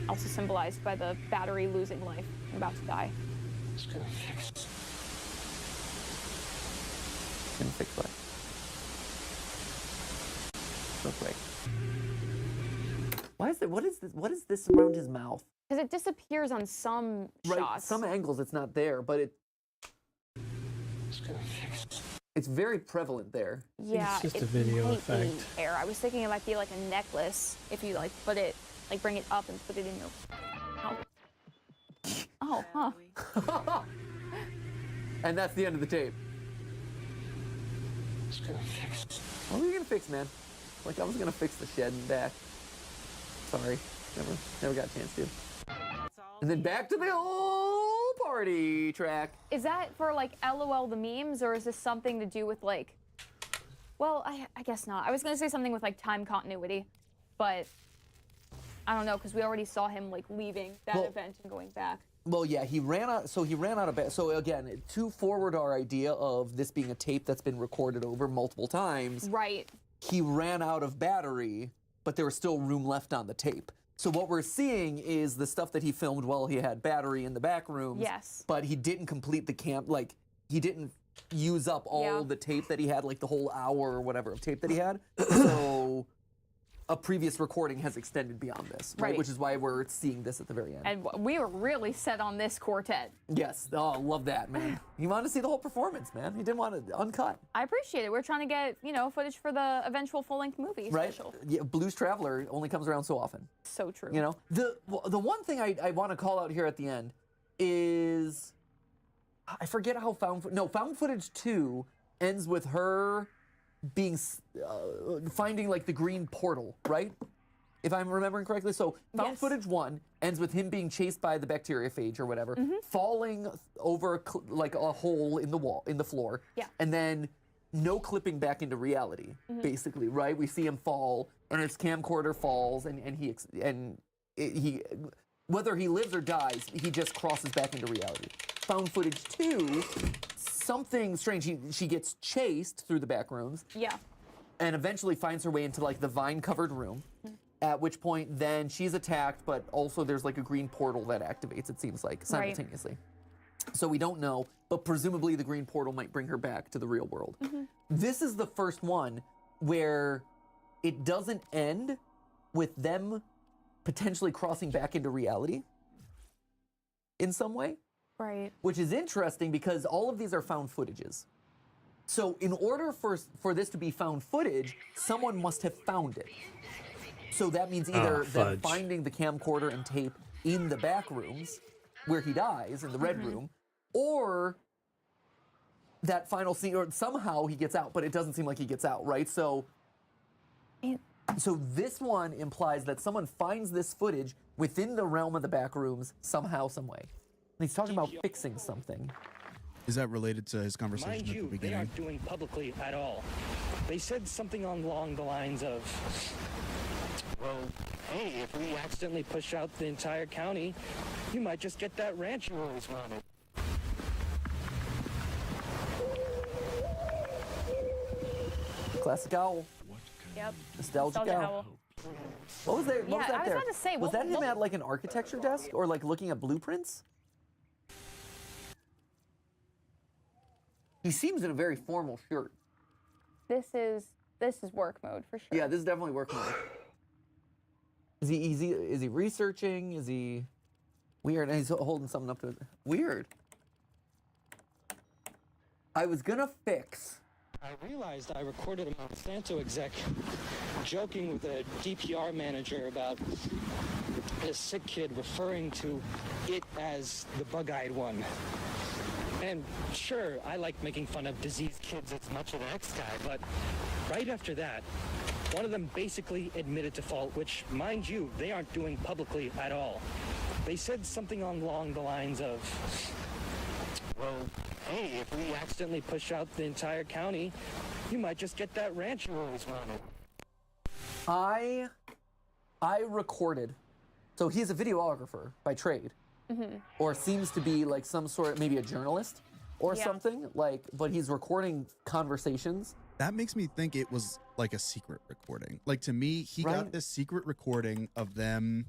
also symbolized by the battery losing life and about to die. It's gonna fix. Gonna fix what? Real quick. Why is it? What is this? What is this around his mouth? Because it disappears on some shots. Some angles it's not there, but It's gonna fix. it's very prevalent there. Yeah, It's just a video might effect. be hair. I was thinking it might be like a necklace if you like put it, like bring it up and put it in your mouth. Oh, huh. And that's the end of the tape. It's gonna fix. What were you gonna fix, man? Like I was gonna fix the shed and back. Sorry, never got a chance to. And then back to the whole party track. Is that for like LOL the memes, or is this something to do with like, well, I guess not. I was gonna say something with like time continuity, but I don't know, because we already saw him like leaving that event and going back. Well, yeah, he ran out. So he ran out of. So again, to forward our idea of this being a tape that's been recorded over multiple times. Right. He ran out of battery, but there was still room left on the tape. So what we're seeing is the stuff that he filmed while he had battery in the back rooms. Yes. But he didn't complete the camp. Like he didn't use up all the tape that he had, like the whole hour or whatever of tape that he had. So a previous recording has extended beyond this, right? Which is why we're seeing this at the very end. And we were really set on this quartet. Yes. Oh, love that, man. He wanted to see the whole performance, man. He didn't want it uncut. I appreciate it. We're trying to get, you know, footage for the eventual full-length movie special. Yeah, Blues Traveler only comes around so often. So true. You know, the one thing I want to call out here at the end is, I forget how found footage 2 ends with her being finding like the green portal, right? If I'm remembering correctly. So found footage 1 ends with him being chased by the bacteriophage or whatever, falling over like a hole in the wall, in the floor, and then no clipping back into reality, basically, right? We see him fall, and his camcorder falls, and he whether he lives or dies, he just crosses back into reality. Found footage 2, something strange. She gets chased through the back rooms. Yeah. And eventually finds her way into like the vine-covered room. At which point, then she's attacked, but also there's like a green portal that activates, it seems like, simultaneously. So we don't know, but presumably the green portal might bring her back to the real world. This is the first one where it doesn't end with them potentially crossing back into reality in some way. Right. Which is interesting because all of these are found footages. So in order for this to be found footage, someone must have found it. So that means either them finding the camcorder and tape in the back rooms where he dies, in the red room, or that final scene, or somehow he gets out, but it doesn't seem like he gets out, right? So this one implies that someone finds this footage within the realm of the back rooms somehow, some way. And he's talking about fixing something. Is that related to his conversation at the beginning? They aren't doing publicly at all. They said something along the lines of, well, hey, if we accidentally push out the entire county, you might just get that ranch you always wanted. Classic owl. Yep. Nostalgic owl. What was there? What was that I was there? about to say, was that him at like an architecture desk or like looking at blueprints? He seems in a very formal shirt. This is work mode for sure. Yeah, this is definitely work mode. Is he researching? Is he weird? And he's holding something up to it. Weird. I was gonna fix. I realized I recorded a Monsanto exec joking with a DPR manager about a sick kid referring to it as the bug-eyed one. And sure, I like making fun of diseased kids as much as the next guy, but right after that, one of them basically admitted to fault, which, mind you, they aren't doing publicly at all. They said something along the lines of, well, hey, if we accidentally push out the entire county, you might just get that ranch you always wanted. I recorded. So he's a videographer by trade. Or seems to be like some sort of, maybe a journalist or something, like, but he's recording conversations. That makes me think it was like a secret recording. Like, to me, he got this secret recording of them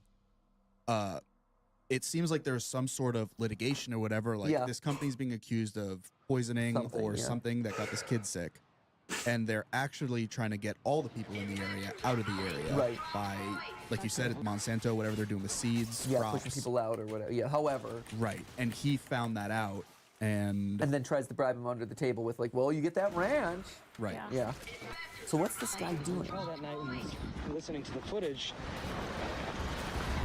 it seems like there's some sort of litigation or whatever. Like Yeah. this company's being accused of poisoning Something, or yeah. something that got this kid sick. And they're actually trying to get all the people in the area out of the area Right. by, like you said, Monsanto, whatever they're doing with seeds, Yeah, crops. pushing people out or whatever. Yeah, however. Right. And he found that out and And then tries to bribe him under the table with like, well, you get that ranch. right. Yeah. Yeah. So what's this guy doing? All that night and listening to the footage,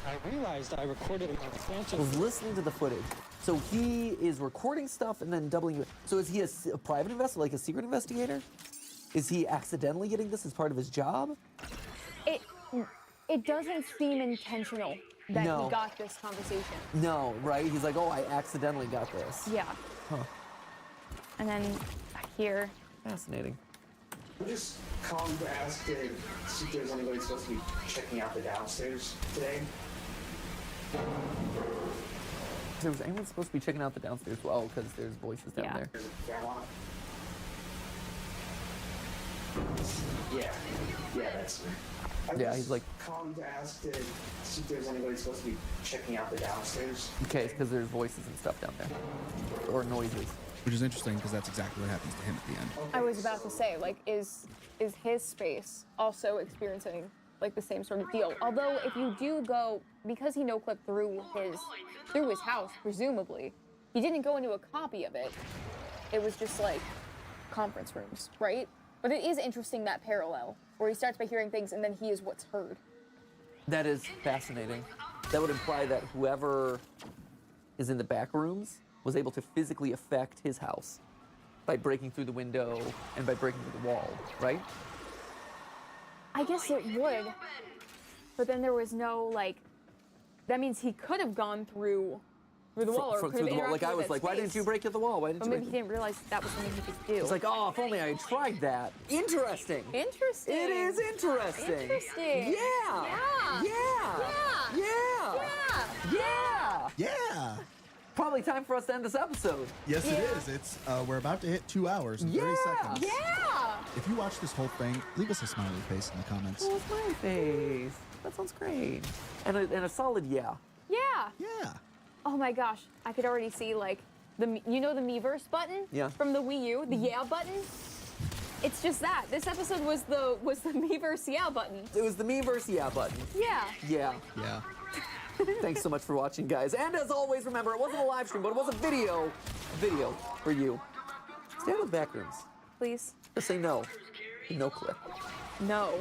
I realized I recorded a Monsanto. Was listening to the footage. So he is recording stuff and then doubling it. So is he a private investigator, like a secret investigator? Is he accidentally getting this as part of his job? It doesn't seem intentional that No. he got this conversation. No, right? He's like, oh, I accidentally got this. Yeah. Huh. And then here, Fascinating. I'm just calling to ask to see if there's anybody supposed to be checking out the downstairs today. So was anyone supposed to be checking out the downstairs? Well, because there's voices down Yeah. there. There's a camera. Yeah, that's me. I'm Yeah, just he's like- calling to ask to see if there's anybody supposed to be checking out the downstairs. Okay, because there's voices and stuff down there. Or noises. Which is interesting because that's exactly what happens to him at the end. I was about to say, like, is his space also experiencing like the same sort of deal? Although if you do go, because he no-clipped through his house, presumably, he didn't go into a copy of it. It was just like conference rooms, right? But it is interesting, that parallel, where he starts by hearing things and then he is what's heard. That is fascinating. That would imply that whoever is in the back rooms was able to physically affect his house by breaking through the window and by breaking through the wall, right? I guess it would, but then there was no, like, that means he could have gone through the wall, or could through have the wall. Like interacted I with was that like, why didn't space. you break through the wall? Why didn't But you maybe break he didn't realize that was something he could do. It's like, oh, if only I had tried that. Interesting. Interesting. It is interesting. Interesting. Yeah. Yeah. Yeah. Yeah. Yeah. Yeah. Probably time for us to end this episode. Yes, it Yeah. is. It's we're about to hit 2 hours and 30 seconds. Yeah. If you watch this whole thing, leave us a smiley face in the comments. Oh, smiley face. That sounds great. And a solid yeah. Yeah. Yeah. Oh my gosh, I could already see like the Miiverse button Yeah. from the Wii U, the yeah button. It's just that. This episode was the Miiverse yeah button. It was the Miiverse yeah button. Yeah. Yeah. Yeah. Thanks so much for watching, guys. And as always, remember, it wasn't a live stream, but it was a video for you. Stay out of the back rooms. Please. Just say no. No clip. No.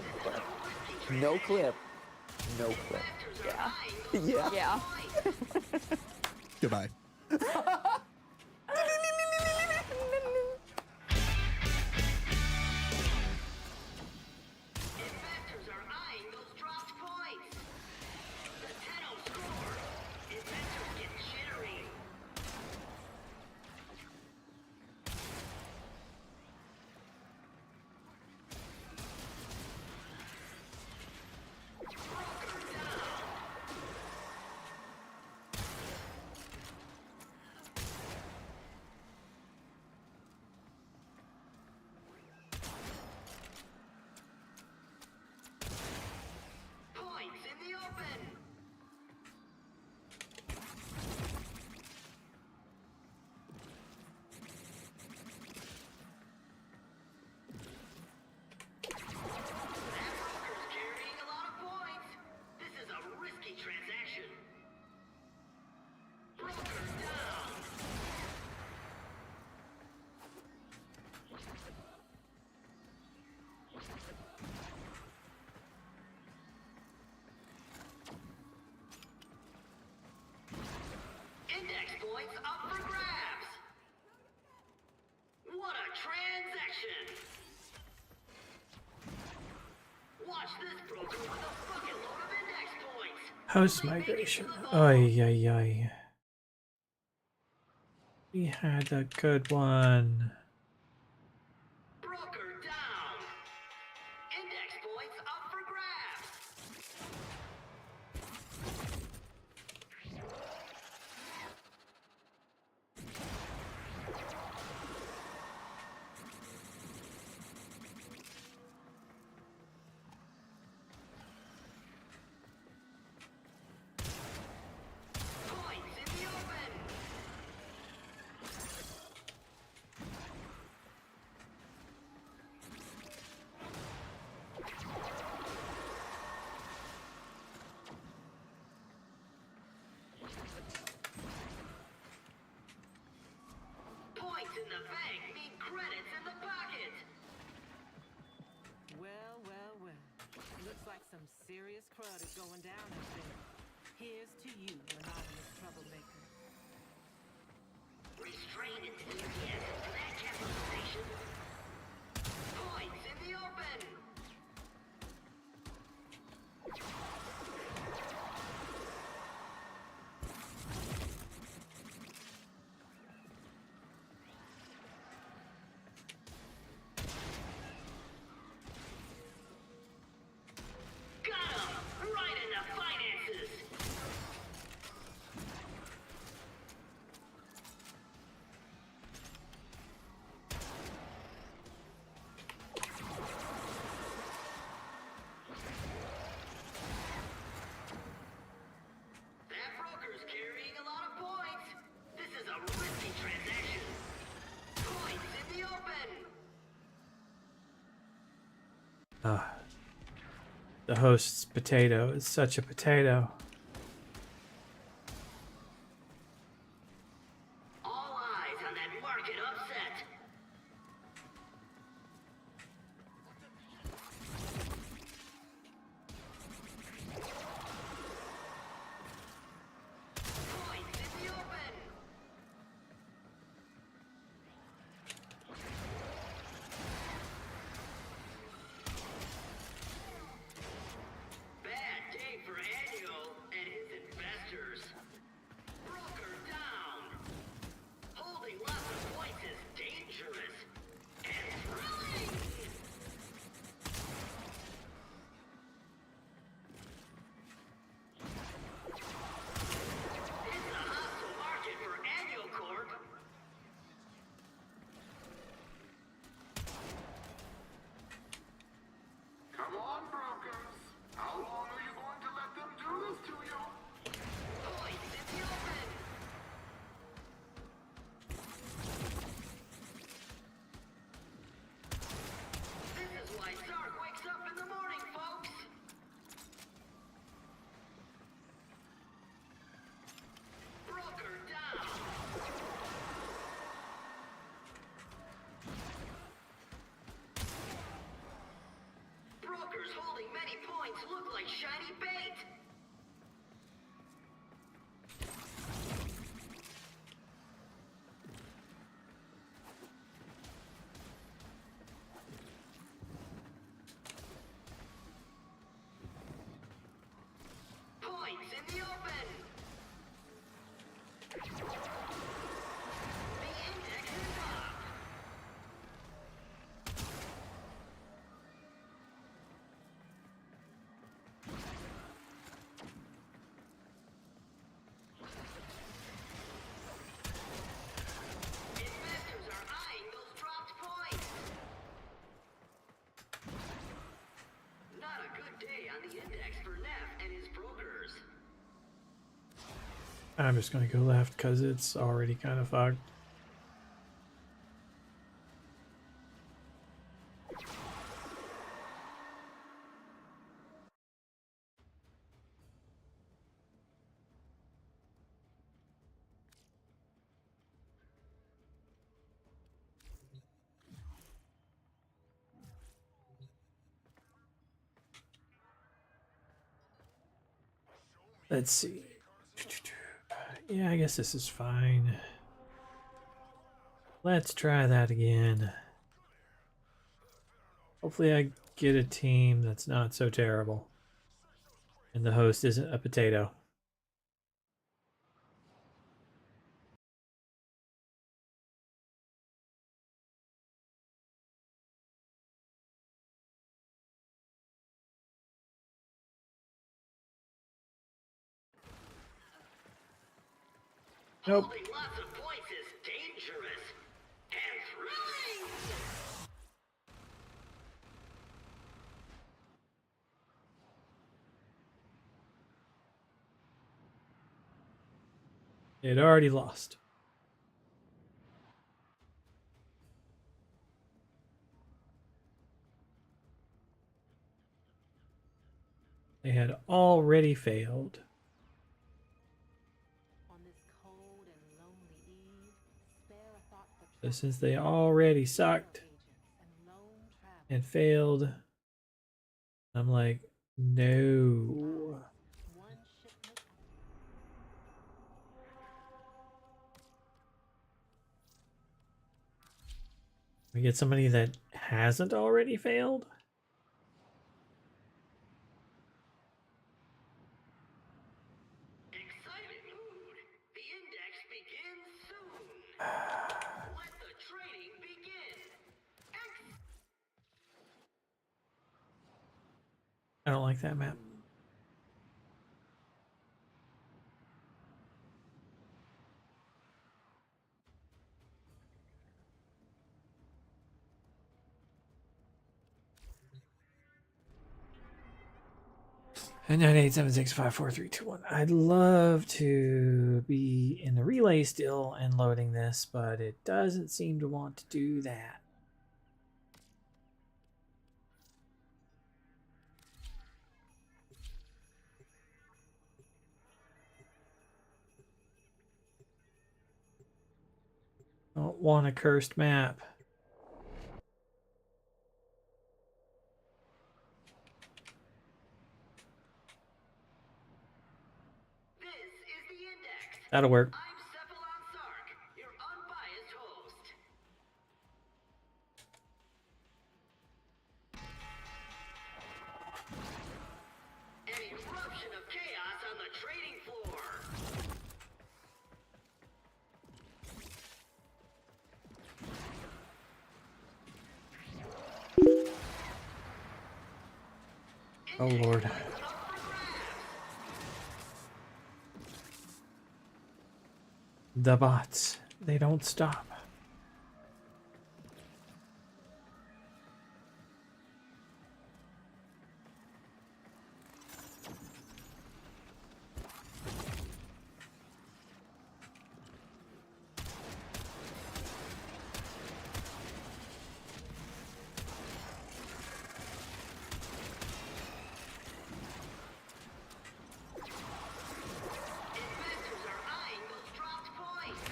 No clip. No clip. Yeah. Yeah. Yeah. Goodbye. Investors are eyeing those dropped points. The 10-0 score. Investors get jittery. Points in the open. That broker's carrying a lot of points. This is a risky transaction. Broker down. Index points up for grabs. What a transaction. Watch this broker with a bucket load of index points. House migration. Ay, ay, ay. We had a good one. Broker down. Index points up for grabs. Some serious crud is going down out there. Here's to you, anonymous troublemaker. Restrained enthusiasm for that capital station. Points in the open! Got him! Right in the finances! That broker's carrying a lot of points. This is a risky transaction. Points in the open. Ah. The host's potato is such a potato. All eyes on that market upset. Points in the open. Bad day for Annual and his investors. Broker down. Holding lots of points is dangerous and thrilling. It's a hostile market for Annual Corp. Come on, brokers. How long are you going to let them do this to you? Points in the open. This is why Sark wakes up in the morning, folks. Broker down. Brokers holding many points look like shiny bait. Points in the open. The index is up. Investors are eyeing those dropped points. Not a good day on the index for Neff and his brokers. I'm just gonna go left because it's already kind of fucked. Let's see. Yeah, I guess this is fine. Let's try that again. Hopefully I get a team that's not so terrible. And the host isn't a potato. Nope. Holding lots of points is dangerous and thrilling. It already lost. They had already failed. On this cold and lonely eve, spare a thought for So since they already sucked agents and lone travelers. and failed, I'm like, No. One shipment. We get somebody that hasn't already failed? Excited mood. The index begins soon. Let the trading begin. I don't like that map. And 987654321. I'd love to be in the relay still and loading this, but it doesn't seem to want to do that. Don't want a cursed map. This is the index. That'll work. I'm Cephalon Sark, your unbiased host. An eruption of chaos on the trading floor. Oh Lord. The bots. They don't stop. Investors are eyeing those dropped points.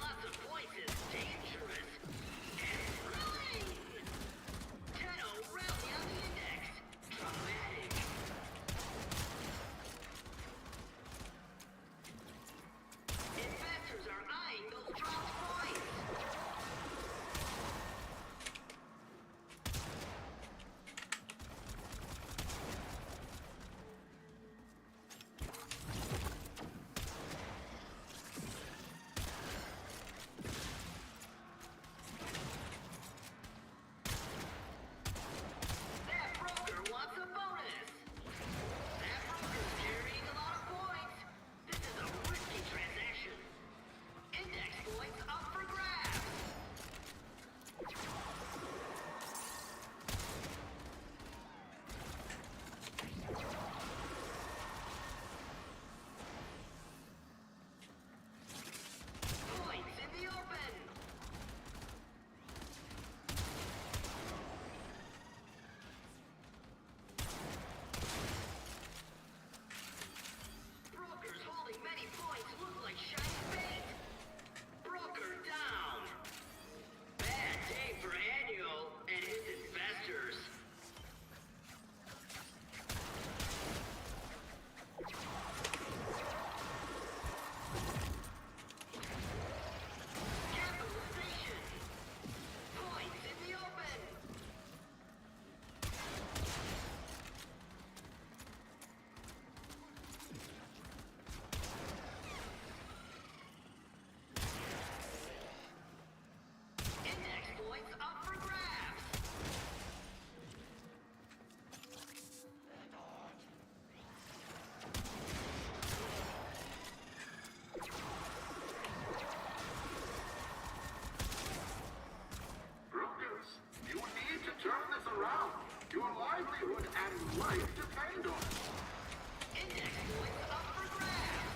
lots of points is dangerous and thrilling. Tenno rally on the index. Dramatic. Investors are eyeing those dropped points. That broker wants a bonus. That broker's carrying a lot of points. This is a risky transaction. Index points up for grabs. Points in the open. Brokers holding many points look like shiny bait. Broker down. Bad day for Annual and his investors. Capitalization. Points in the open. Index points up for grabs. Brokers, you need to turn this around. Your livelihood and life depend on it. Index points up for grabs.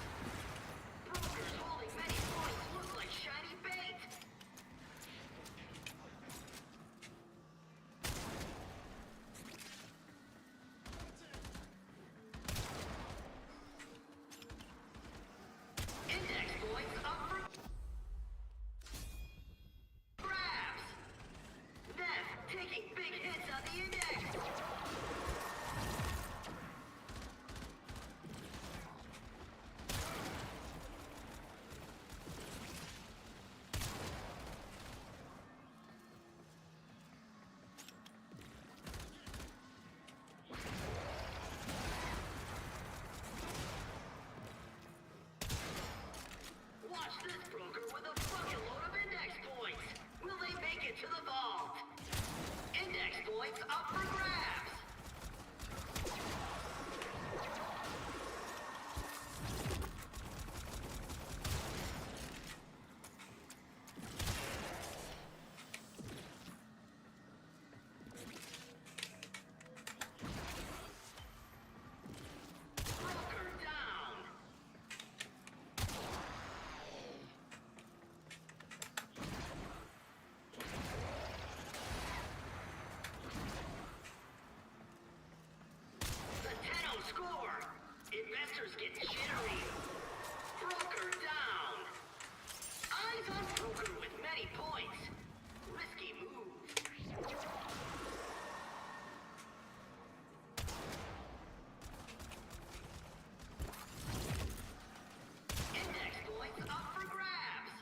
Brokers holding many points look like shiny bait. Index points up for grabs. Neff taking big hits on the index. Watch this broker with a bucket load of index points. Will they make it to the vault? Index points up for grabs. Broker down. The Tenno score. Investors get jittery. Broker down. Eyes on broker with many points. Risky move. Index points up for grabs.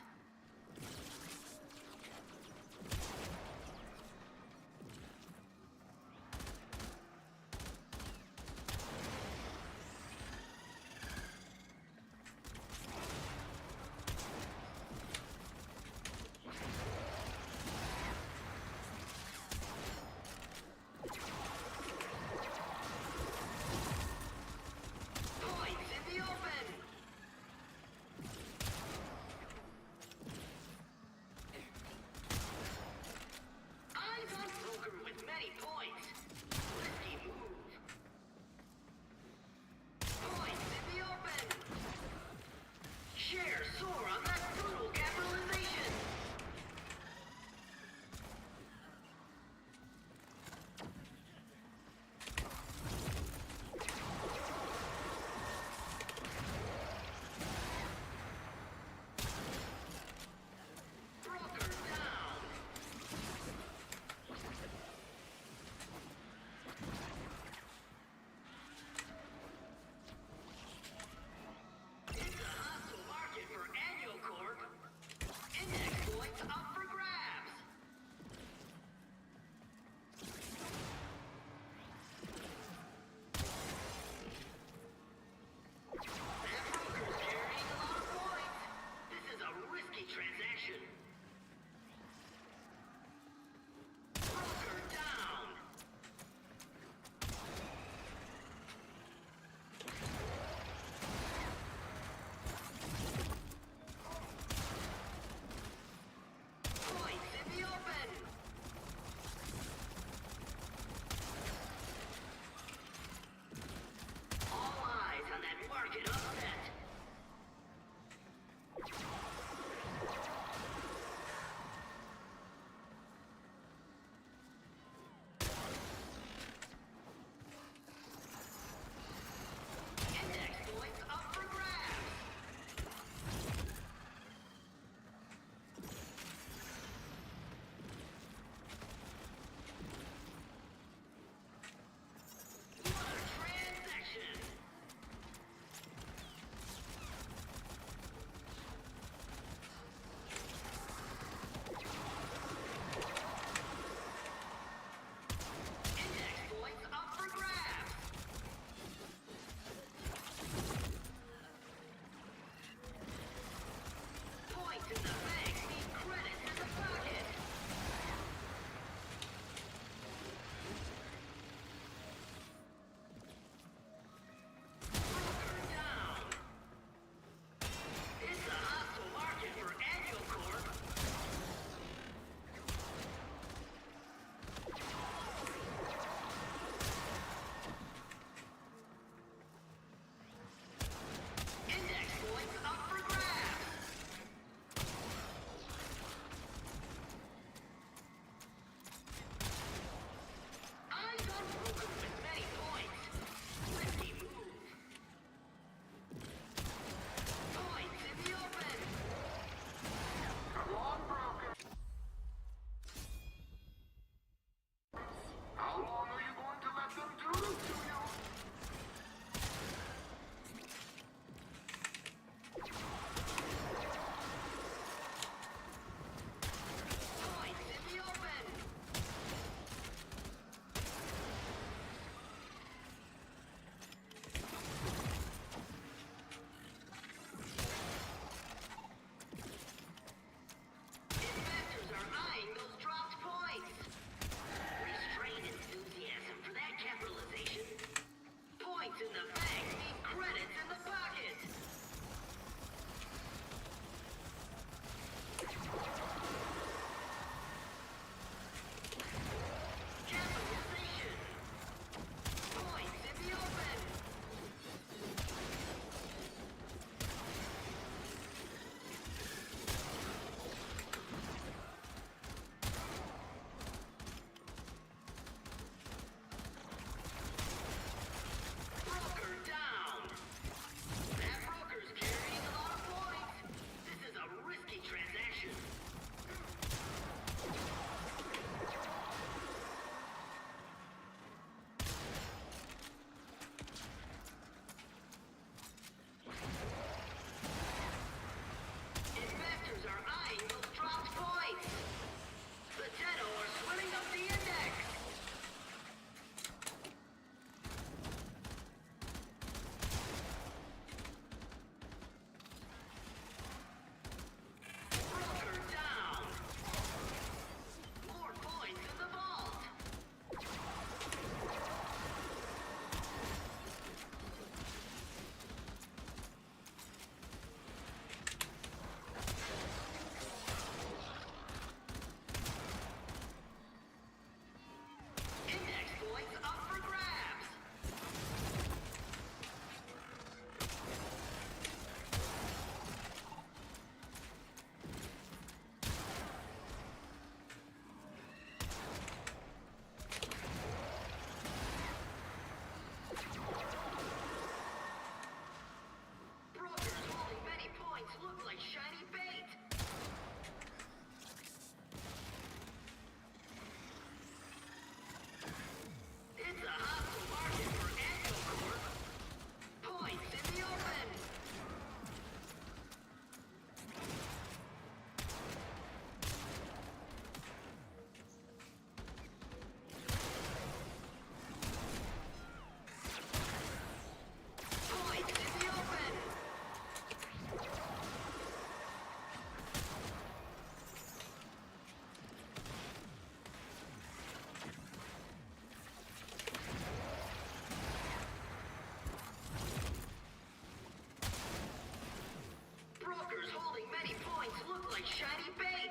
like shiny bait.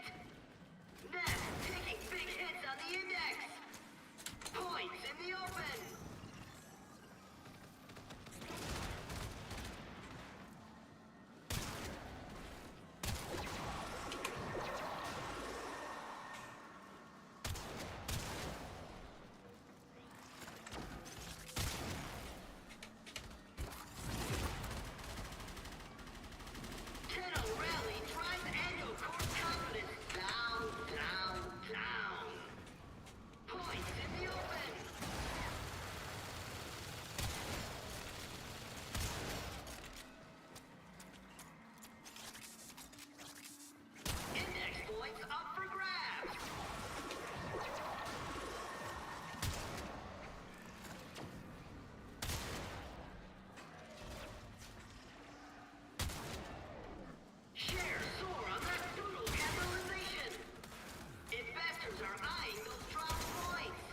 Nest taking big hits on the index. Points in the open. Tenno rally drives Endo core confidence down, down, down. Points in the open. Index points up for grabs. Shares soar on that brutal capitalization. Investors are eyeing those drop points.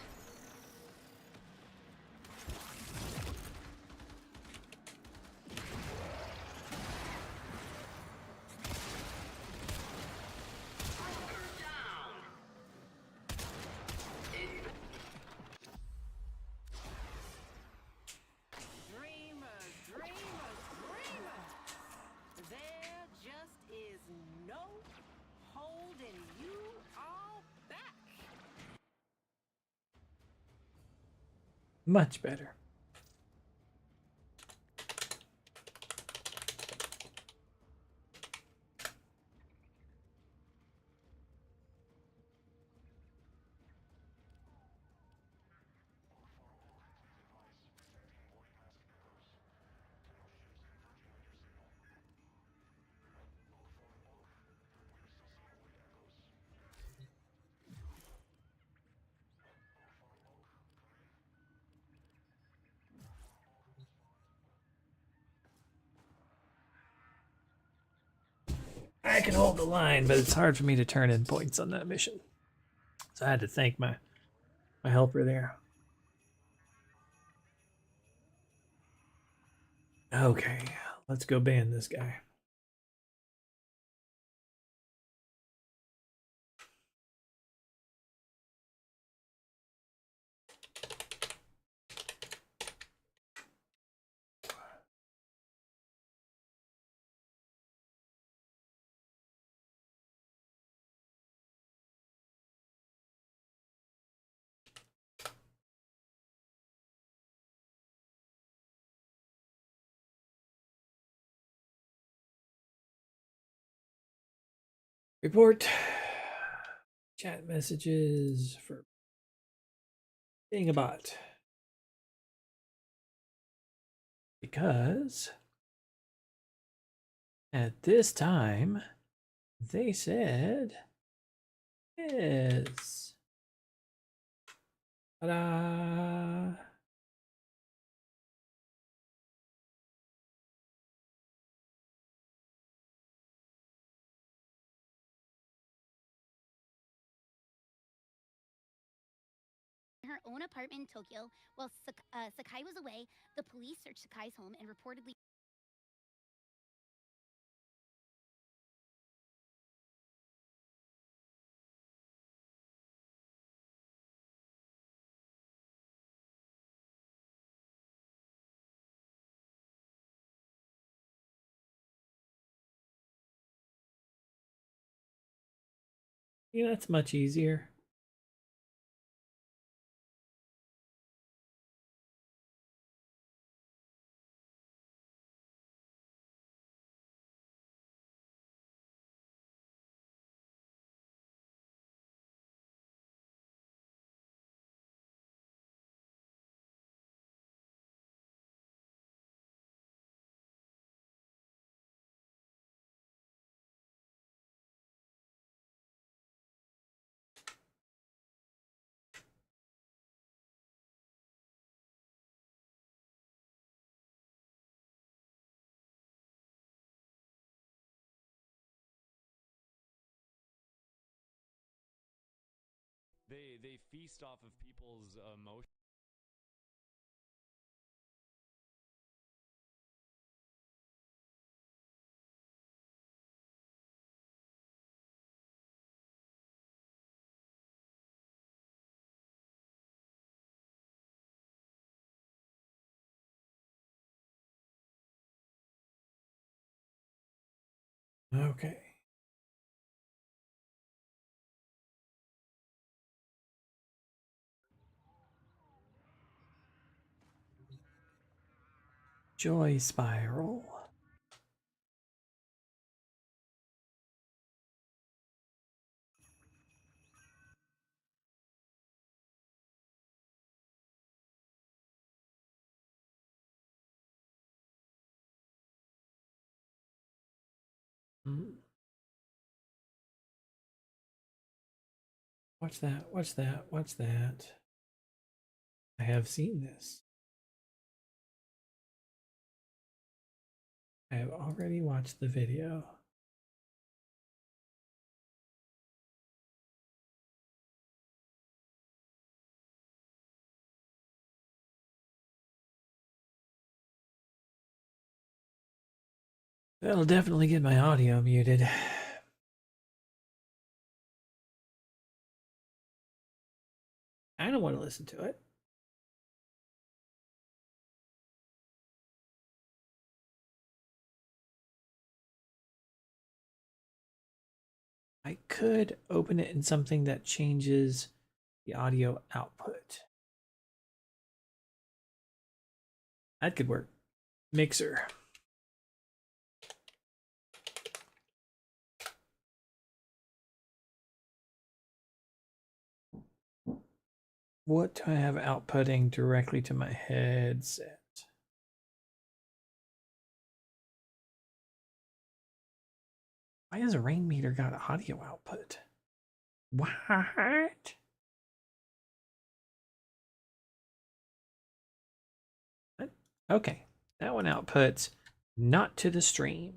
Broker down. Dreamers, dreamers, dreamers. There just is no holding you all back. Much better. I can hold the line, but it's hard for me to turn in points on that mission. So I had to thank my helper there. Okay, let's go ban this guy. Report chat messages for being a bot. Because at this time they said yes. Ta-da! Her own apartment in Tokyo while Sakai was away. The police searched Sakai's home and reportedly Yeah, that's much easier. They feast off of people's emotions. Okay. Joy spiral. What's that? What's that? What's that? I have seen this. I have already watched the video. That'll definitely get my audio muted. I don't want to listen to it. I could open it in something that changes the audio output. That could work. Mixer. What do I have outputting directly to my headset? Why has a rain meter got audio output? What? Okay, that one outputs not to the stream.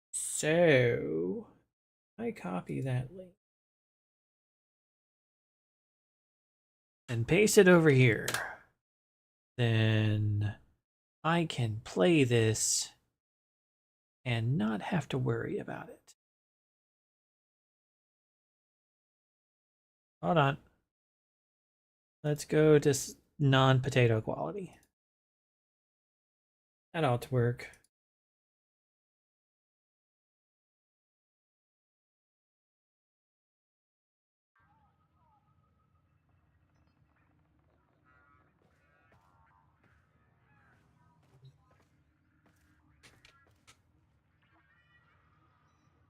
So I copy that link and paste it over here. Then I can play this and not have to worry about it. Hold on. Let's go to non-potato quality. That ought to work.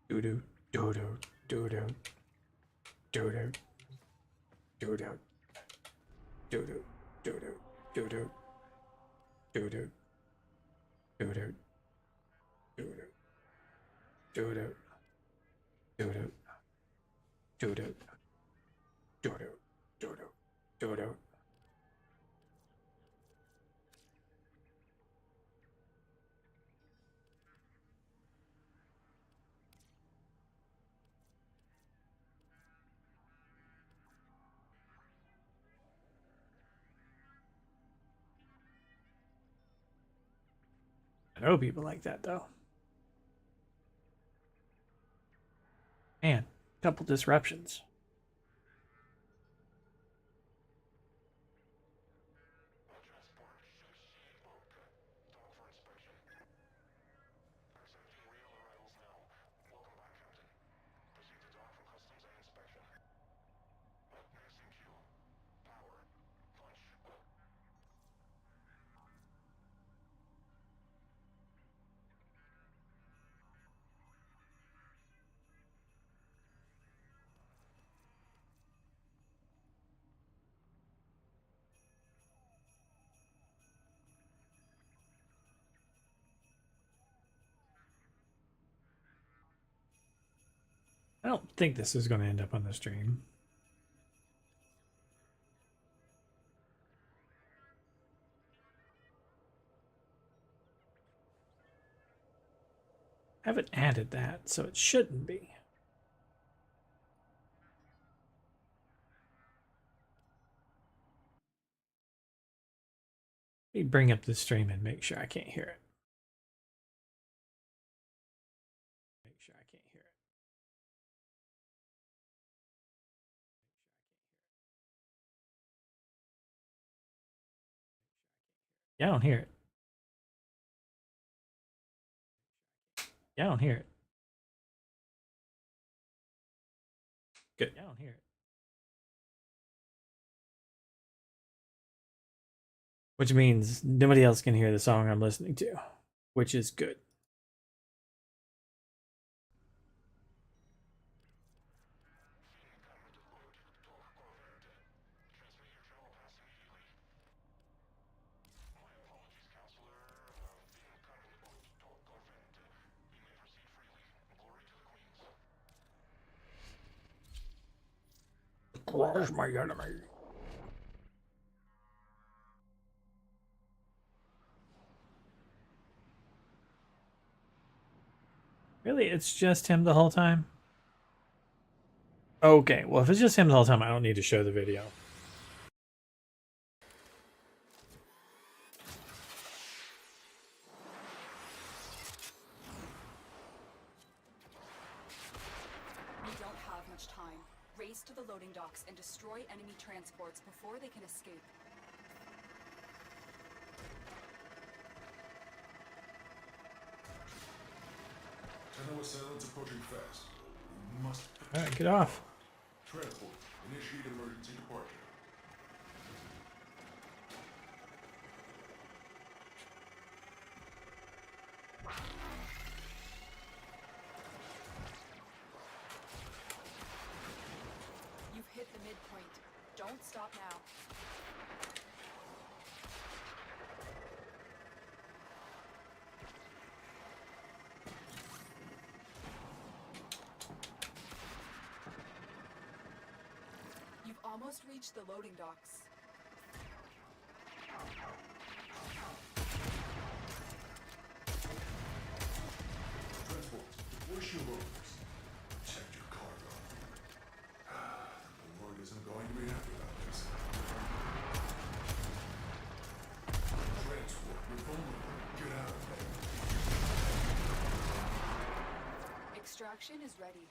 Doo-doo, doo-doo, doo-doo, doo-doo, doo-doo, doo-doo, doo-doo, doo-doo, doo-doo, doo-doo, doo-doo, doo-doo, doo-doo, doo-doo, doo-doo, doo-doo, doo-doo. I know people like that though. Man, couple disruptions. I don't think this is going to end up on the stream. I haven't added that, so it shouldn't be. Let me bring up the stream and make sure I can't hear it. Make sure I can't hear it. Yeah, I don't hear it. Yeah, I don't hear it. Good. I don't hear it. Which means nobody else can hear the song I'm listening to, which is good. Crush my enemy. Really, it's just him the whole time? Okay, well, if it's just him the whole time, I don't need to show the video. We don't have much time. Race to the loading docks and destroy enemy transports before they can escape. Tunnel assailants approaching fast. We must. Alright, get off. Transport. Initiate emergency departure. You've hit the midpoint. Don't stop now. You've almost reached the loading docks. Transport. Deploy shield orders. Protect your cargo. The Lord isn't going to be happy about this. Transport. You're vulnerable. Get out of there. Extraction is ready.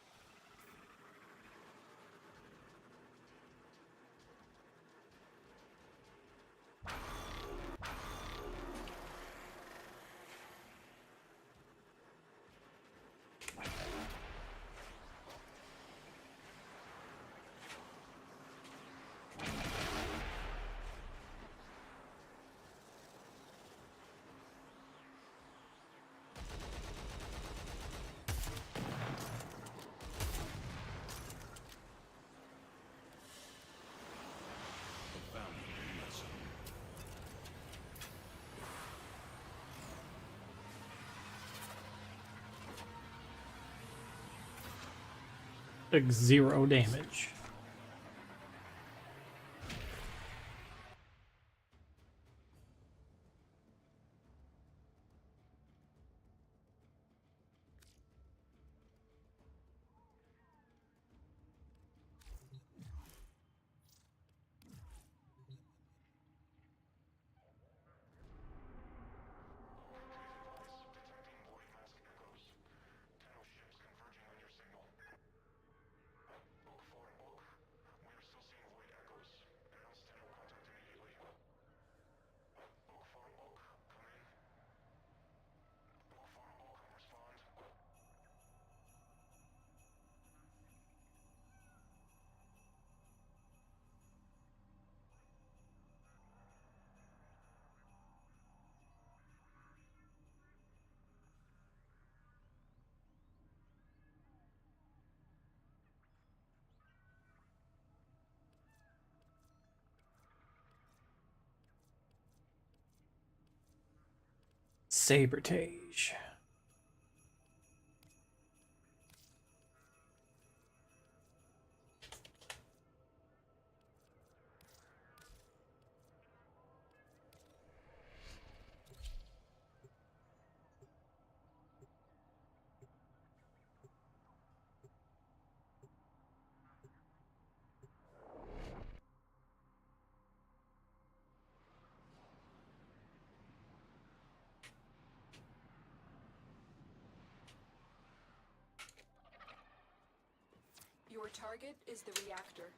Took 0 damage. Sabertage. Your target is the reactor.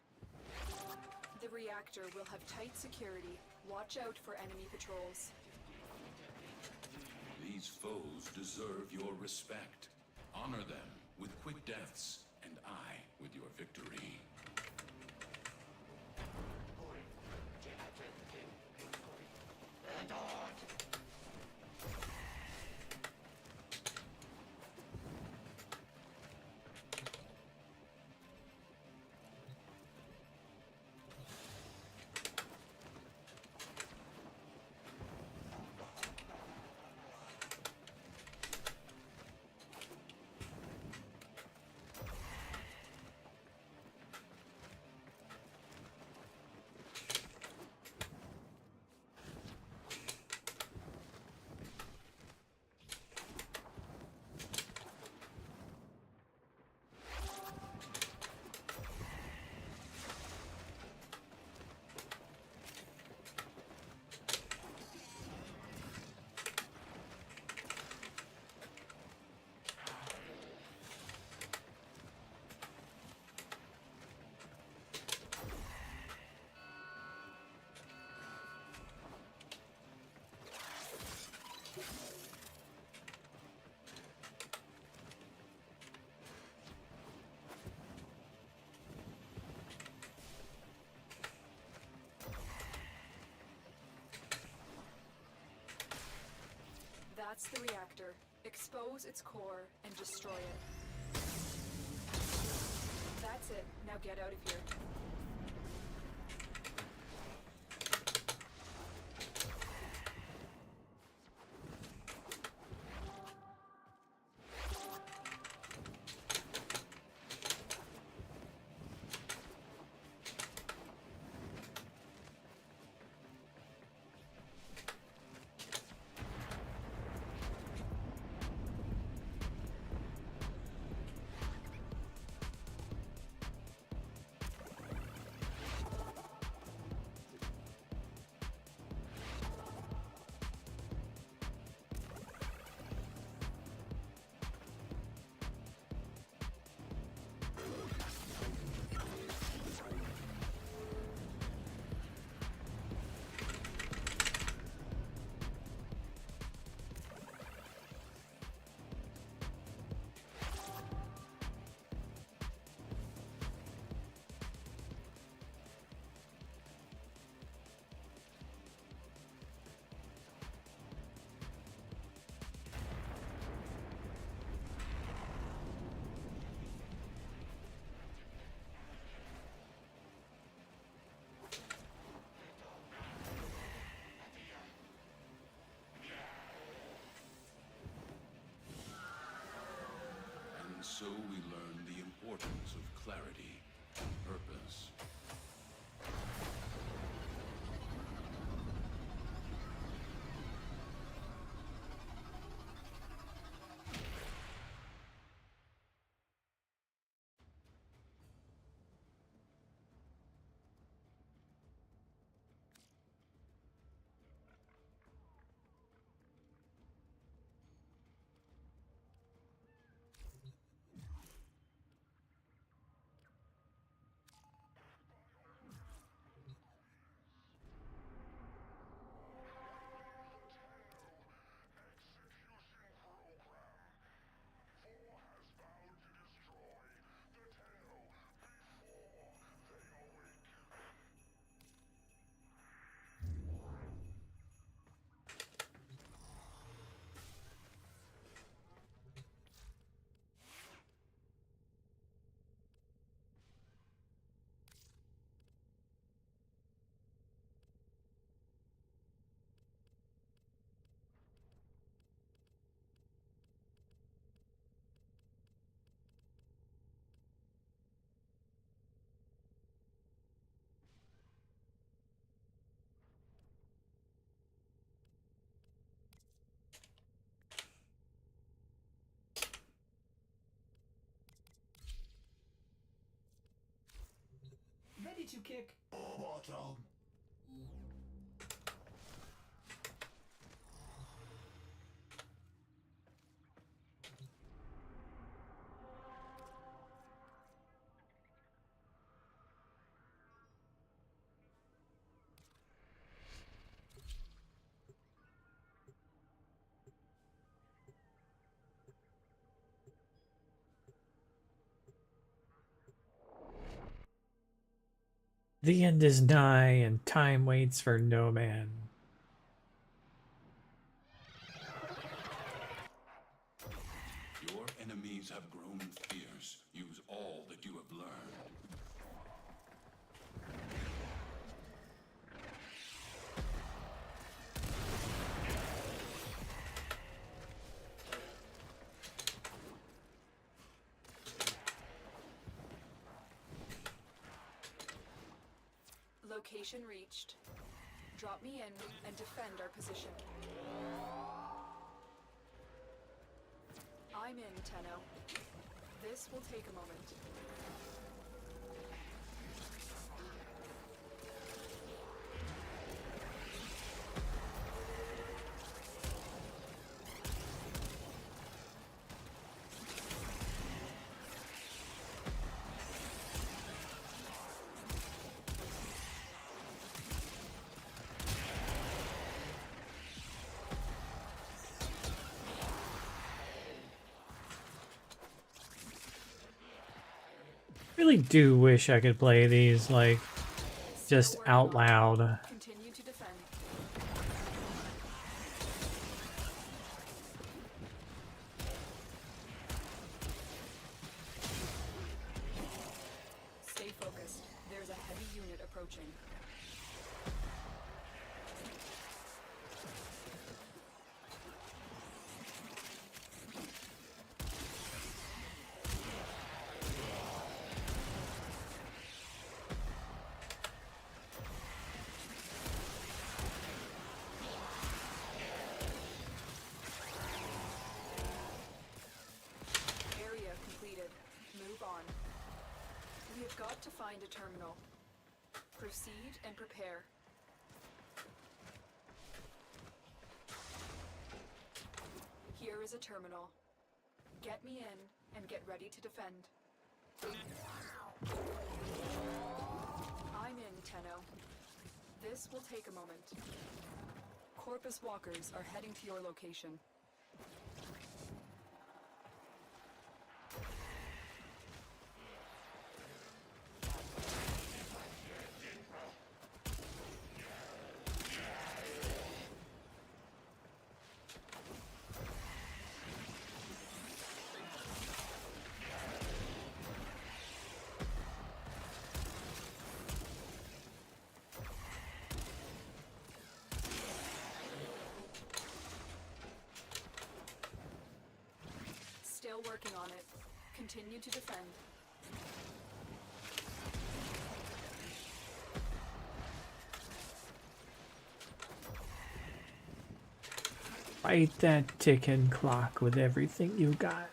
The reactor will have tight security. Watch out for enemy patrols. These foes deserve your respect. Honor them with quick deaths and I with your victory. That's the reactor. Expose its core and destroy it. That's it. Now get out of here. And so we learn the importance of clarity and purpose. Ready to kick. Bottom. The end is nigh, and time waits for no man. Your enemies have grown fierce. Use all that you have learned. Location reached. Drop me in and defend our position. I'm in, Tenno. This will take a moment. Really do wish I could play these like just out loud. Continue to defend. Stay focused. There's a heavy unit approaching. Area completed. Move on. We have got to find a terminal. Proceed and prepare. Here is a terminal. Get me in and get ready to defend. I'm in, Tenno. This will take a moment. Corpus walkers are heading to your location. Still working on it. Continue to defend. Fight that ticking clock with everything you got.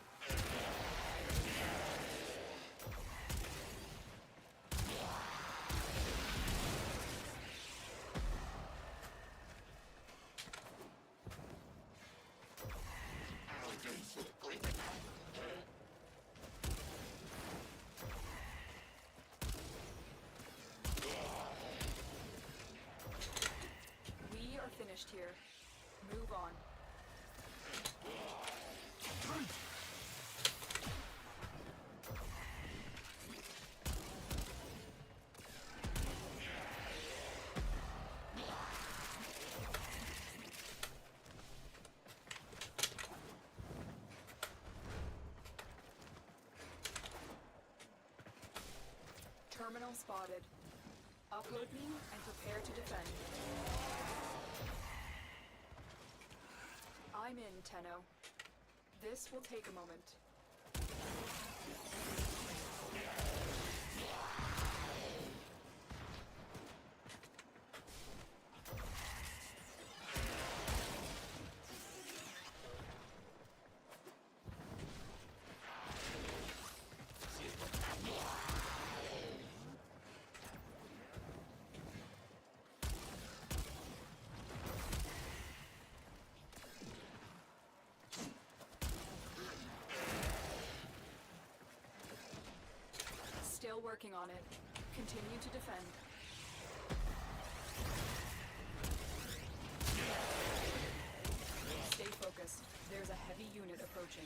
We are finished here. Move on. Terminal spotted. Upload me and prepare to defend. I'm in, Tenno. This will take a moment. Still working on it. Continue to defend. Stay focused. There's a heavy unit approaching.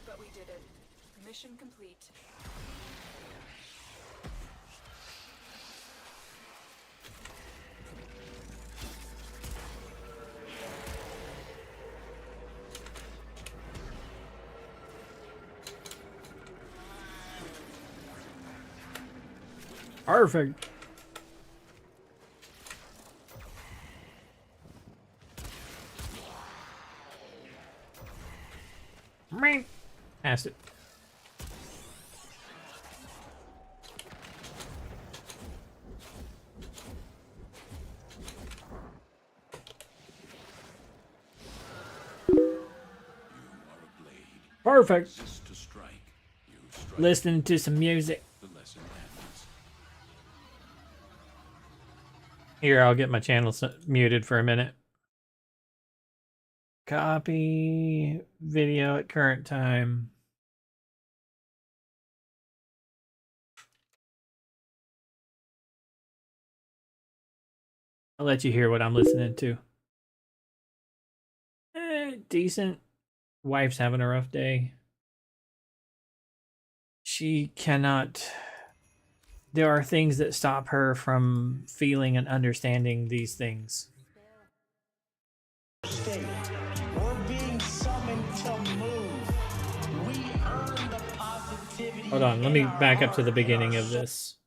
But we did it. Mission complete. Perfect. Passed it. Perfect. Listening to some music. Here, I'll get my channel muted for a minute. Copy video at current time. I'll let you hear what I'm listening to. Decent. Wife's having a rough day. She cannot... There are things that stop her from feeling and understanding these things. We're being summoned to move. We earn the positivity. Hold on, let me back up to the beginning of this.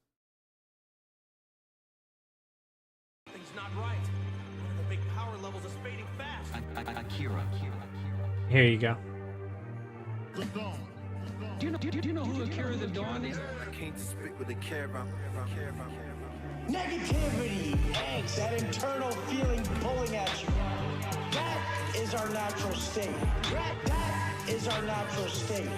Things not right. One of the big power levels is fading fast. Akira. Here you go. Do you know who Akira the Dawn is? I can't speak with the care about. Negativity, angst, that internal feeling pulling at you. That is our natural state. That is our natural state.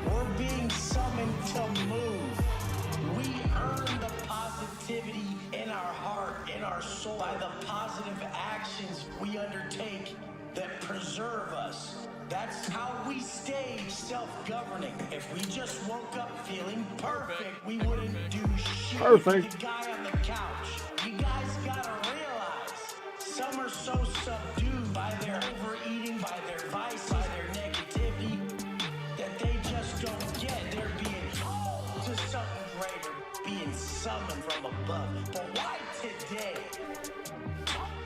We're being summoned to move. We earn the positivity in our heart, in our soul, by the positive actions we undertake that preserve us. That's how we stay self-governing. If we just woke up feeling perfect, we wouldn't do shit. Perfect. The guy on the couch. You guys gotta realize, some are so subdued by their overeating, by their vice, by their negativity, that they just don't get. They're being called to something greater, being summoned from above. But why today?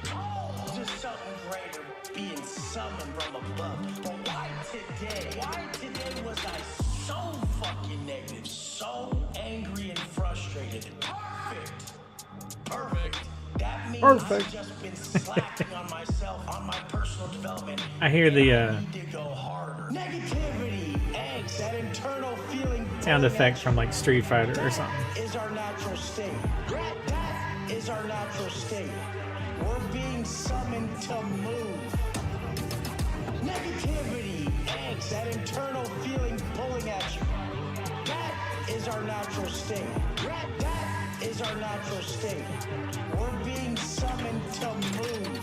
Called to something greater, being summoned from above. But why today? Why today was I so fucking negative, so angry and frustrated? Perfect. That means I've just been slacking on myself, on my personal development. I hear the I need to go harder. Negativity, angst, that internal feeling. sound effect from like Street Fighter or something. Is our natural state. That is our natural state. We're being summoned to move. Negativity, angst, that internal feeling pulling at you. That is our natural state. That is our natural state. We're being summoned to move.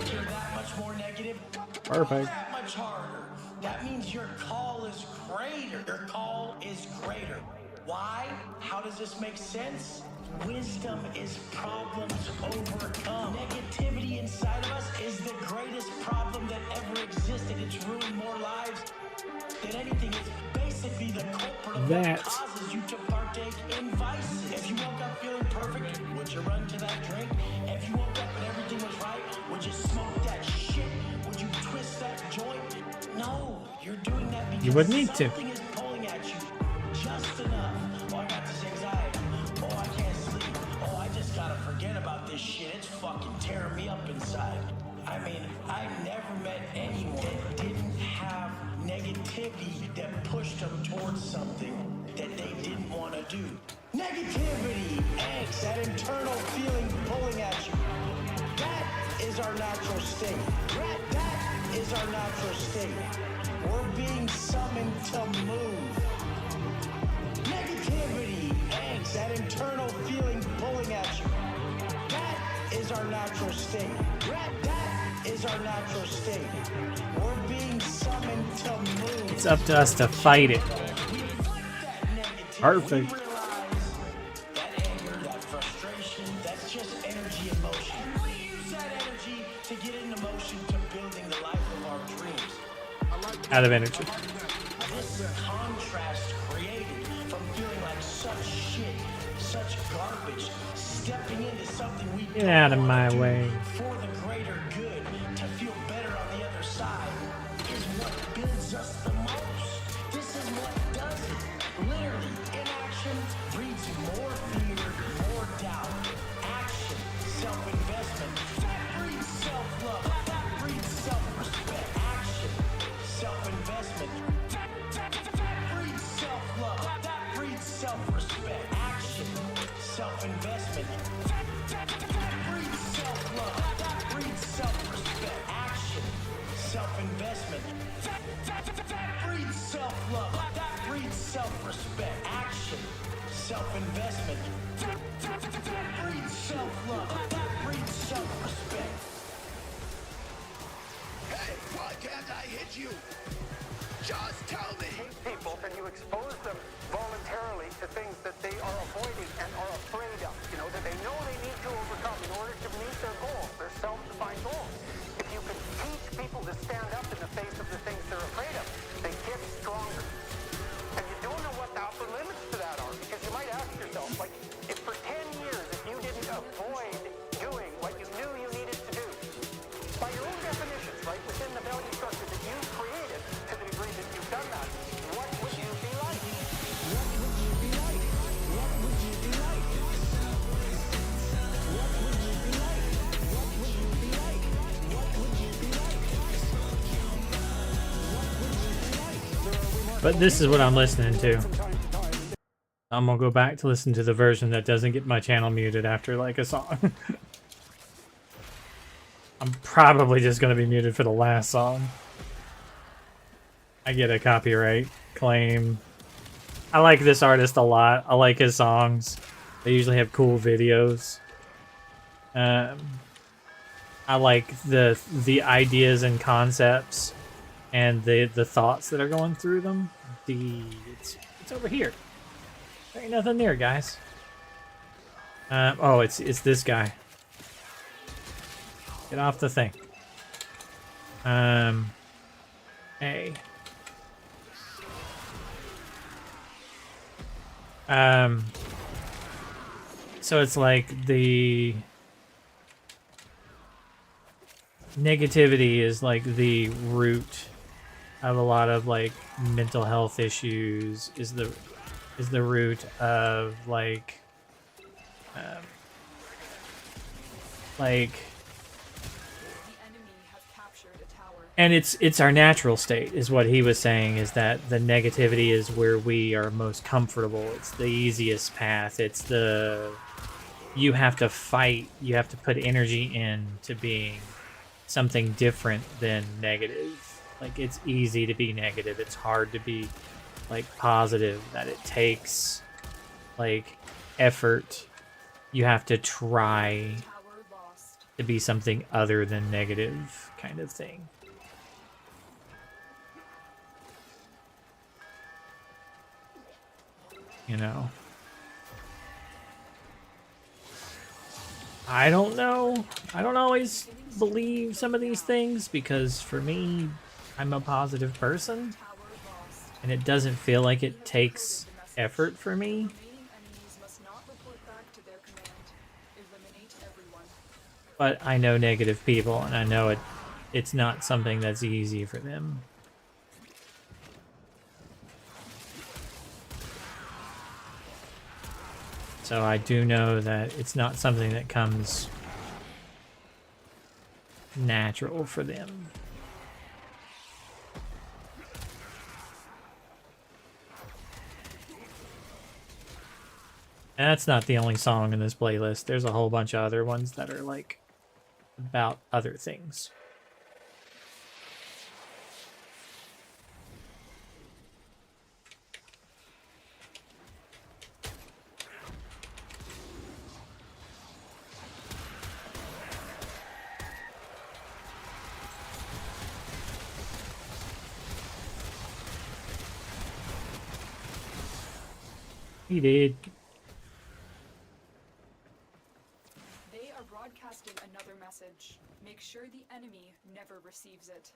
If you're that much more negative, Perfect. that much harder. That means your call is greater. Your call is greater. Why? How does this make sense? Wisdom is problems overcome. Negativity inside of us is the greatest problem that ever existed. It's ruined more lives than anything. It's basically the culprit of what causes you to partake in vices. If you woke up feeling perfect, would you run to that drink? If you woke up and everything was right, would you smoke that shit? Would you twist that joint? No, you're doing that because You would need to. something is pulling at you just enough. Oh, I got this anxiety. Oh, I can't sleep. Oh, I just gotta forget about this shit. It's fucking tearing me up inside. I mean, I never met anyone that didn't have negativity that pushed them towards something that they didn't want to do. Negativity, angst, that internal feeling pulling at you. That is our natural state. That is our natural state. We're being summoned to move. Negativity, angst, that internal feeling pulling at you. That is our natural state. That is our natural state. We're being summoned to move. It's up to us to fight it. Perfect. That anger, that frustration, that's just energy and motion. We use that energy to get into motion to building the life of our dreams. Out of energy. This contrast created from feeling like such shit, such garbage, stepping into something we Get out of my do way. for the greater good, to feel better on the other side, is what builds us the most. This is what does it. Literally, inaction breeds more fear, more doubt. Action, self-investment, that breeds self-love, that breeds self-respect. Action, self-investment, that breeds self-love, that breeds self-respect. Action, self-investment, that breeds self-love, that breeds self-respect. Action, self-investment, that breeds self-love, that breeds self-respect. Action, self-investment, that breeds self-love, that breeds self-respect. Hey, why can't I hit you? Just tell me! People, and you expose them voluntarily to things that they are avoiding and are afraid of, you know, that they know they need to overcome in order to meet their goals, their self-defined goals. If you can teach people to stand up in the face of the things they're afraid of, they get stronger. And you don't know what the upper limits to that are, because you might ask yourself, like, if for 10 years, if you didn't avoid doing what you knew you needed to do, by your own definitions, right, within the value structure that you've created, to the degree that you've done that, what would you be like? What would you be like? What would you be like? What would you be like? What would you be like? What would you be like? What would you be like? But this is what I'm listening to. I'm gonna go back to listen to the version that doesn't get my channel muted after like a song. I'm probably just gonna be muted for the last song. I get a copyright claim. I like this artist a lot. I like his songs. They usually have cool videos. I like the ideas and concepts and the thoughts that are going through them. It's over here. There ain't nothing there, guys. Oh, it's this guy. Get off the thing. A. So it's like the negativity is like the root of a lot of like mental health issues, is the root of like and it's our natural state, is what he was saying, is that the negativity is where we are most comfortable. It's the easiest path. It's the, you have to fight, you have to put energy in to being something different than negative. Like, it's easy to be negative. It's hard to be like positive, that it takes like effort. You have to try to be something other than negative, kind of thing. You know, I don't know. I don't always believe some of these things, because for me, I'm a positive person and it doesn't feel like it takes effort for me. But I know negative people, and I know it's not something that's easy for them. So I do know that it's not something that comes natural for them. And that's not the only song in this playlist. There's a whole bunch of other ones that are like about other things. He did. They are broadcasting another message. Make sure the enemy never receives it.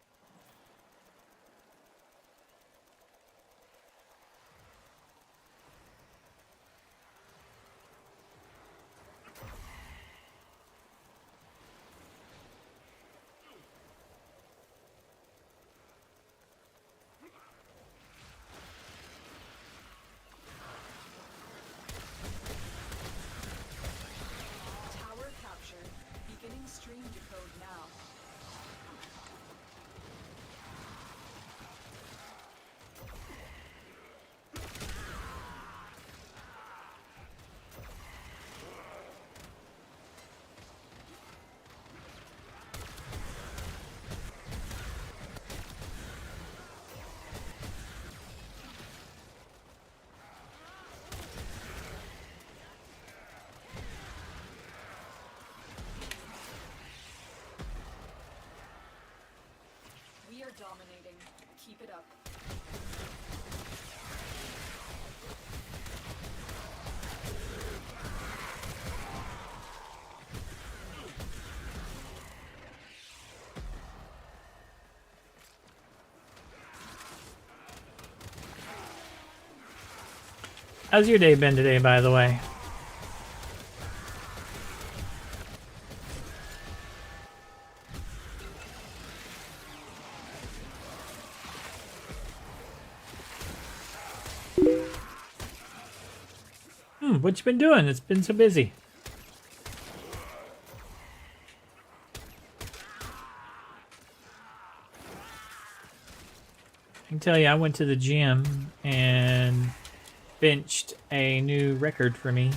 dominating. Keep it up. How's your day been today, by the way? What you been doing? It's been so busy. I can tell you, I went to the gym and benched a new record for me.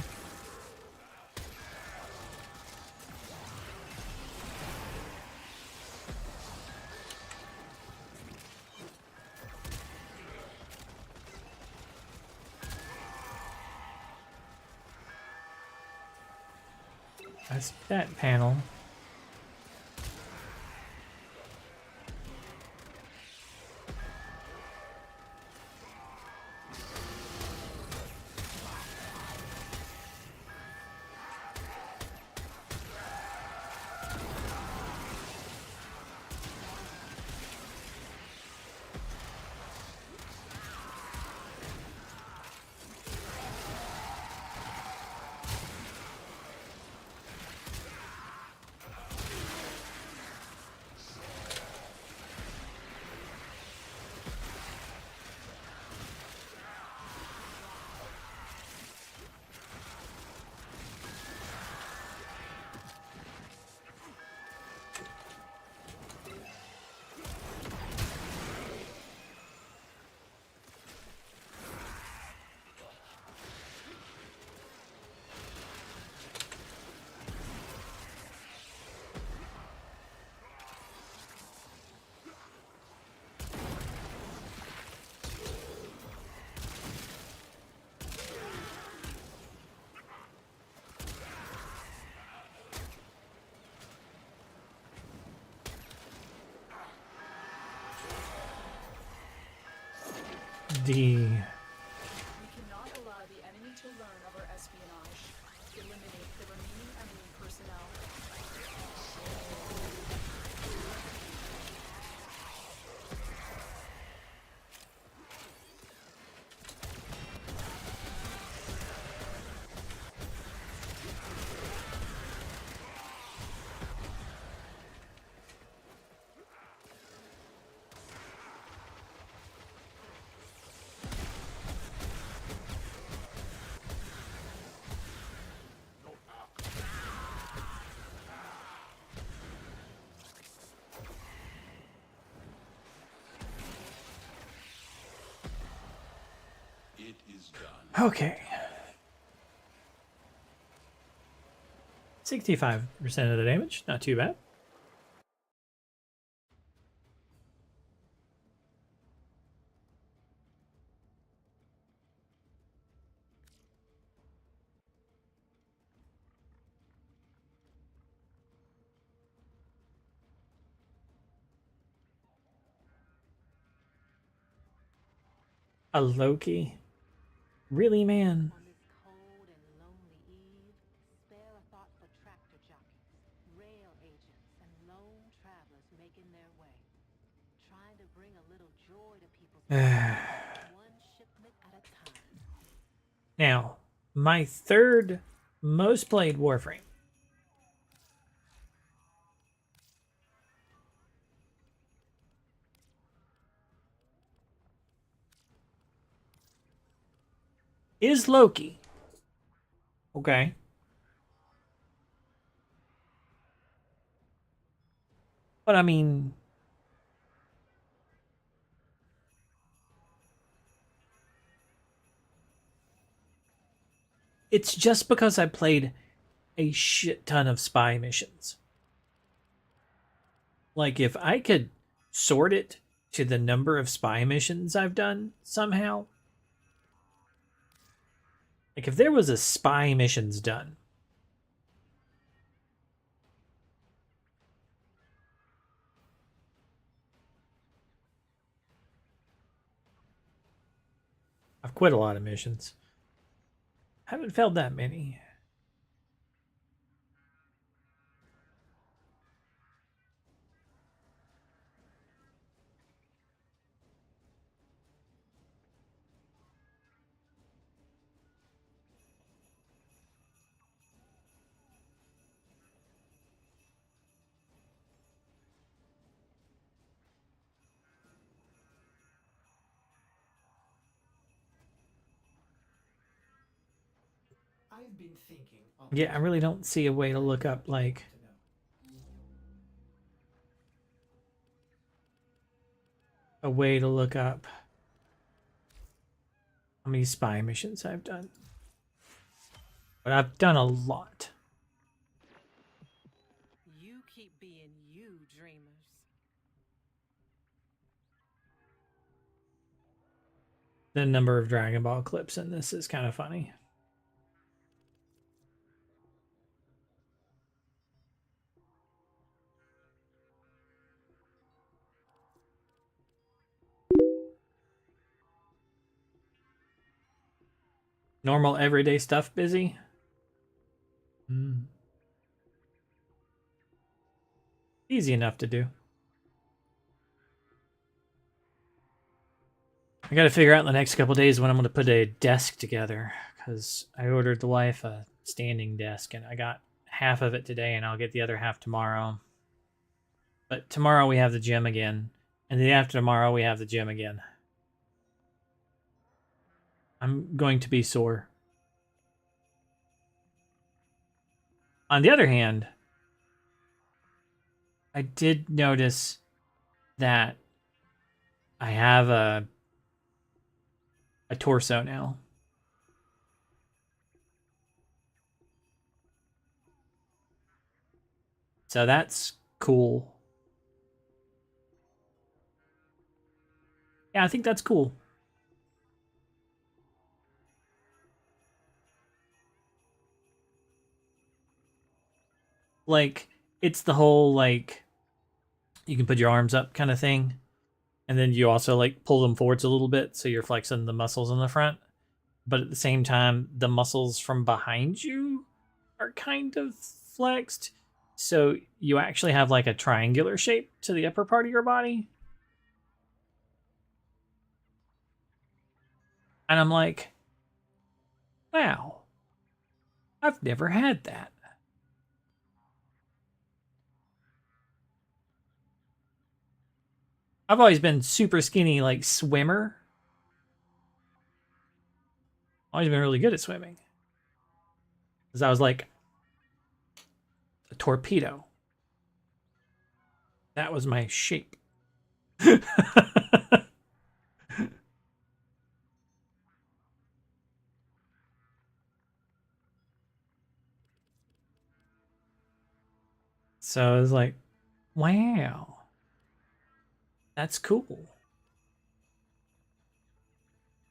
That's that panel. D. We cannot allow the enemy to learn of our espionage. Eliminate the remaining enemy personnel. It is done. Okay. 65% of the damage, not too bad. A Loki? Really, man? On this cold and lonely eve, spare a thought for tractor jockeys, rail agents, and lone travelers making their way, trying to bring a little joy to people's lives, one shipment at a time. Now, my third most played Warframe. Is Loki. Okay. But I mean, it's just because I played a shit ton of spy missions. Like, if I could sort it to the number of spy missions I've done somehow, like if there was a spy missions done, I've quit a lot of missions. Haven't failed that many. I've been thinking on Yeah, I really don't see a way to look up, like, a way to look up how many spy missions I've done. But I've done a lot. You keep being you, dreamers. The number of Dragon Ball clips in this is kind of funny. Normal everyday stuff busy? Easy enough to do. I gotta figure out in the next couple days when I'm gonna put a desk together, because I ordered the wife a standing desk and I got half of it today and I'll get the other half tomorrow. But tomorrow we have the gym again, and the day after tomorrow we have the gym again. I'm going to be sore. On the other hand, I did notice that I have a torso now. So that's cool. Yeah, I think that's cool. Like, it's the whole, like, you can put your arms up kind of thing. And then you also, like, pull them forwards a little bit so you're flexing the muscles in the front. But at the same time, the muscles from behind you are kind of flexed. So you actually have, like, a triangular shape to the upper part of your body. And I'm like, wow, I've never had that. I've always been super skinny, like, swimmer. Always been really good at swimming. Because I was like a torpedo. That was my shape. So I was like, wow, that's cool.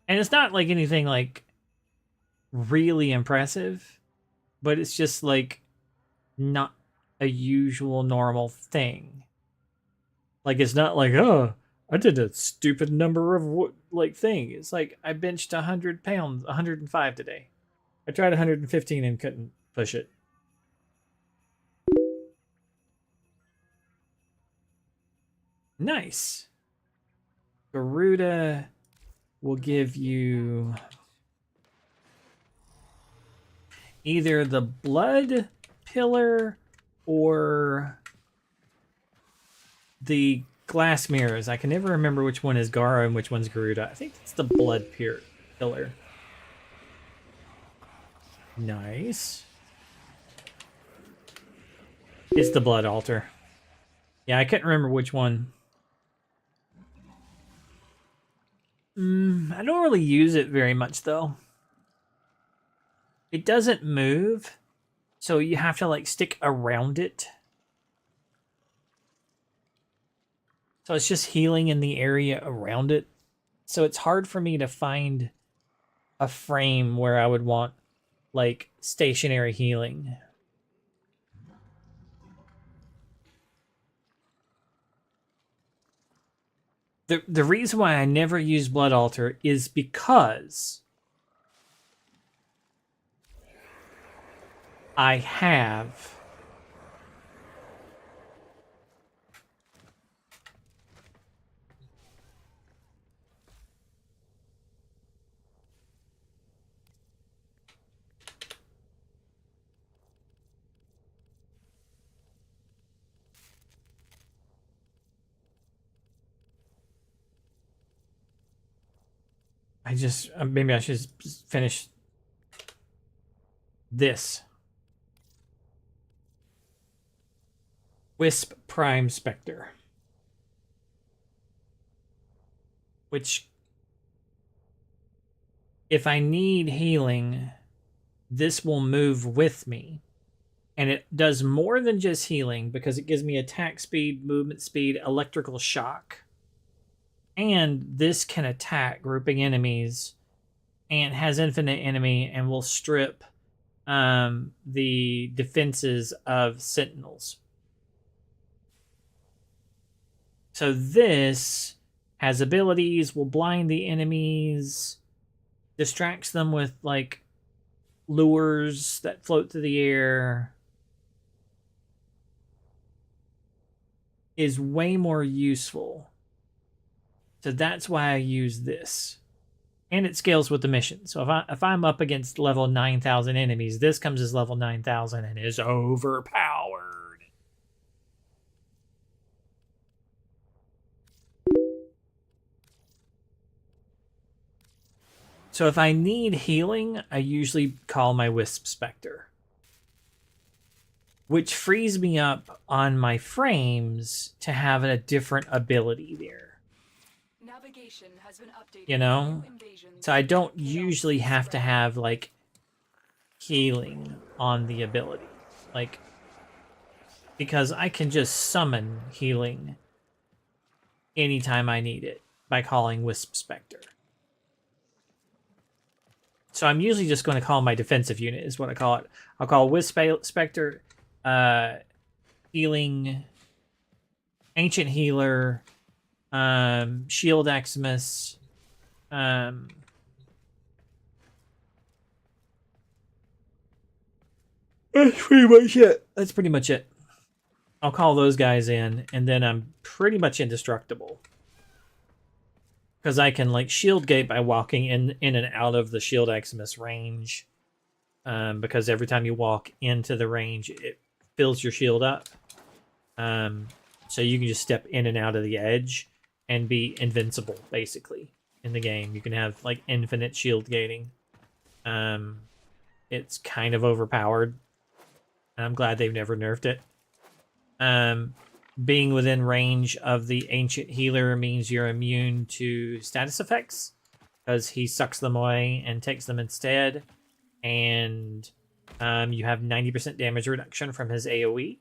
And it's not like anything like really impressive, but it's just like not a usual normal thing. Like, it's not like, oh, I did a stupid number of like thing. It's like I benched 100 pounds, 105 today. I tried 115 and couldn't push it. Nice. Garuda will give you either the blood pillar or the glass mirrors. I can never remember which one is Gara and which one's Garuda. I think it's the blood pillar. Nice. It's the blood altar. Yeah, I couldn't remember which one. I don't really use it very much, though. It doesn't move, so you have to, like, stick around it. So it's just healing in the area around it. So it's hard for me to find a frame where I would want, like, stationary healing. The reason why I never use Blood Altar is because I have maybe I should finish this. Wisp Prime Spectre. Which, if I need healing, this will move with me. And it does more than just healing because it gives me attack speed, movement speed, electrical shock. And this can attack grouping enemies and has infinite enemy and will strip the defenses of sentinels. So this has abilities, will blind the enemies, distracts them with like lures that float through the air. Is way more useful. So that's why I use this. And it scales with the mission. So if I'm up against level 9,000 enemies, this comes as level 9,000 and is overpowered. So if I need healing, I usually call my Wisp Spectre, which frees me up on my frames to have a different ability there. Navigation has been updated. You know? So I don't usually have to have, like, healing on the ability. Like, because I can just summon healing anytime I need it by calling Wisp Spectre. So I'm usually just going to call my defensive unit is what I call it. I'll call Wisp Spectre, healing, Ancient Healer, Shield Maximus, that's pretty much it. That's pretty much it. I'll call those guys in, and then I'm pretty much indestructible. Because I can, like, shield gate by walking in and out of the Shield Maximus range. Because every time you walk into the range, it fills your shield up. So you can just step in and out of the edge and be invincible, basically, in the game. You can have, like, infinite shield gating. It's kind of overpowered. And I'm glad they've never nerfed it. Being within range of the Ancient Healer means you're immune to status effects, because he sucks them away and takes them instead. And you have 90% damage reduction from his AoE.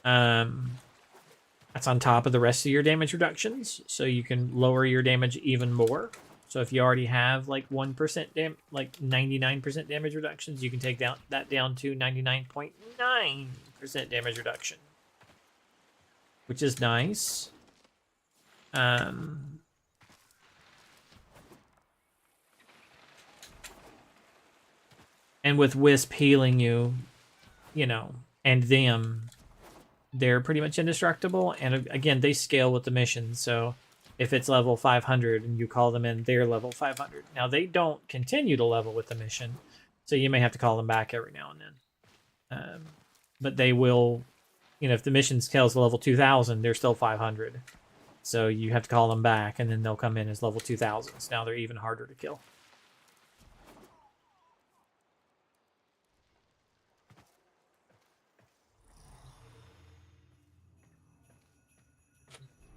That's on top of the rest of your damage reductions, so you can lower your damage even more. So if you already have like 1% like 99% damage reductions, you can take that down to 99.9% damage reduction, which is nice. And with Wisp healing you, you know, and them, they're pretty much indestructible. And again, they scale with the mission, so if it's level 500 and you call them in, they're level 500. Now, they don't continue to level with the mission, so you may have to call them back every now and then. But they will, you know, if the mission scales to level 2000, they're still 500. So you have to call them back, and then they'll come in as level 2000s. Now they're even harder to kill.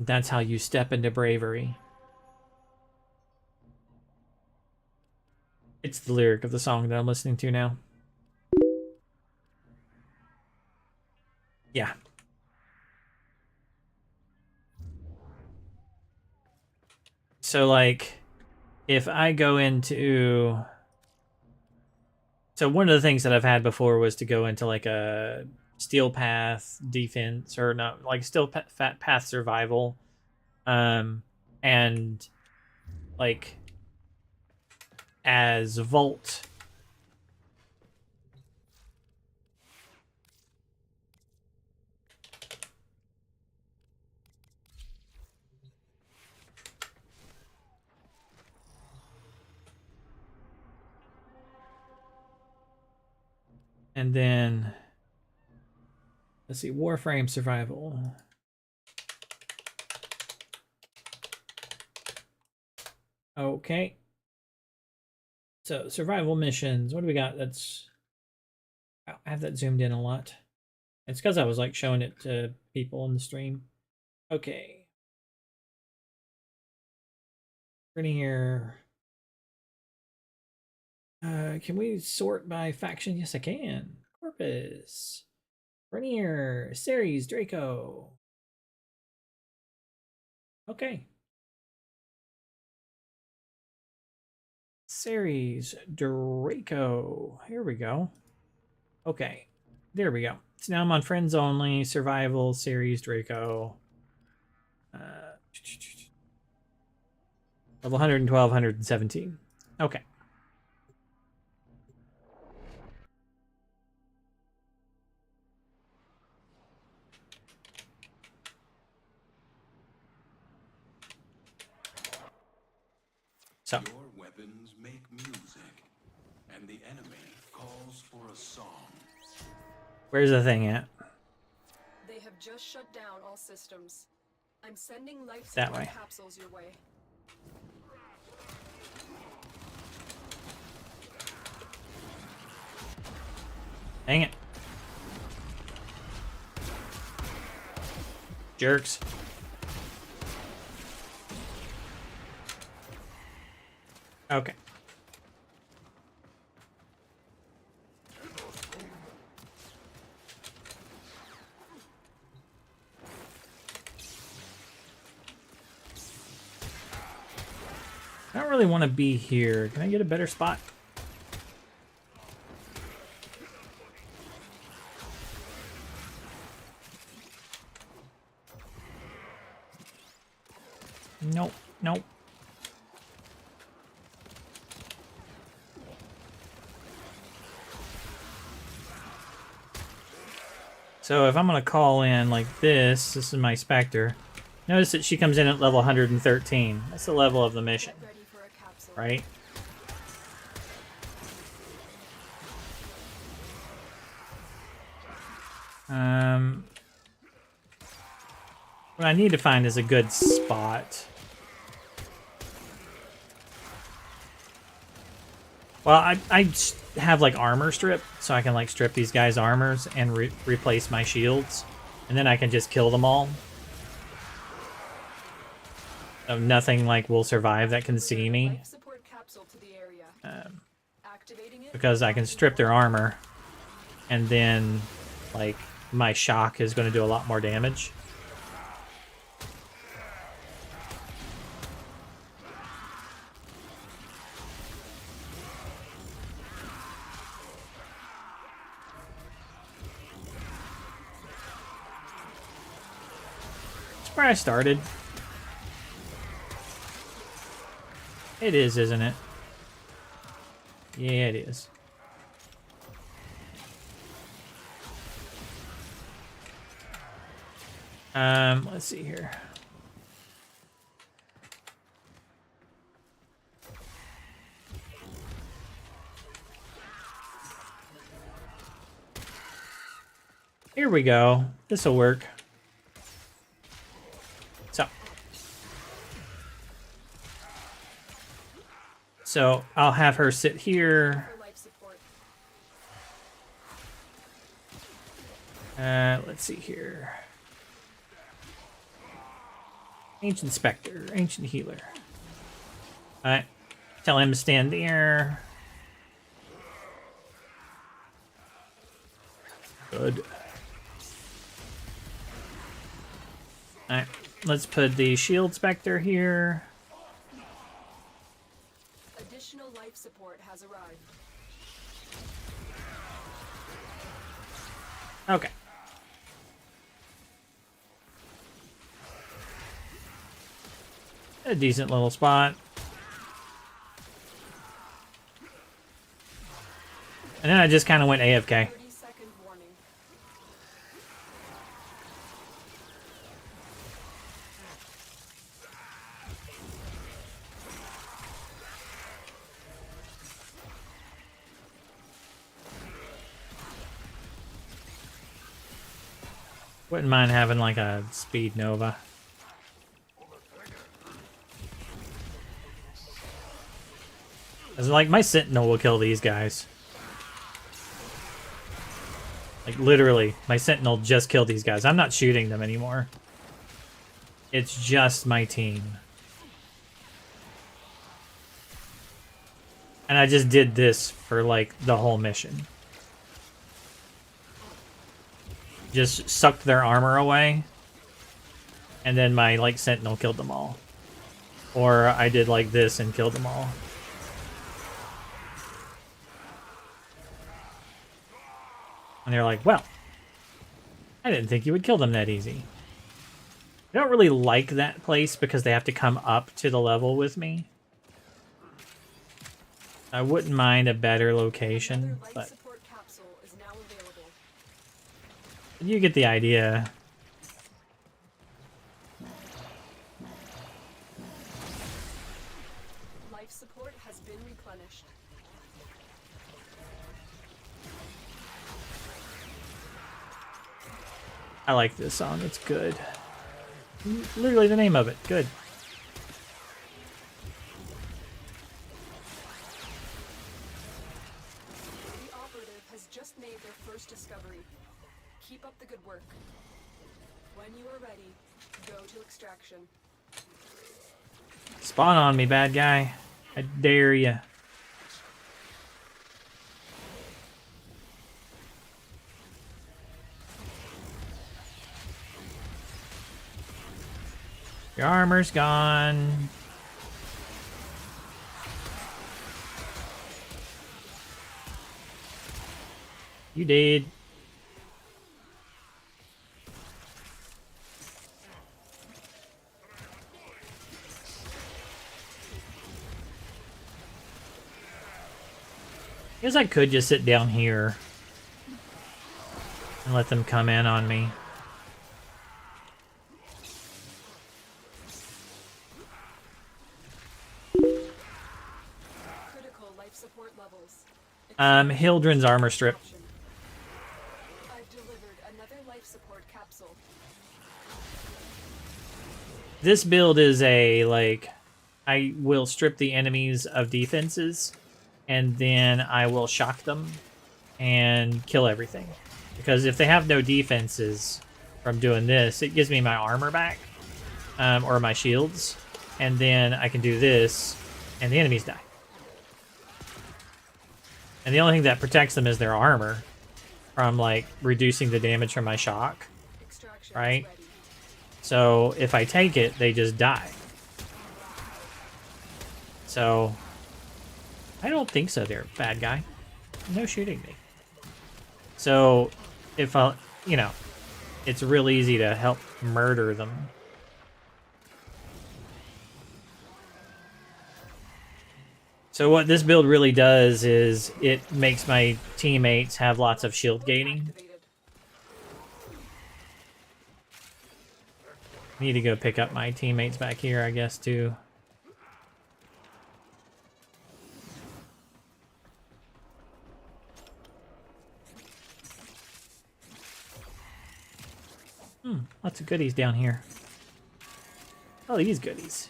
That's how you step into bravery. It's the lyric of the song that I'm listening to now. Yeah. So, like, if I go into... So one of the things that I've had before was to go into, like, a steel path defense, or not, like steel path survival, and like as Vault. And then, let's see, Warframe survival. Okay. So survival missions. What do we got? That's, I have that zoomed in a lot. It's because I was like showing it to people in the stream. Okay. Here. Can we sort by faction? Yes, I can. Corpus. Rainier. Ceres. Draco. Okay. Ceres. Draco. Here we go. Okay. There we go. So now I'm on friends only. Survival. Ceres. Draco. Level 112, 117. Okay. So. Your weapons make music, and the enemy calls for a song. Where's the thing at? They have just shut down all systems. I'm sending life That support way. capsules your way. Dang it. Jerks. Okay. I don't really want to be here. Can I get a better spot? Nope, nope. So if I'm going to call in like this is my Spectre. Notice that she comes in at level 113. That's the level of the mission, right? What I need to find is a good spot. Well, I have like armor strip, so I can like strip these guys' armors and replace my shields, and then I can just kill them all. So nothing like will survive that can see me, because I can strip their armor, and then like my shock is going to do a lot more damage. Where I started. It is, isn't it? Yeah, it is. Let's see here. Here we go. This will work. So I'll have her sit here. Let's see here. Ancient Spectre, Ancient Healer. Alright. Tell him to stand there. Good. Alright. Let's put the Shield Spectre here. Additional life support has arrived. Okay. A decent little spot. And then I just kind of went AFK. 30-second warning. Wouldn't mind having like a speed nova. It's like my sentinel will kill these guys. Like literally, my sentinel just killed these guys. I'm not shooting them anymore. It's just my team. And I just did this for like the whole mission. Just sucked their armor away. And then my like sentinel killed them all. Or I did like this and killed them all. And they're like, well, I didn't think you would kill them that easy. I don't really like that place because they have to come up to the level with me. I wouldn't mind a better location, but you get the idea. Life support has been replenished. I like this song. It's good. Literally the name of it. Good. The operative has just made their first discovery. Keep up the good work. When you are ready, go to extraction. Spawn on me, bad guy. I dare ya. Your armor's gone. You did. I guess I could just sit down here and let them come in on me. Critical life support levels. Hildren's armor strip. I've delivered another life support capsule. This build is a, like, I will strip the enemies of defenses, and then I will shock them and kill everything. Because if they have no defenses from doing this, it gives me my armor back, or my shields, and then I can do this, and the enemies die. And the only thing that protects them is their armor from, like, reducing the damage from my shock, right? So if I take it, they just die. So I don't think so there, bad guy. No shooting me. So if I, you know, it's real easy to help murder them. So what this build really does is it makes my teammates have lots of shield gaining. Need to go pick up my teammates back here, I guess, too. Lots of goodies down here. Oh, these goodies.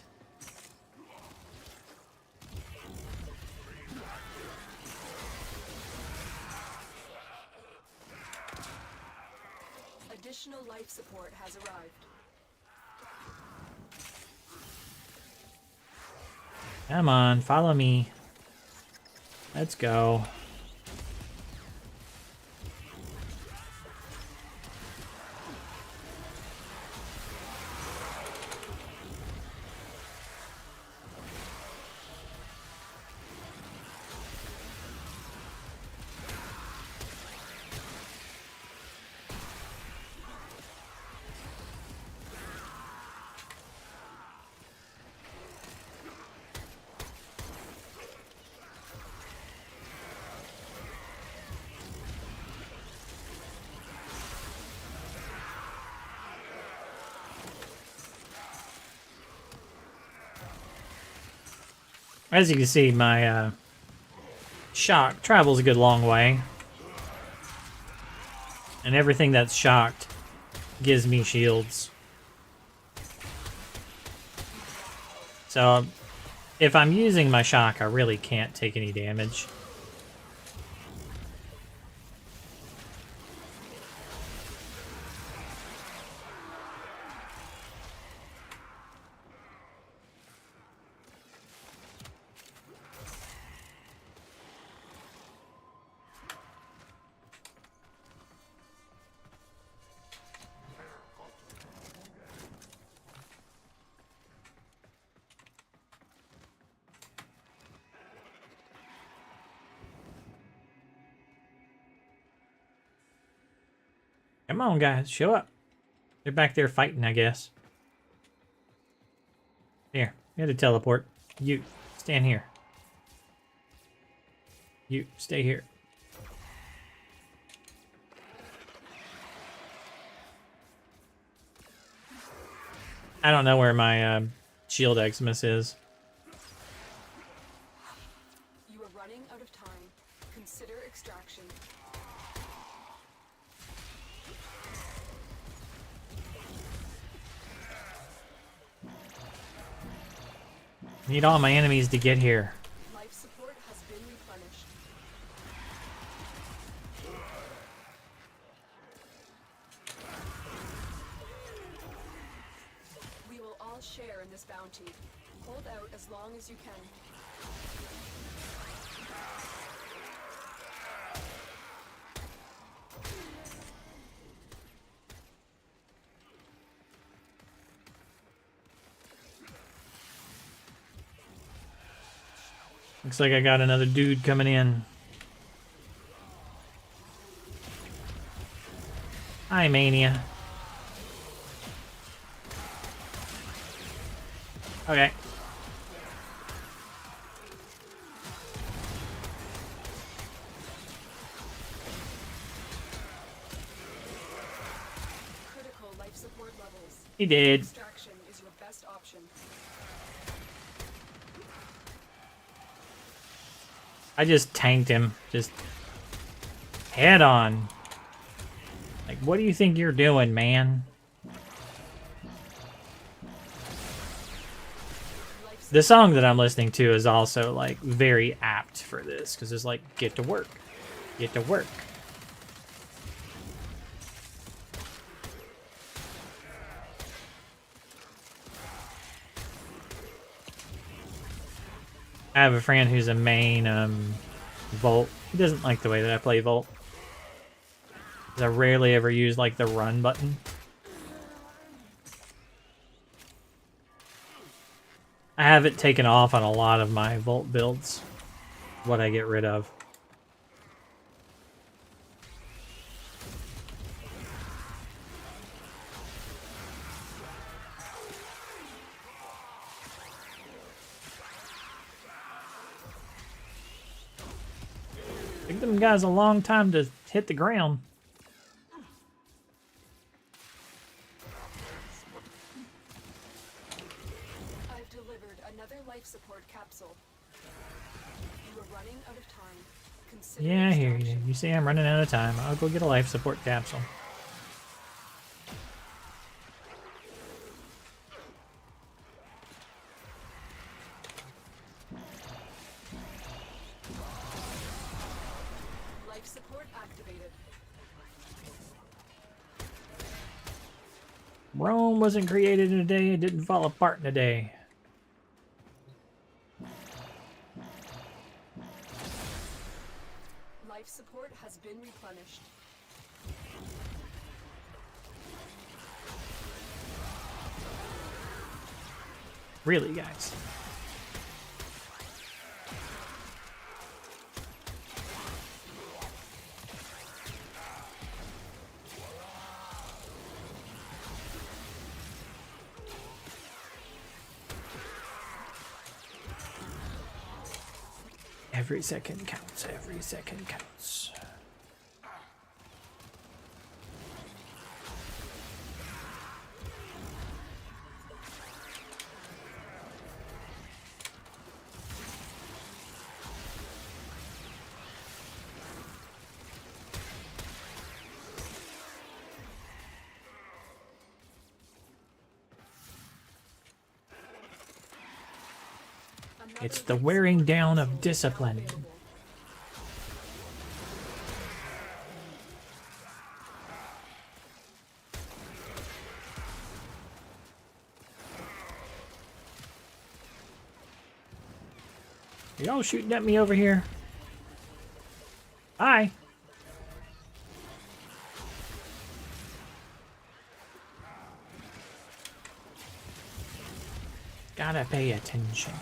Additional life support has arrived. Come on, follow me. Let's go. As you can see, my shock travels a good long way. And everything that's shocked gives me shields. So if I'm using my shock, I really can't take any damage. Come on, guys, show up. They're back there fighting, I guess. Here, you had to teleport. You, stand here. You, stay here. I don't know where my shield Xmas is. You are running out of time. Consider extraction. Need all my enemies to get here. Life support has been replenished. We will all share in this bounty. Hold out as long as you can. Looks like I got another dude coming in. Hi, Mania. Okay. Critical life support levels. He did. Extraction is your best option. I just tanked him. Just head on. Like, what do you think you're doing, man? The song that I'm listening to is also, like, very apt for this, because it's like, get to work. Get to work. I have a friend who's a main Volt. He doesn't like the way that I play Volt. 'Cause I rarely ever use like the run button. I have it taken off on a lot of my Volt builds. What I get rid of. Took them guys a long time to hit the ground. I've delivered another life support capsule. You are running out of time. Consider Yeah, I hear you. You say I'm running out of time. I'll go get a life support capsule. life support activated. Rome wasn't created in a day. It didn't fall apart in a day. Life support has been replenished. Really, guys. Every second counts. Every second counts. It's the wearing down of discipline. Y'all shooting at me over here? Hi. Gotta pay attention.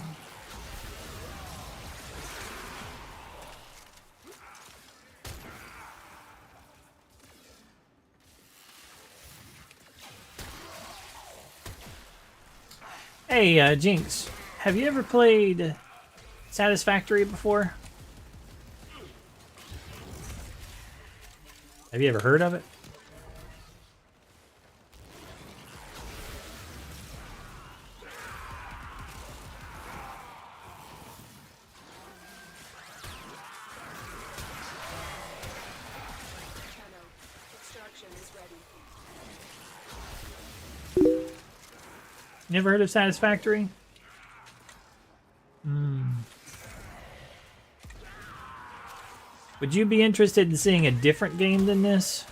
Hey, Jinx, have you ever played Satisfactory before? Have you ever heard of it? Extraction is ready. Never heard of Satisfactory? Would you be interested in seeing a different game than this?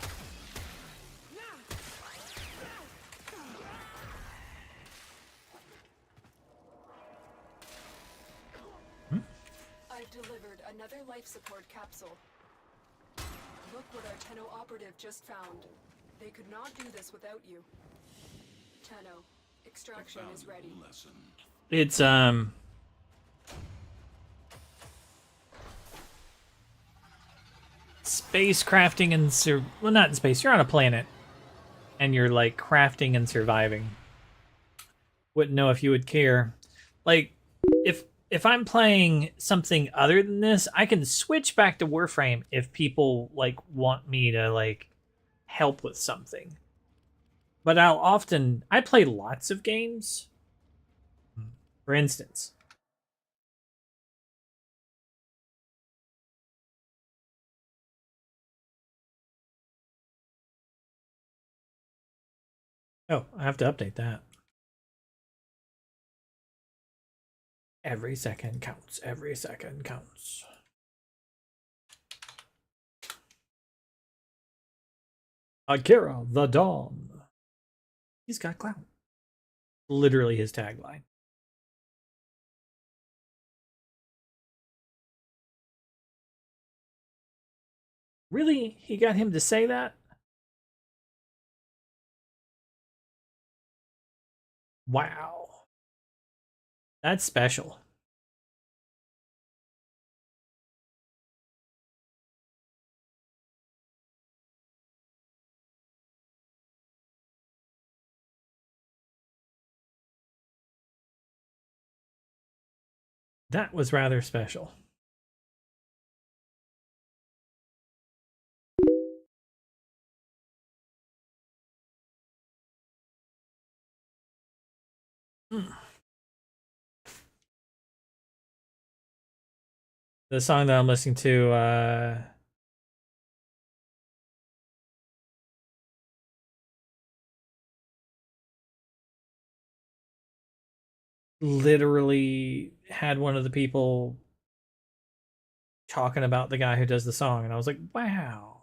I've delivered another life support capsule. Look what our Tenno operative just found. They could not do this without you. Tenno, extraction is ready. It's space crafting and well, not in space. You're on a planet, and you're like crafting and surviving. Wouldn't know if you would care. Like, if I'm playing something other than this, I can switch back to Warframe if people like want me to like help with something. But I play lots of games. For instance, oh, I have to update that. Every second counts. Every second counts. Akira the Dawn. He's got clout. Literally his tagline. Really? He got him to say that? Wow. That's special. That was rather special. The song that I'm listening to, literally had one of the people talking about the guy who does the song, and I was like, wow.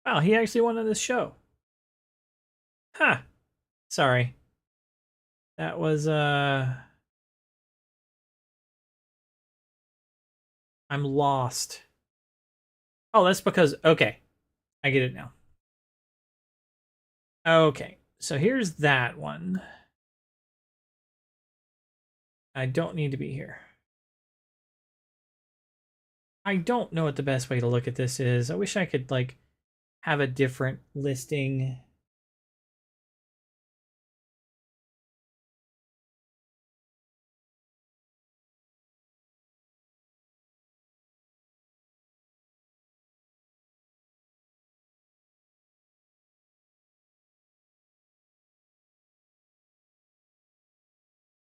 Wow, he actually won on this show. Huh. Sorry. That was, I'm lost. Oh, that's because, okay. I get it now. Okay, so here's that one. I don't need to be here. I don't know what the best way to look at this is. I wish I could, like, have a different listing.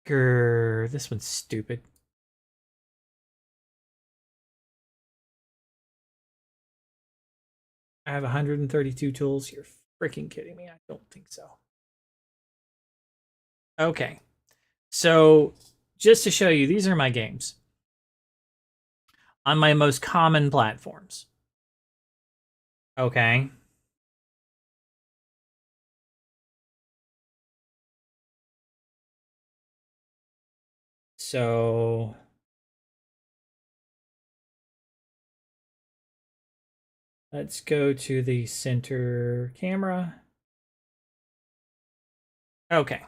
Grr, this one's stupid. I have 132 tools. You're freaking kidding me. I don't think so. Okay. So just to show you, these are my games on my most common platforms. Okay. So let's go to the center camera. Okay.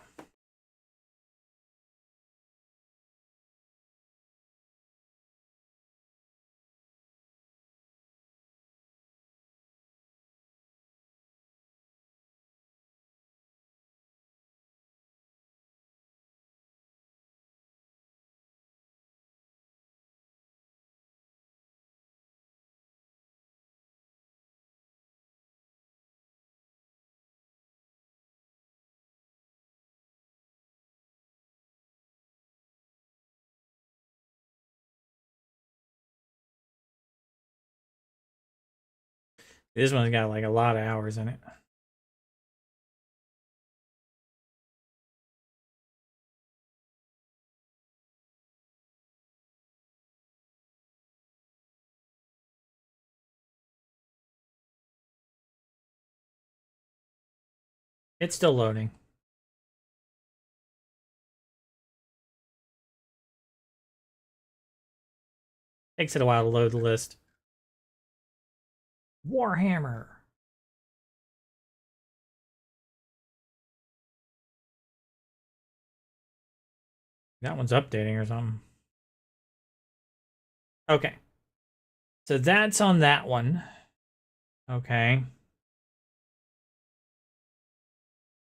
This one's got like a lot of hours in it. It's still loading. Takes it a while to load the list. Warhammer. That one's updating or something. Okay. So that's on that one. Okay.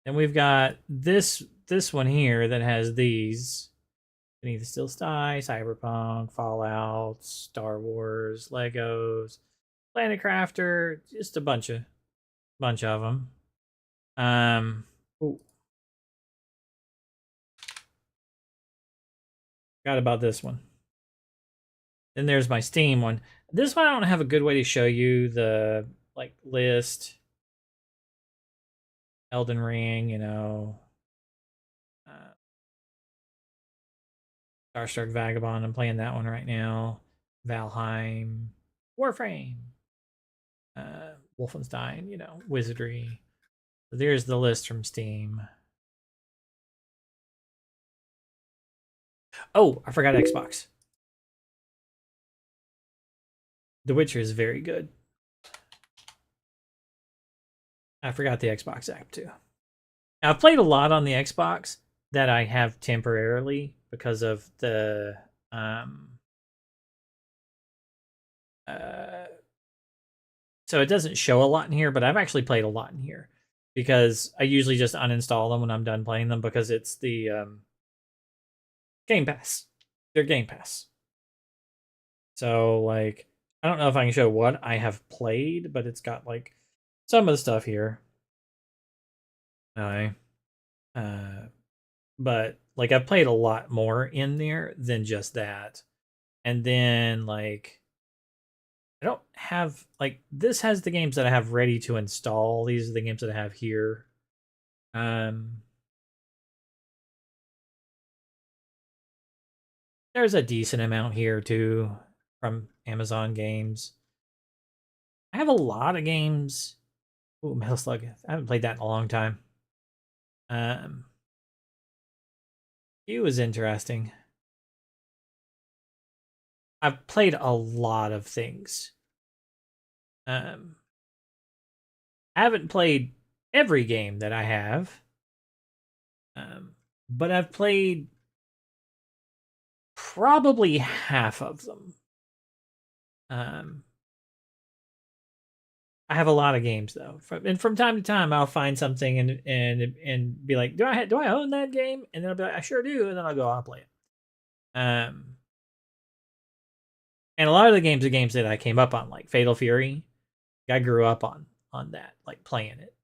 Then we've got this one here that has these. Beneath the Steel Sky, Cyberpunk, Fallout, Star Wars, Legos, Planet Crafter, just a bunch of them. Ooh. Forgot about this one. Then there's my Steam one. This one I don't have a good way to show you the like list. Elden Ring, you know. Starstruck Vagabond, I'm playing that one right now. Valheim, Warframe, Wolfenstein, you know, Wizardry. So there's the list from Steam. Oh, I forgot Xbox. The Witcher is very good. I forgot the Xbox app too. Now, I've played a lot on the Xbox that I have temporarily because of the so it doesn't show a lot in here, but I've actually played a lot in here because I usually just uninstall them when I'm done playing them because it's the Game Pass. They're Game Pass. So like I don't know if I can show what I have played, but it's got like some of the stuff here. But like I've played a lot more in there than just that. And then like I don't have like this has the games that I have ready to install. These are the games that I have here. There's a decent amount here too from Amazon games. I have a lot of games. Ooh, Metal Slug. I haven't played that in a long time. It was interesting. I've played a lot of things. I haven't played every game that I have. But I've played probably half of them. I have a lot of games though, and from time to time I'll find something and be like, do I own that game? And then I'll be like, I sure do, and then I'll play it. And a lot of the games are games that I came up on, like Fatal Fury. I grew up on that, like playing it.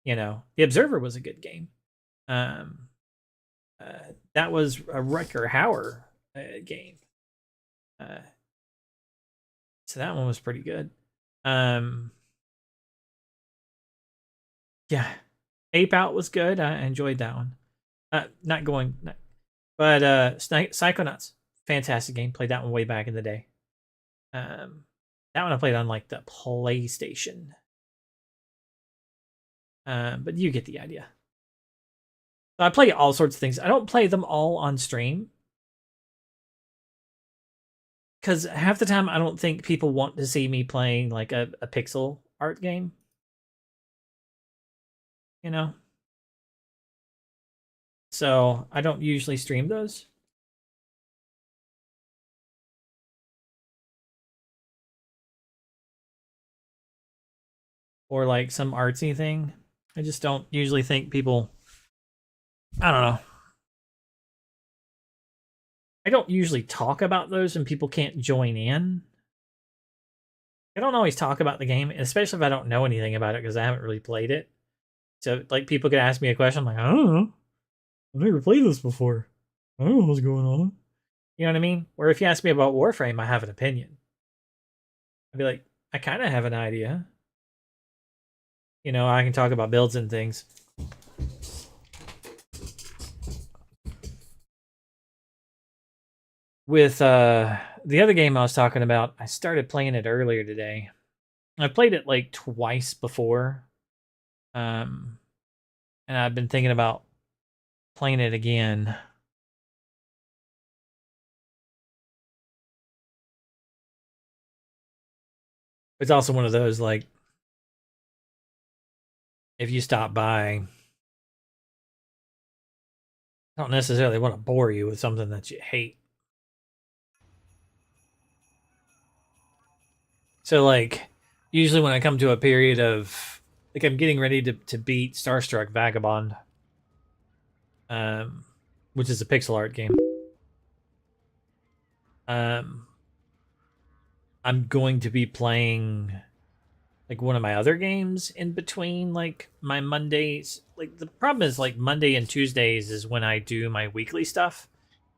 You know, The Observer was a good game. That was a Rutger Hauer game. So that one was pretty good. Yeah, Ape Out was good. I enjoyed that one. But Psychonauts, fantastic game. Played that one way back in the day. That one I played on like the PlayStation. But you get the idea. So I play all sorts of things. I don't play them all on stream. Because half the time I don't think people want to see me playing like a pixel art game. You know? So I don't usually stream those. Or like some artsy thing. I just don't usually think people... I don't know. I don't usually talk about those and people can't join in. I don't always talk about the game, especially if I don't know anything about it because I haven't really played it. So, like, people could ask me a question, I'm like, I don't know. I've never played this before. I don't know what's going on. You know what I mean? Or if you ask me about Warframe, I have an opinion. I'd be like, I kind of have an idea. You know, I can talk about builds and things. With the other game I was talking about, I started playing it earlier today. I played it like twice before. And I've been thinking about playing it again. It's also one of those, like, if you stop by, I don't necessarily want to bore you with something that you hate. So, like, usually when I come to a period of, like, I'm getting ready to beat Starstruck Vagabond, which is a pixel art game. I'm going to be playing like one of my other games in between like my Mondays. Like the problem is like Monday and Tuesdays is when I do my weekly stuff,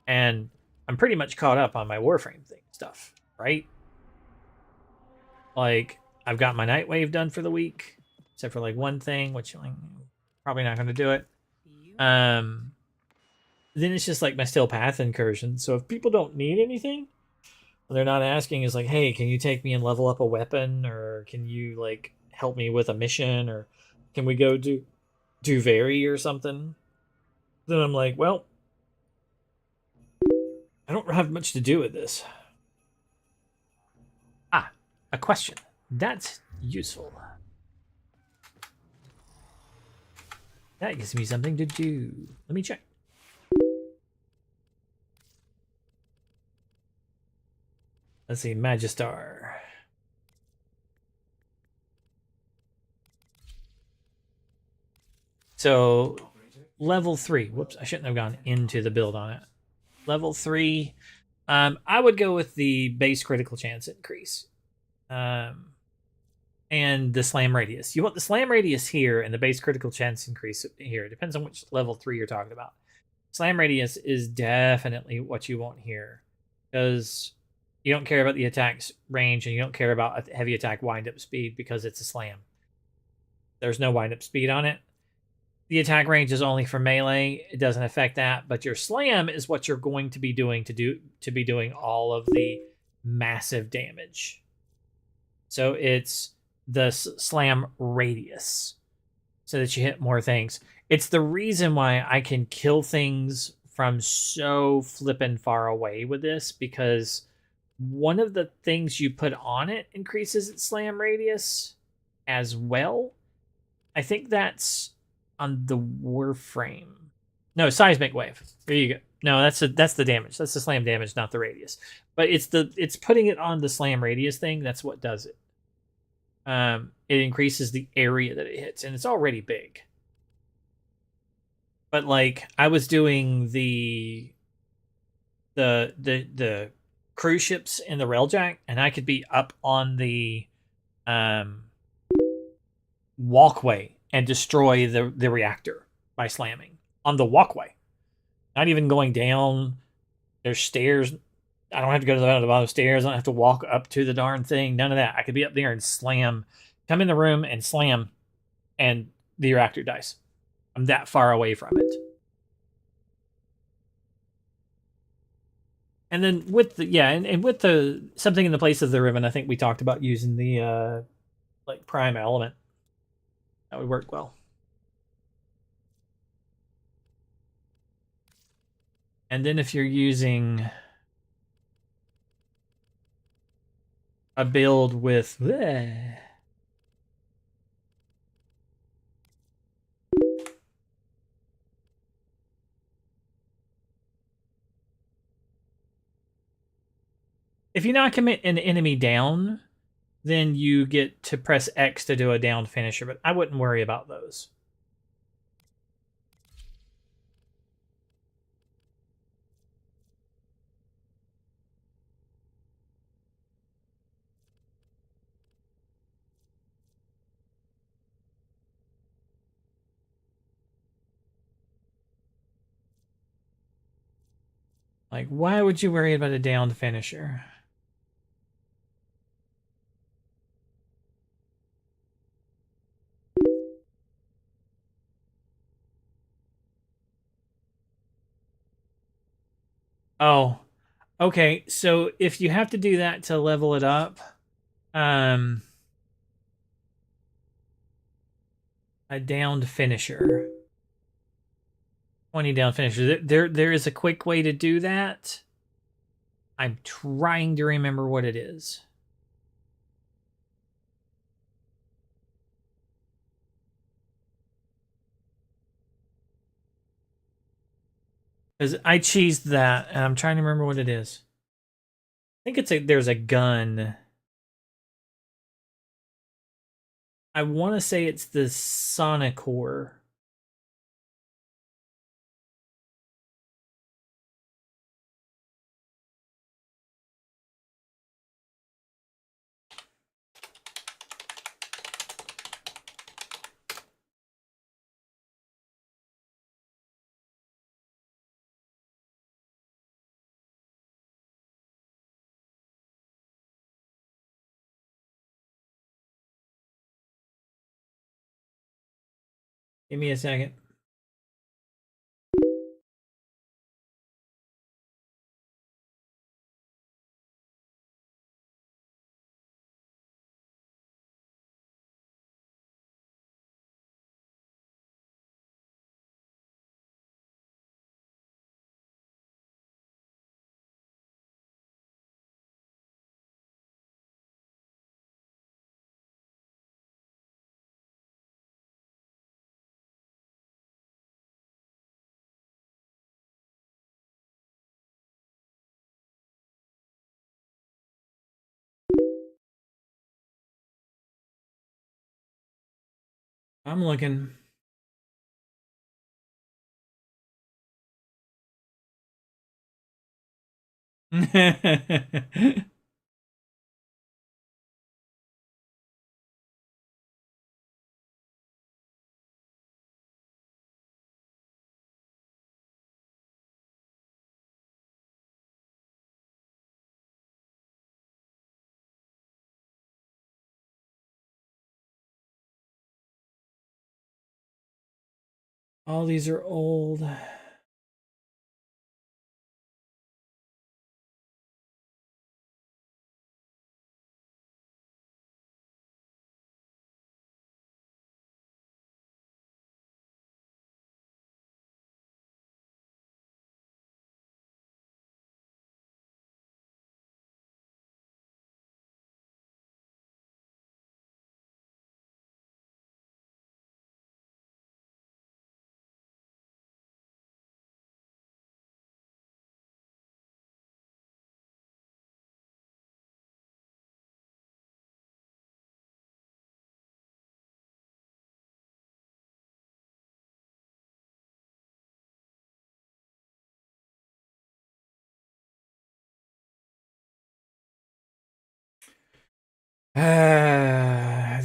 and I'm pretty much caught up on my Warframe thing stuff, right? Like I've got my Nightwave done for the week, except for like one thing, which I'm probably not going to do it. Then it's just like my Still Path incursion. So if people don't need anything, they're not asking is like, hey, can you take me and level up a weapon, or can you like help me with a mission, or can we go do Vary or something? Then I'm like, well, I don't have much to do with this. Ah, a question. That's useful. That gives me something to do. Let me check. Let's see, Magistar. So, level 3. Whoops, I shouldn't have gone into the build on it. Level 3. I would go with the base critical chance increase. And the slam radius. You want the slam radius here and the base critical chance increase here. It depends on which level 3 you're talking about. Slam radius is definitely what you want here. Because you don't care about the attack's range, and you don't care about a heavy attack wind-up speed because it's a slam. There's no wind-up speed on it. The attack range is only for melee. It doesn't affect that, but your slam is what you're going to be doing to be doing all of the massive damage. So it's the slam radius, so that you hit more things. It's the reason why I can kill things from so flippin' far away with this, because one of the things you put on it increases its slam radius as well. I think that's on the Warframe. No, seismic wave. There you go. No, that's the damage. That's the slam damage, not the radius. But it's putting it on the slam radius thing. That's what does it. It increases the area that it hits, and it's already big. But like I was doing the cruise ships in the railjack, and I could be up on the walkway and destroy the reactor by slamming on the walkway. Not even going down. There's stairs. I don't have to go to the bottom stairs. I don't have to walk up to the darn thing. None of that. I could be up there and slam, come in the room and slam, and the reactor dies. I'm that far away from it. And then with the and with the something in the place of the ribbon, I think we talked about using the like prime element. That would work well. And then if you're using a build with if you knock an enemy down, then you get to press X to do a down finisher, but I wouldn't worry about those. Like, why would you worry about a down finisher? Oh, okay. So if you have to do that to level it up, a downed finisher, 20 down finisher. There is a quick way to do that. I'm trying to remember what it is. Because I cheesed that, and I'm trying to remember what it is. I think there's a gun. I want to say it's the Sonicor. Give me a second. I'm looking. All these are old.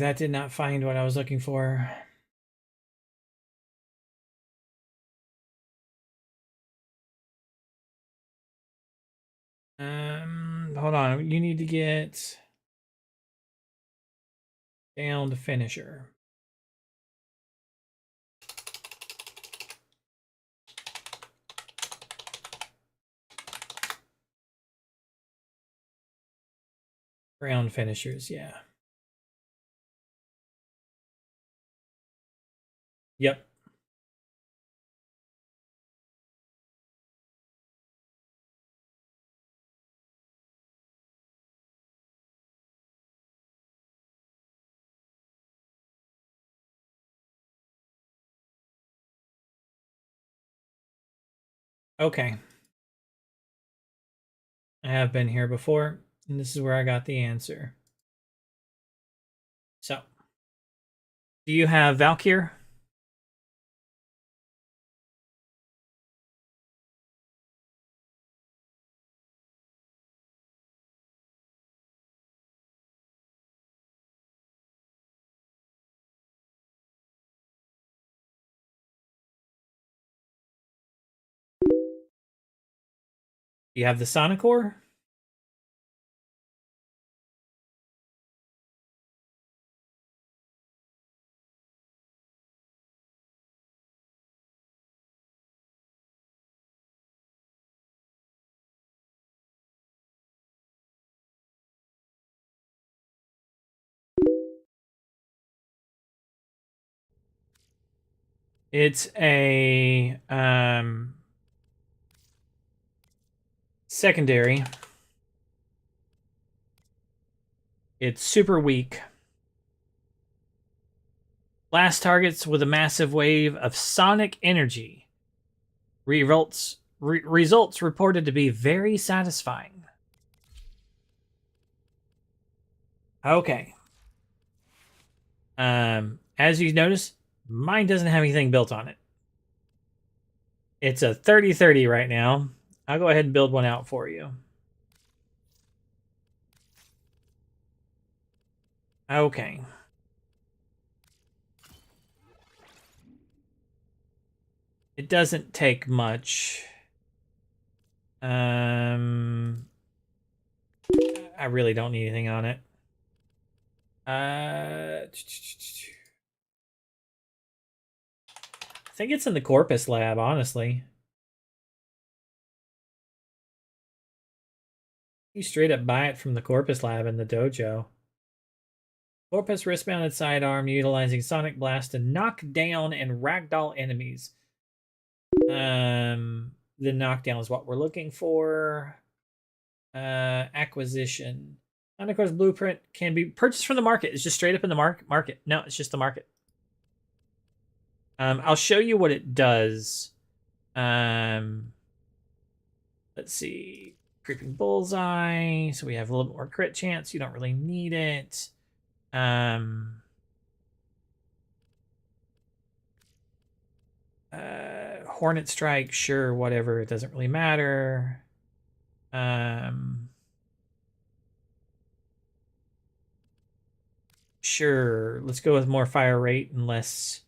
That did not find what I was looking for. hold on. You need to get down to finisher. Ground finishers, yeah. Yep. Okay. I have been here before, and this is where I got the answer. So, do you have Valkyr? Do you have the Sonic Ore? It's a secondary. It's super weak. Blast targets with a massive wave of sonic energy. Results reported to be very satisfying. Okay. As you notice, mine doesn't have anything built on it. It's a 30-30 right now. I'll go ahead and build one out for you. Okay. It doesn't take much. I really don't need anything on it. I think it's in the Corpus lab, honestly. You straight up buy it from the Corpus lab in the dojo. Corpus wrist-mounted sidearm utilizing Sonic Blast to knock down and ragdoll enemies. The knockdown is what we're looking for. Acquisition. Sonic's blueprint can be purchased from the market. It's just straight up in the market. No, it's just the market. I'll show you what it does. Let's see. Creeping bullseye. So we have a little bit more crit chance. You don't really need it. Hornet strike, sure, whatever. It doesn't really matter. Sure, let's go with more fire rate and less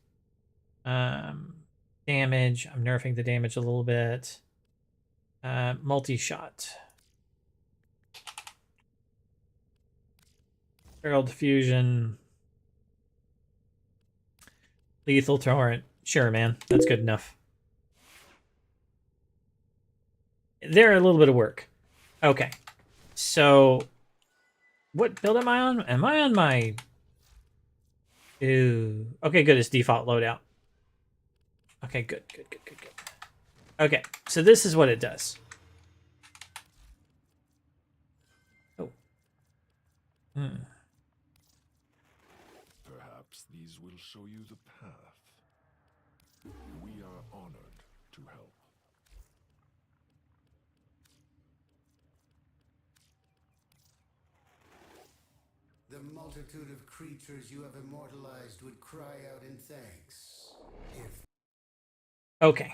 damage. I'm nerfing the damage a little bit. Multi-shot. Barrel diffusion. Lethal torrent. Sure, man. That's good enough. They're a little bit of work. Okay. So, what build am I on? Am I on my... Ooh. Okay, good. It's default loadout. Okay, good. Okay, so this is what it does. Oh. Perhaps these will show you the path. We are honored to help. The multitude of creatures you have immortalized would cry out in thanks. If Okay.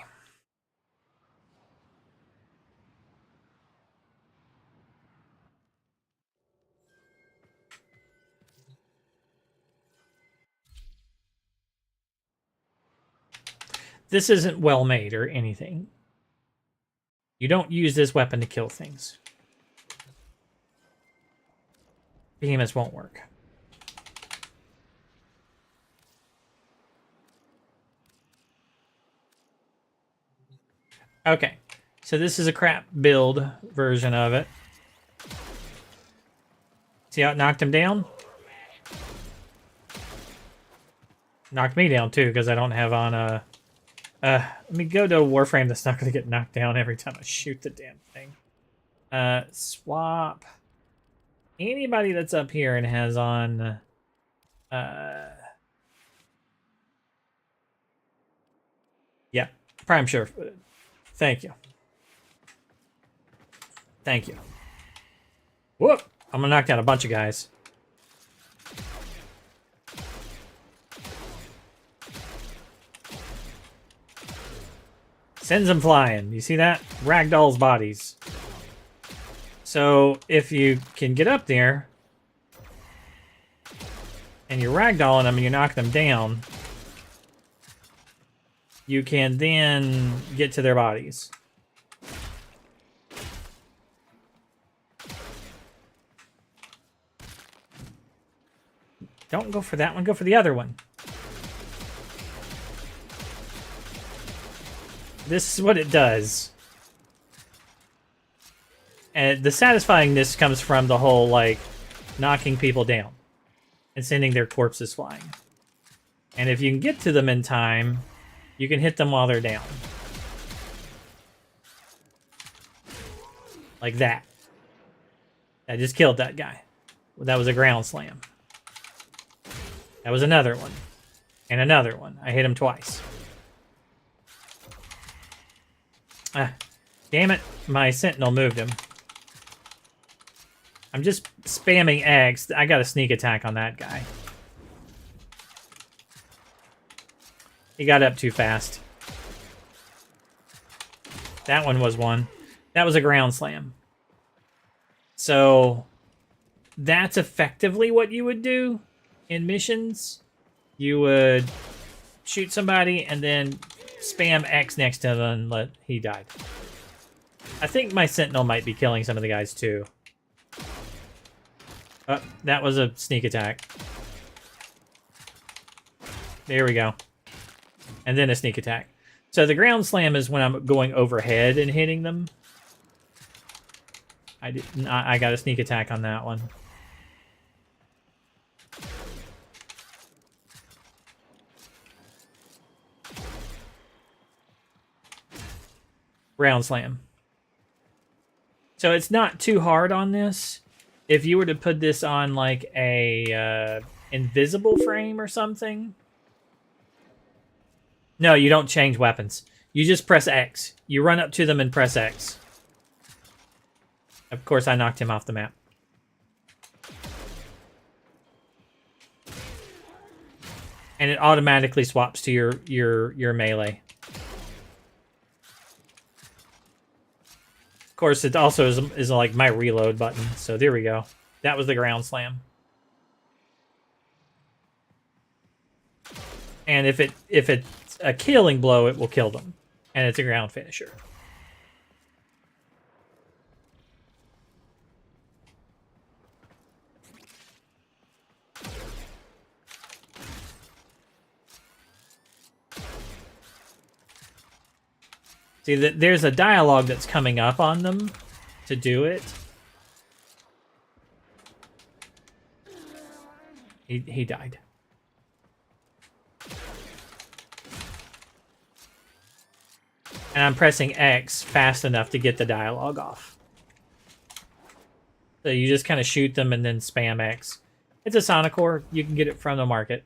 This isn't well made or anything. You don't use this weapon to kill things. Behemoths won't work. Okay, so this is a crap build version of it. See how it knocked him down? Knocked me down too, because I don't have on a... let me go to a Warframe that's not going to get knocked down every time I shoot the damn thing. Swap. Anybody that's up here and has on... yeah, Prime Sheriff. Thank you. Thank you. Whoop! I'm gonna knock down a bunch of guys. Sends them flying. You see that? Ragdoll's bodies. So if you can get up there and you're ragdolling them and you knock them down, you can then get to their bodies. Don't go for that one, go for the other one. This is what it does. And the satisfyingness comes from the whole, like, knocking people down and sending their corpses flying. And if you can get to them in time, you can hit them while they're down. Like that. I just killed that guy. That was a ground slam. That was another one. And another one. I hit him twice. Ah, damn it. My sentinel moved him. I'm just spamming X. I got a sneak attack on that guy. He got up too fast. That one was one. That was a ground slam. So that's effectively what you would do in missions. You would shoot somebody and then spam X next to them and let he died. I think my sentinel might be killing some of the guys too. That was a sneak attack. There we go. And then a sneak attack. So the ground slam is when I'm going overhead and hitting them. I got a sneak attack on that one. Ground slam. So it's not too hard on this. If you were to put this on like a invisible frame or something. No, you don't change weapons. You just press X. You run up to them and press X. Of course, I knocked him off the map. And it automatically swaps to your melee. Of course, it also is like my reload button. So there we go. That was the ground slam. And if it's a killing blow, it will kill them. And it's a ground finisher. See, there's a dialogue that's coming up on them to do it. He died. And I'm pressing X fast enough to get the dialogue off. So you just kind of shoot them and then spam X. It's a Sonicore. You can get it from the market.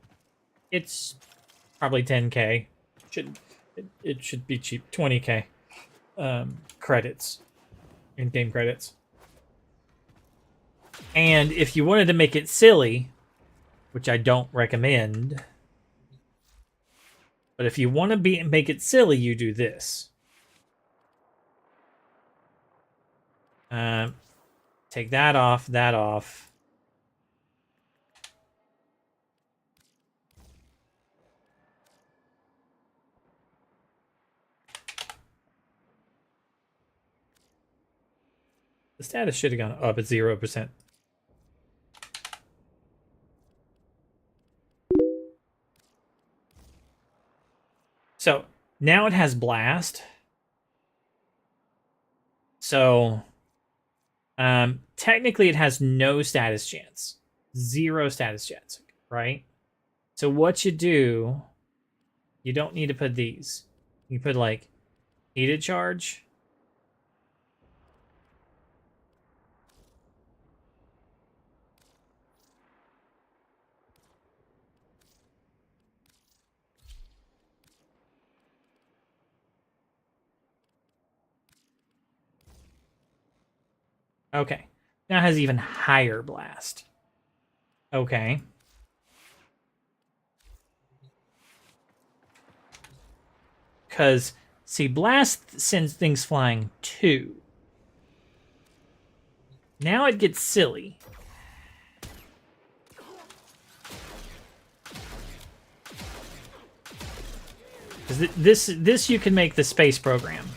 It's probably 10K. It should be cheap. 20K. Credits. In-game credits. And if you wanted to make it silly, which I don't recommend, but if you want to make it silly, you do this. Take that off, that off. The status should have gone up at 0%. So now it has blast. So technically it has no status chance. 0 status chance, right? So what you do, you don't need to put these. You put like heated charge. Okay. Now it has even higher blast. Okay. Because, see, blast sends things flying too. Now it gets silly. This you can make the space program.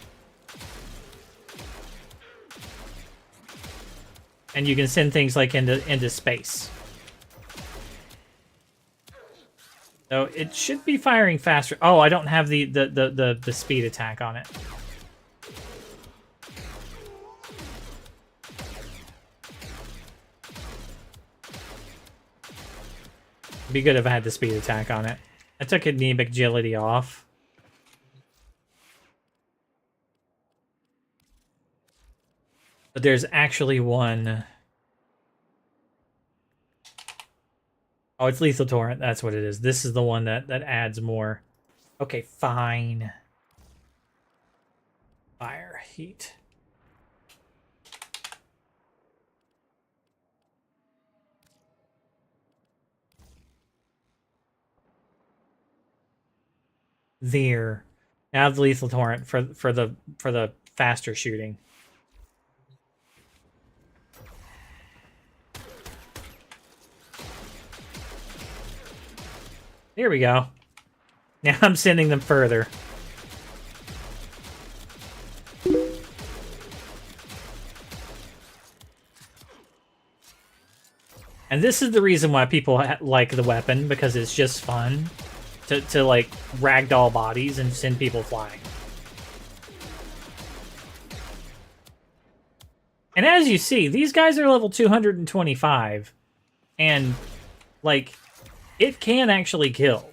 And you can send things like into space. So it should be firing faster. Oh, I don't have the speed attack on it. It'd be good if I had the speed attack on it. I took anemic agility off. But there's actually one. Oh, it's Lethal Torrent. That's what it is. This is the one that adds more. Okay, fine. Fire, heat. There. Now the Lethal Torrent for the faster shooting. Here we go. Now I'm sending them further. And this is the reason why people like the weapon, because it's just fun to like ragdoll bodies and send people flying. And as you see, these guys are level 225, and like it can actually kill.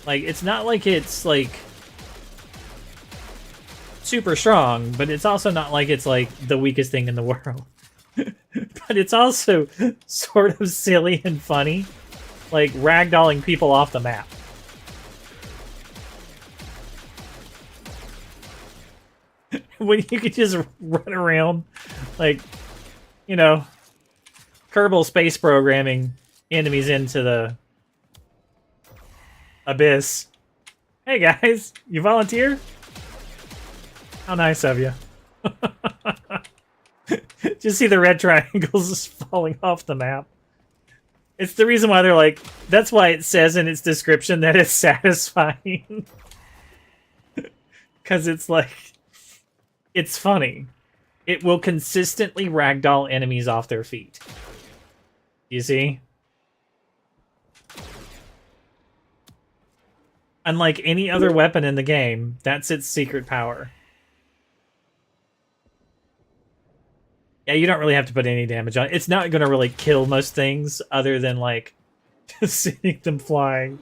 Like, it's not like it's like super strong, but it's also not like it's like the weakest thing in the world. But it's also sort of silly and funny, like ragdolling people off the map. When you could just run around, like, you know, Kerbal space programming enemies into the abyss. Hey guys, you volunteer? How nice of you. Just see the red triangles falling off the map. It's the reason why they're like, that's why it says in its description that it's satisfying. Because it's like, it's funny. It will consistently ragdoll enemies off their feet. You see? Unlike any other weapon in the game, that's its secret power. Yeah, you don't really have to put any damage on it. It's not going to really kill most things other than, like, sending them flying.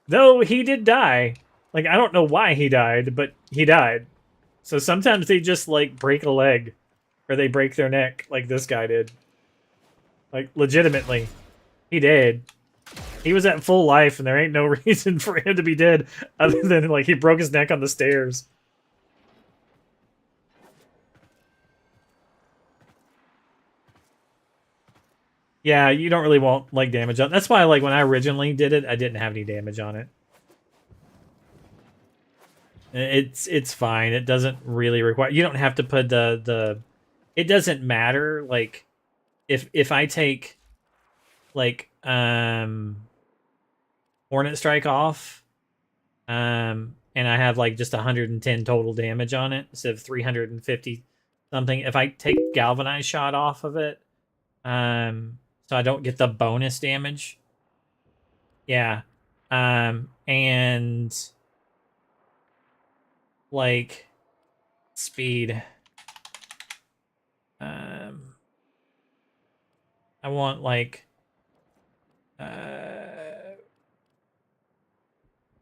Though he did die. Like, I don't know why he died, but he died. So sometimes they just, like, break a leg. Or they break their neck, like this guy did. Like, legitimately. He did. He was at full life, and there ain't no reason for him to be dead other than, like, he broke his neck on the stairs. Yeah, you don't really want, like, damage on. That's why, like, when I originally did it, I didn't have any damage on it. It's fine. It doesn't really require. You don't have to put the. It doesn't matter. Like, if I take, like, Hornet Strike off, and I have like just 110 total damage on it instead of 350 something. If I take Galvanized Shot off of it, so I don't get the bonus damage. Yeah, And like speed. I want like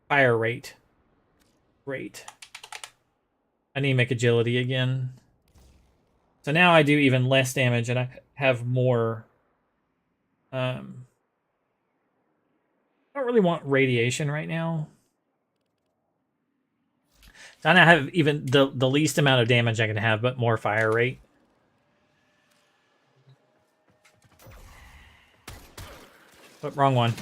fire rate. I need to make agility again. So now I do even less damage and I have more. I don't really want radiation right now. So I now have even the least amount of damage I can have, but more fire rate. But wrong one.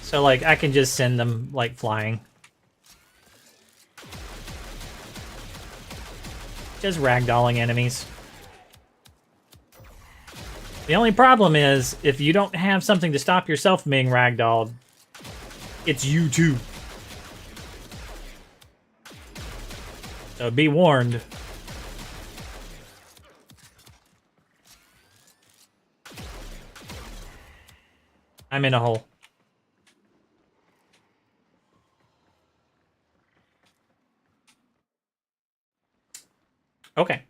So like I can just send them like flying. Just ragdolling enemies. The only problem is if you don't have something to stop yourself from being ragdolled, it's you too. So be warned. I'm in a hole. Okay.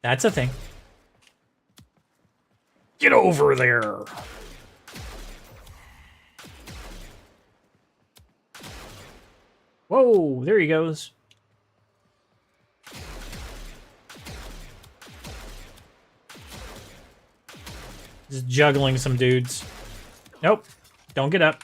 That's a thing. Get over there. Whoa, there he goes. Just juggling some dudes. Nope. Don't get up.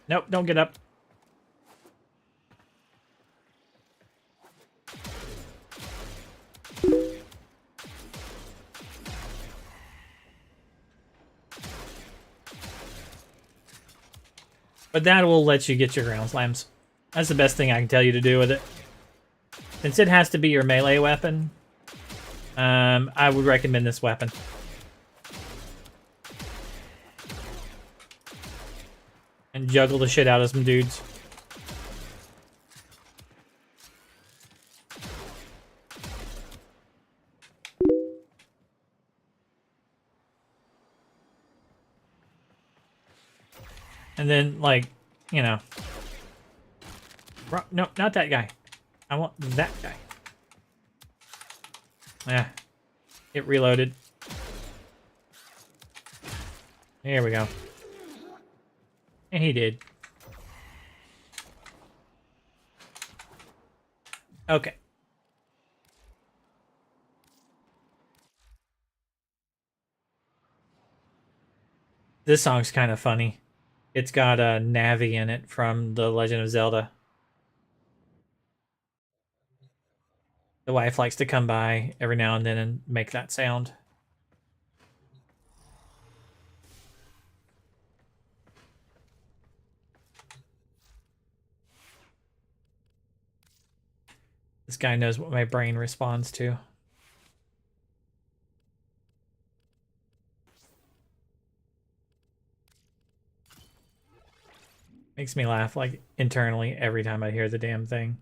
Nope, don't get up. But that will let you get your ground slams. That's the best thing I can tell you to do with it. Since it has to be your melee weapon, I would recommend this weapon. And juggle the shit out of some dudes. And then, like, you know. No, not that guy. I want that guy. Yeah. It reloaded. There we go. And he did. Okay. This song's kind of funny. It's got a Navi in it from The Legend of Zelda. The wife likes to come by every now and then and make that sound. This guy knows what my brain responds to. Makes me laugh, like, internally every time I hear the damn thing.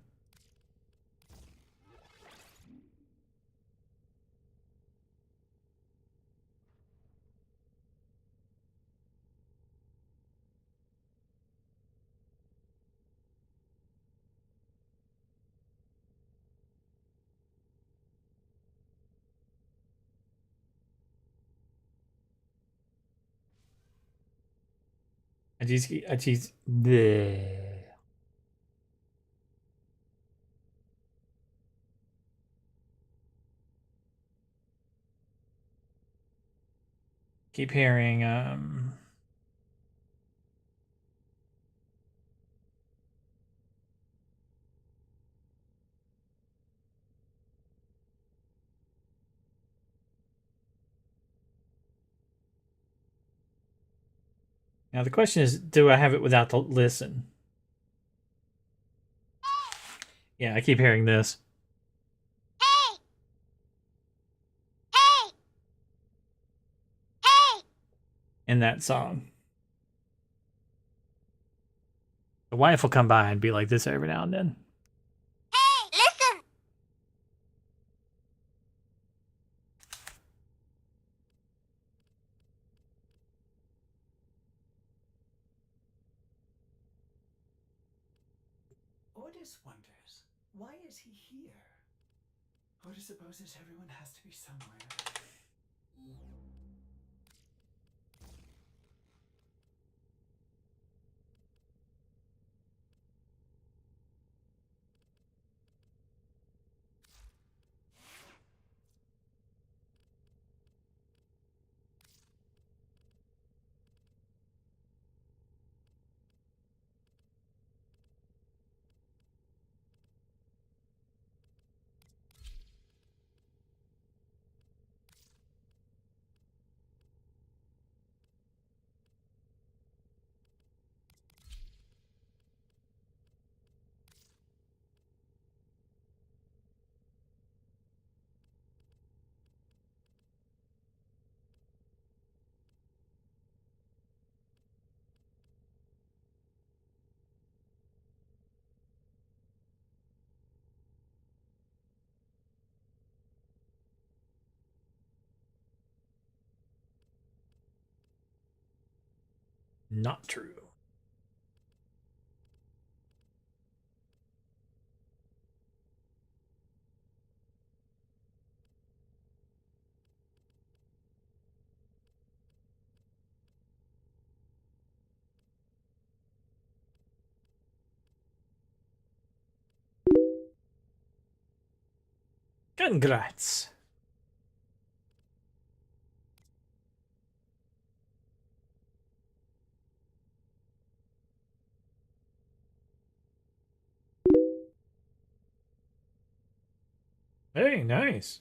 I just bleh. Keep hearing, Now the question is, do I have it without the listen? Yeah, I keep hearing this. Hey! Hey! Hey! In that song. The wife will come by and be like this every now and then. Hey! Goddess wonders, why is he here? Or supposes everyone has to be somewhere. Not true. Congrats. Hey, nice.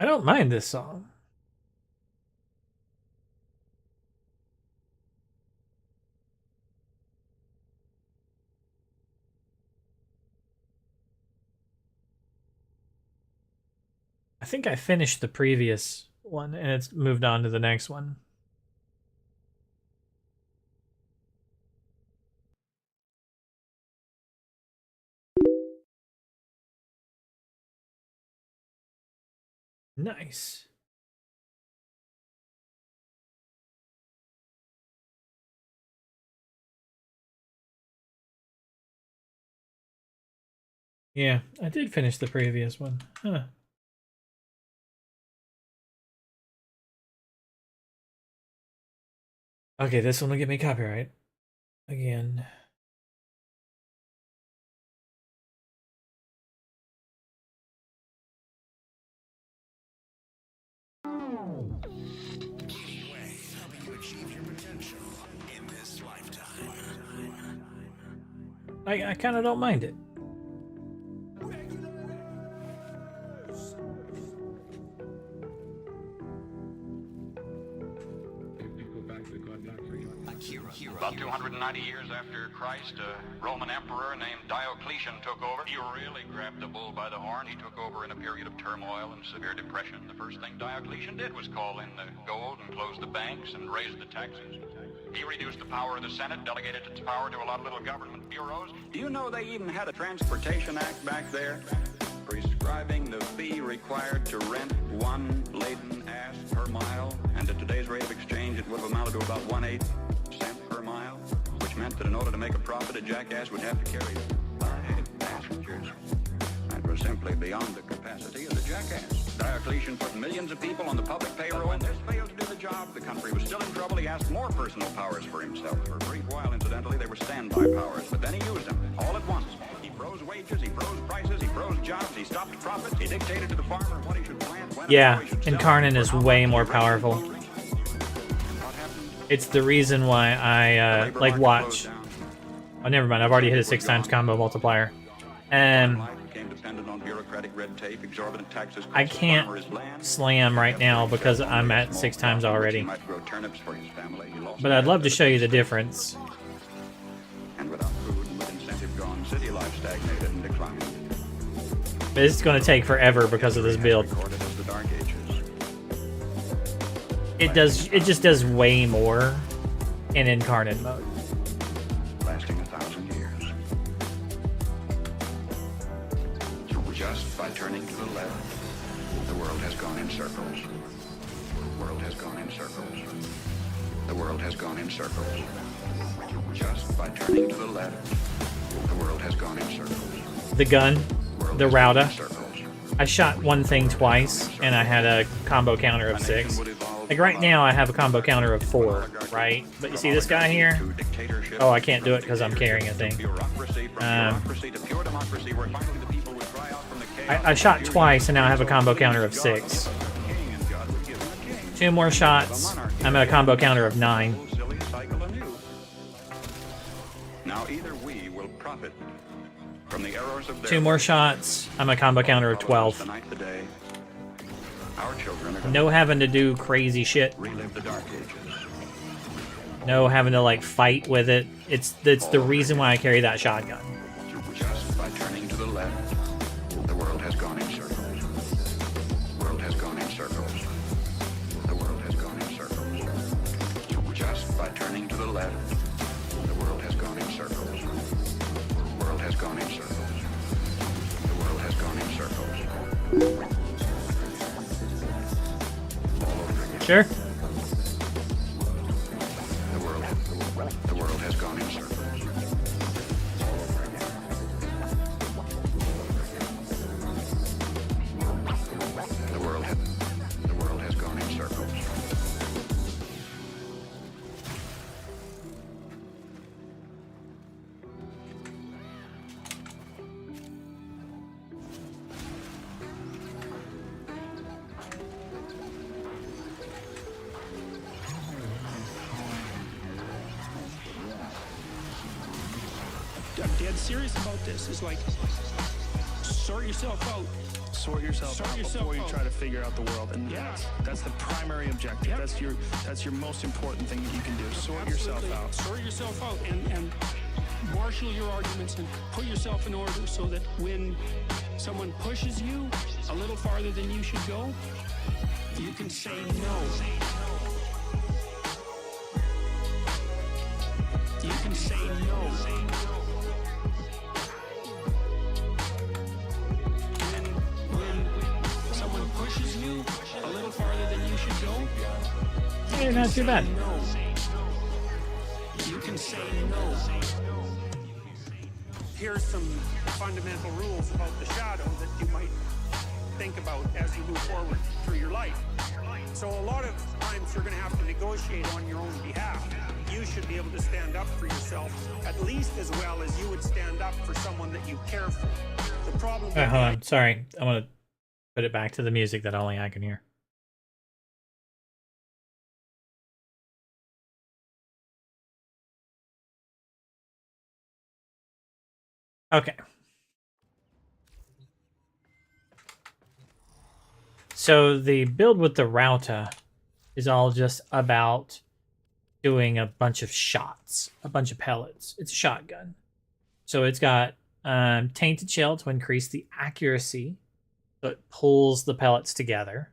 I don't mind this song. I think I finished the previous one and it's moved on to the next one. Nice. Yeah, I did finish the previous one. Huh. Okay, this one will get me copyright. Again. Helping you achieve your potential in this lifetime. I kind of don't mind it. About 290 years after Christ, a Roman emperor named Diocletian took over. He really grabbed the bull by the horn. He took over in a period of turmoil and severe depression. The first thing Diocletian did was call in the gold and close the banks and raise the taxes. He reduced the power of the Senate, delegated its power to a lot of little government bureaus. Do you know they even had a Transportation Act back there? Prescribing the fee required to rent one laden ass per mile, and at today's rate of exchange it would have amounted to about 1/8 cent per mile, which meant that in order to make a profit, a jackass would have to carry 5 passengers. That was simply beyond the capacity of the jackass. Diocletian put millions of people on the public payroll. When this failed to do the job, the country was still in trouble. He asked more personal powers for himself. For a brief while, incidentally, they were standby powers, but then he used them all at once. He froze wages, he froze prices, he froze jobs, he stopped profits, he dictated to the farmer what he should plant, when Yeah, and how he should Incarnate sell, is how way much, more and powerful. what happened? It's the reason why I like watch. Oh, never mind. I've already hit a 6 times combo multiplier. Became dependent on bureaucratic red tape, exorbitant taxes. I can't slam right now because I'm at 6 times already. Might grow turnips for his family. He lost But I'd love to show you the difference. and without food and with incentive gone, city life stagnated and declined. But it's going to take forever because of this build. Recorded as the Dark Ages. It just does way more in incarnate mode. Lasting 1,000 years. Just by turning to the left, the world has gone in circles. The world has gone in circles. The world has gone in circles. Just by turning to the left, the world has gone in circles. The gun, the Rauta. I shot one thing twice, and I had a combo counter of 6. Like right now, I have a combo counter of 4, right? But you see this guy here? Oh, I can't do it because I'm carrying a thing. I shot twice, and now I have a combo counter of 6. 2 more shots, I'm at a combo counter of 9. Now either we will profit from the arrows of 2 more shots, I'm at a combo counter of 12. Our children are No having to do crazy shit. relive the dark ages. No having to like fight with it. It's the reason why I carry that shotgun. Just by turning to the left, the world has gone in circles. The world has gone in circles. The world has gone in circles. Just by turning to the left, the world has gone in circles. The world has gone in circles. The world has gone in circles. Sure. The world has gone in circles. The world has gone in circles. I'm dead serious about this. It's like, sort yourself out. Sort yourself out before you try to figure out the world, and that's the primary objective. That's your most important thing that you can do. Sort yourself out. Sort yourself out and marshal your arguments and put yourself in order so that when someone pushes you a little farther than you should go, you can say no. You can say no. When someone pushes you a little farther than you should go, Hey, not too bad. you can say no. Here's some fundamental rules about the shadow that you might think about as you move forward through your life. So a lot of times you're going to have to negotiate on your own behalf. You should be able to stand up for yourself at least as well as you would stand up for someone that you care for. The problem. Alright, hold on. Sorry. I want to put it back to the music that only I can hear. Okay. So the build with the Rauta is all just about doing a bunch of shots, a bunch of pellets. It's a shotgun. So it's got Tainted Shell to increase the accuracy, so it pulls the pellets together.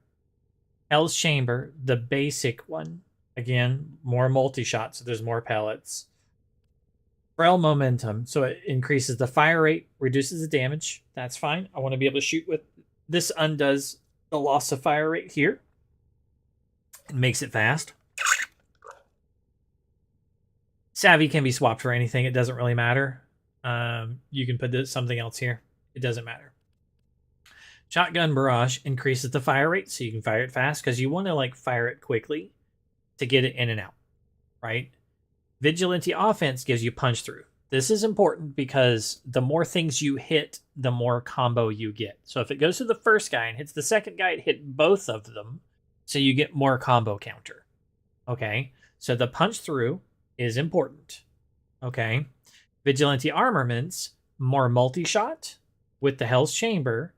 Hell's Chamber, the basic one. Again, more multi-shot, so there's more pellets. Frail Momentum, so it increases the fire rate, reduces the damage. That's fine. I want to be able to shoot with... This undoes the loss of fire rate here. It makes it fast. Savvy can be swapped for anything. It doesn't really matter. You can put something else here. It doesn't matter. Shotgun Barrage increases the fire rate, so you can fire it fast, because you want to like fire it quickly to get it in and out, right? Vigilante Offense gives you punch through. This is important because the more things you hit, the more combo you get. So if it goes to the first guy and hits the second guy, it hit both of them, so you get more combo counter. Okay, so the punch through is important. Okay, Vigilante Armaments, more multi-shot with the Hell's Chamber.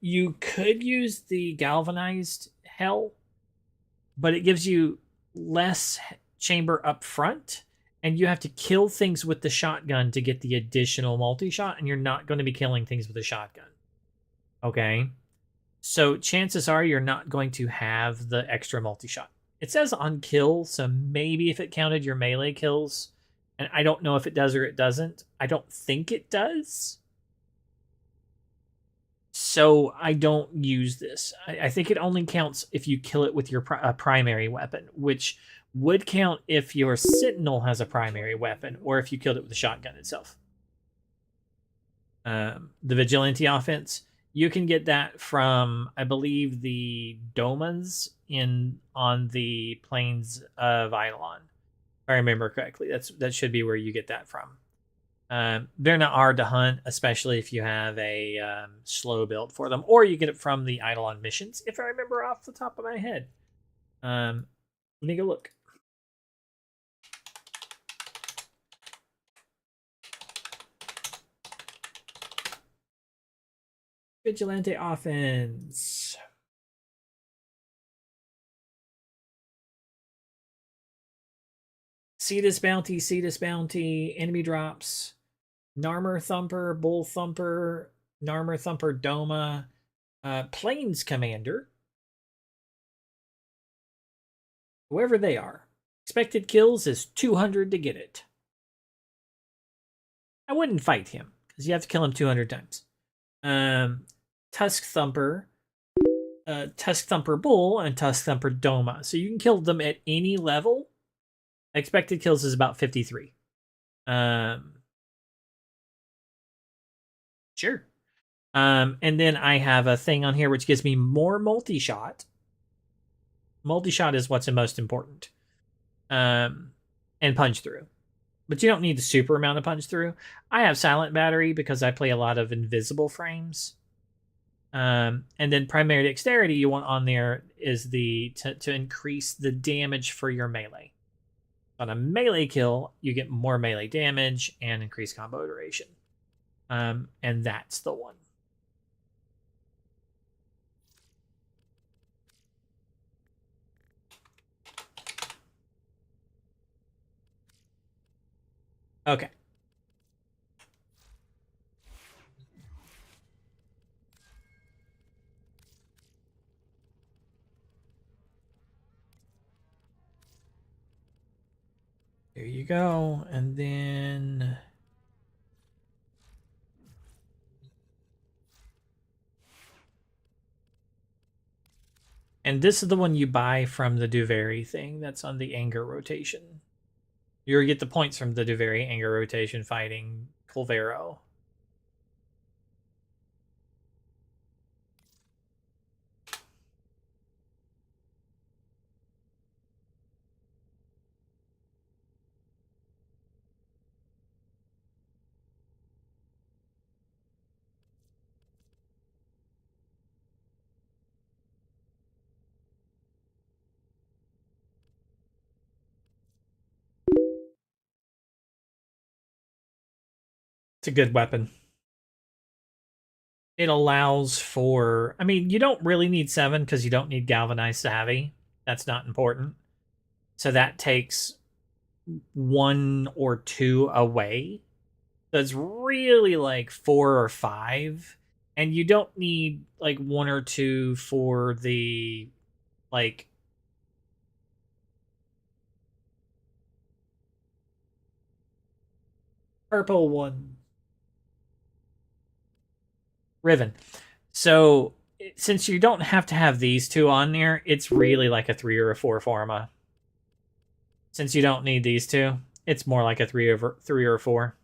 You could use the Galvanized Hell, but it gives you less chamber up front, and you have to kill things with the shotgun to get the additional multi-shot, and you're not going to be killing things with a shotgun. Okay? So chances are you're not going to have the extra multi-shot. It says on kill, so maybe if it counted your melee kills, and I don't know if it does or it doesn't. I don't think it does. So I don't use this. I think it only counts if you kill it with your primary weapon, which would count if your Sentinel has a primary weapon or if you killed it with the shotgun itself. The Vigilante offense, you can get that from, I believe, the Domas on the plains of Eidolon. If I remember correctly, that should be where you get that from. They're not hard to hunt, especially if you have a slow build for them, or you get it from the Eidolon missions, if I remember off the top of my head. Let me go look. Vigilante offense. Cetus bounty, enemy drops, Narmer Thumper, Bull Thumper, Narmer Thumper Doma, Plains Commander, whoever they are. Expected kills is 200 to get it. I wouldn't fight him, because you have to kill him 200 times. Tusk Thumper Bull, and Tusk Thumper Doma. So you can kill them at any level. Expected kills is about 53. Sure. And then I have a thing on here which gives me more multi-shot. Multi-shot is what's the most important. And punch through. But you don't need the super amount of punch through. I have silent battery because I play a lot of invisible frames. And then primary dexterity you want on there is to increase the damage for your melee. On a melee kill, you get more melee damage and increased combo duration. And that's the one. Okay. There you go. And then... And this is the one you buy from the Duveri thing that's on the anger rotation. You'll get the points from the Duveri anger rotation fighting Colvero. It's a good weapon. It allows for... I mean, you don't really need 7 because you don't need Galvanized Savvy. That's not important. So that takes 1 or 2 away. So it's really like 4 or 5. And you don't need like 1 or 2 for the like... purple one. Riven. So since you don't have to have these 2 on there, it's really like a 3 or a 4 Forma. Since you don't need these 2, it's more like a 3 or 4.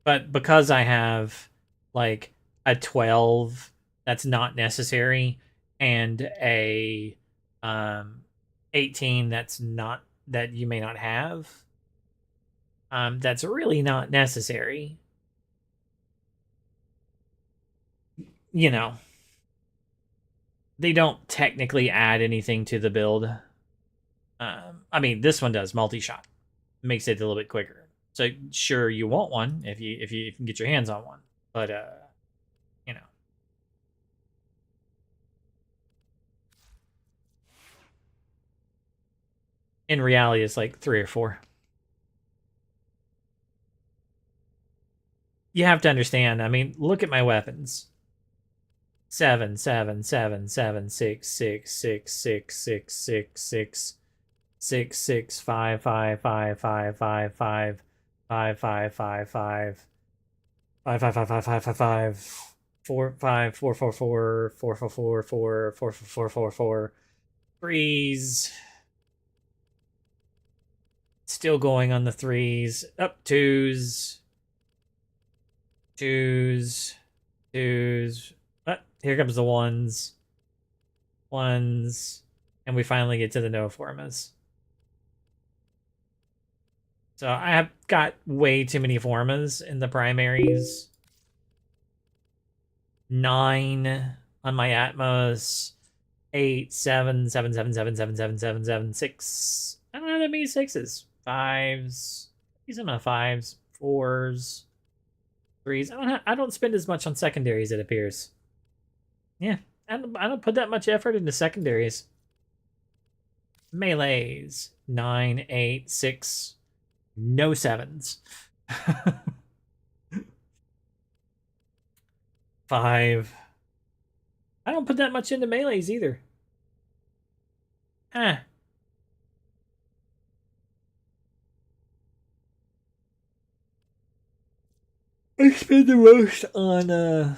But because I have like a 12 that's not necessary and a 18 that you may not have, that's really not necessary. You know, they don't technically add anything to the build. I mean, this one does multi-shot, makes it a little bit quicker. So sure, you want one if you can get your hands on one, but you know. In reality, it's like 3 or 4. You have to understand. I mean, look at my weapons. 7, 7, 7, 7, 6, 6, 6, 6, 6, 6, 6, 6, 6, 5, 5, 5, 5, 5, 5, 5, 5, 5, 5, 5, 5, 5, 5, 5, 5, 5, 4, 5, 4, 4, 4, 4, 4, 4, 4, 4, 4, 4, 4, threes. Still going on the threes. Up twos. Twos. Twos. Here comes the ones. Ones. And we finally get to the no formas. So I have got way too many formas in the primaries. 9 on my Atmos. 8, 7, 7, 7, 7, 7, 7, 7, 7, 6. I don't have that many 6s. 5s. These are my 5s. 4s. 3s. I don't spend as much on secondaries, it appears. Yeah, I don't put that much effort into secondaries. Melees. 9, 8, 6. No 7s. 5. I don't put that much into melees either. I spend the most on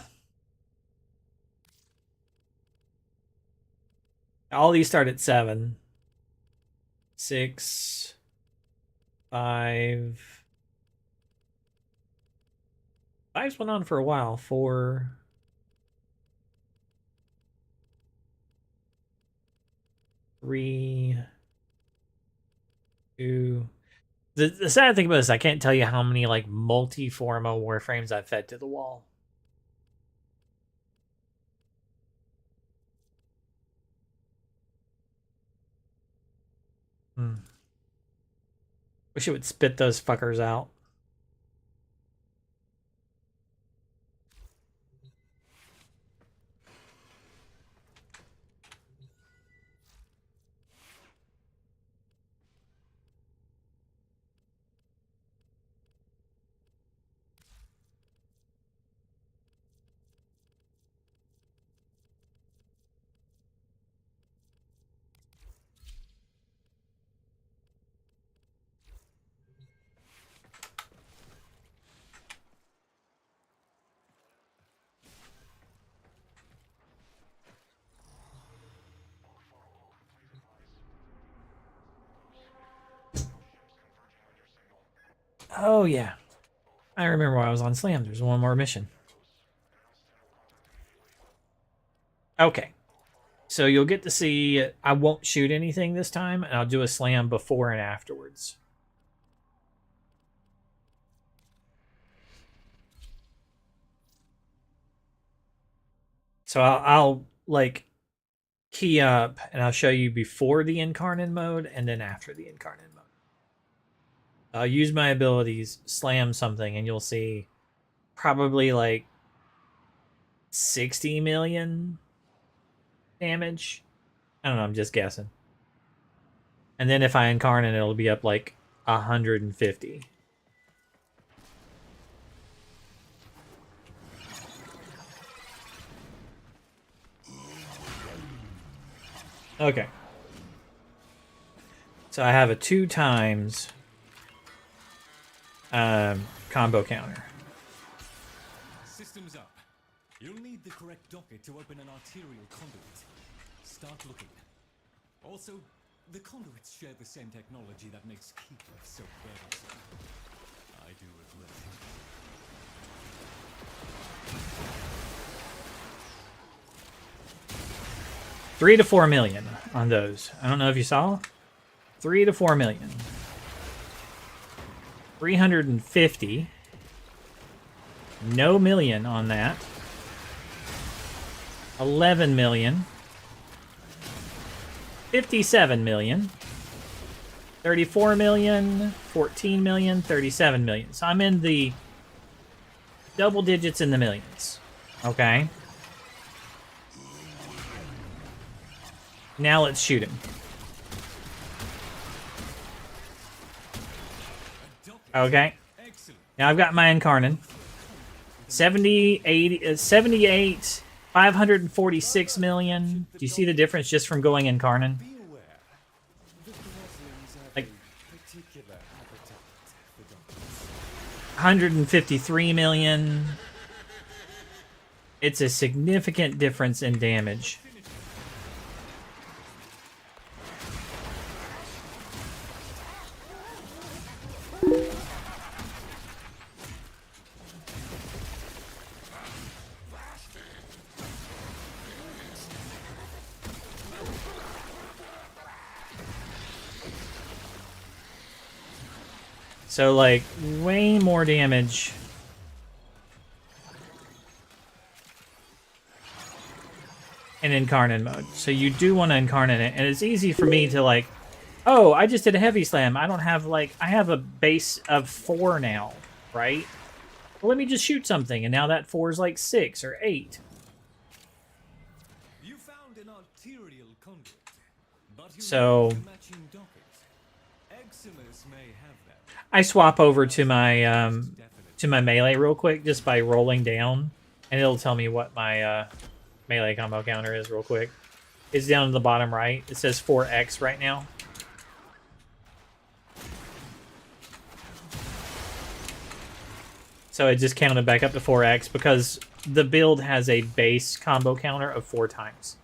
all these start at 7. 6. 5. 5's went on for a while. 4. 3. 2. The sad thing about this, I can't tell you how many like multi-forma Warframes I've fed to the wall. Wish it would spit those fuckers out. Oh, yeah. I remember when I was on Slam. There's one more mission. Okay. So you'll get to see... I won't shoot anything this time, and I'll do a Slam before and afterwards. So I'll like, key up, and I'll show you before the Incarnate mode, and then after the Incarnate mode. I'll use my abilities, slam something, and you'll see probably like 60 million damage. I don't know, I'm just guessing. And then if I incarnate, it'll be up like 150. Okay. So I have a 2 times combo counter. Systems up. You'll need the correct docket to open an arterial conduit. Start looking. Also, the conduits share the same technology that makes keeping so burdensome. I do regret it. 3 to 4 million on those. I don't know if you saw. 3 to 4 million. 350. No million on that. 11 million. 57 million. 34 million. 14 million. 37 million. So I'm in the double digits in the millions. Okay. Now let's shoot him. Okay. Now I've got my Incarnate. 70, 80, 78, 546 million. Do you see the difference just from going Incarnate? Like 153 million. It's a significant difference in damage. So, like, way more damage. In Incarnate mode. So you do want to Incarnate it. And it's easy for me to, like, oh, I just did a Heavy Slam. I don't have, like, I have a base of 4 now, right? Well, let me just shoot something. And now that 4 is, like, 6 or 8. You found an arterial conduit, but you So... need a matching docket. Eximus may have that. I swap over to my melee real quick just by rolling down, and it'll tell me what my melee combo counter is real quick. It's down to the bottom right. It says 4x right now. So it just counted back up to 4x because the build has a base combo counter of 4 times.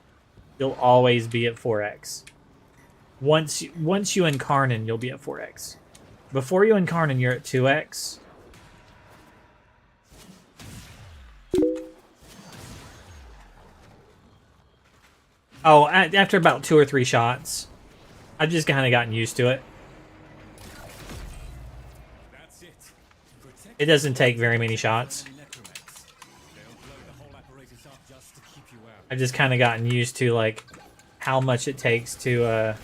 You'll always be at 4x. Once you Incarnate, you'll be at 4x. Before you Incarnate, you're at 2x. Oh, after about 2 or 3 shots. I've just kind of gotten used to it. It doesn't take very many shots. I've just kind of gotten used to, like, how much it takes to,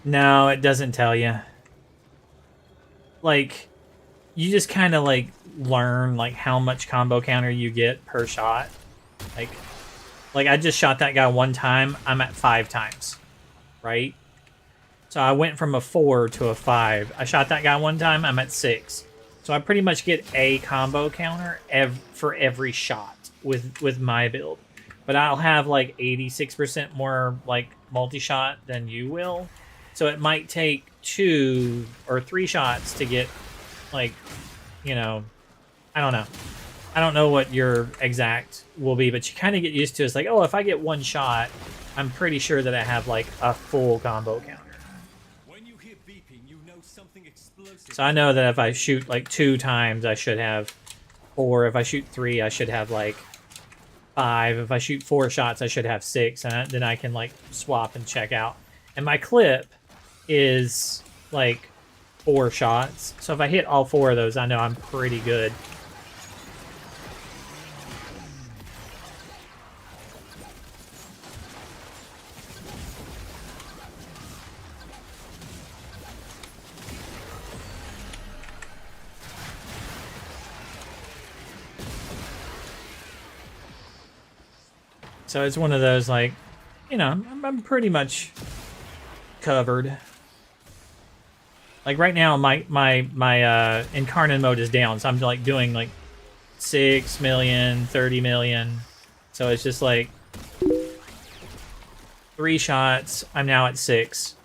No, it doesn't tell you. Like, you just kind of, like, learn, like, how much combo counter you get per shot. Like, I just shot that guy 1 time, I'm at 5 times, right? So I went from a 4 to a 5. I shot that guy 1 time, I'm at 6. So I pretty much get a combo counter for every shot with my build. But I'll have, like, 86% more, like, multi-shot than you will. So it might take 2 or 3 shots to get, like, you know, I don't know. I don't know what your exact will be, but you kind of get used to it. It's like, oh, if I get 1 shot, I'm pretty sure that I have, like, a full combo counter. When you hear beeping, you know something explosive. So I know that if I shoot, like, 2 times, I should have 4. If I shoot 3, I should have, like, 5. If I shoot 4 shots, I should have 6. And then I can, like, swap and check out. And my clip is, like, 4 shots. So if I hit all 4 of those, I know I'm pretty good. So it's one of those, like, you know, I'm pretty much covered. Like right now, my Incarnate mode is down, so I'm like doing like 6 million, 30 million. So it's just like 3 shots. I'm now at 6.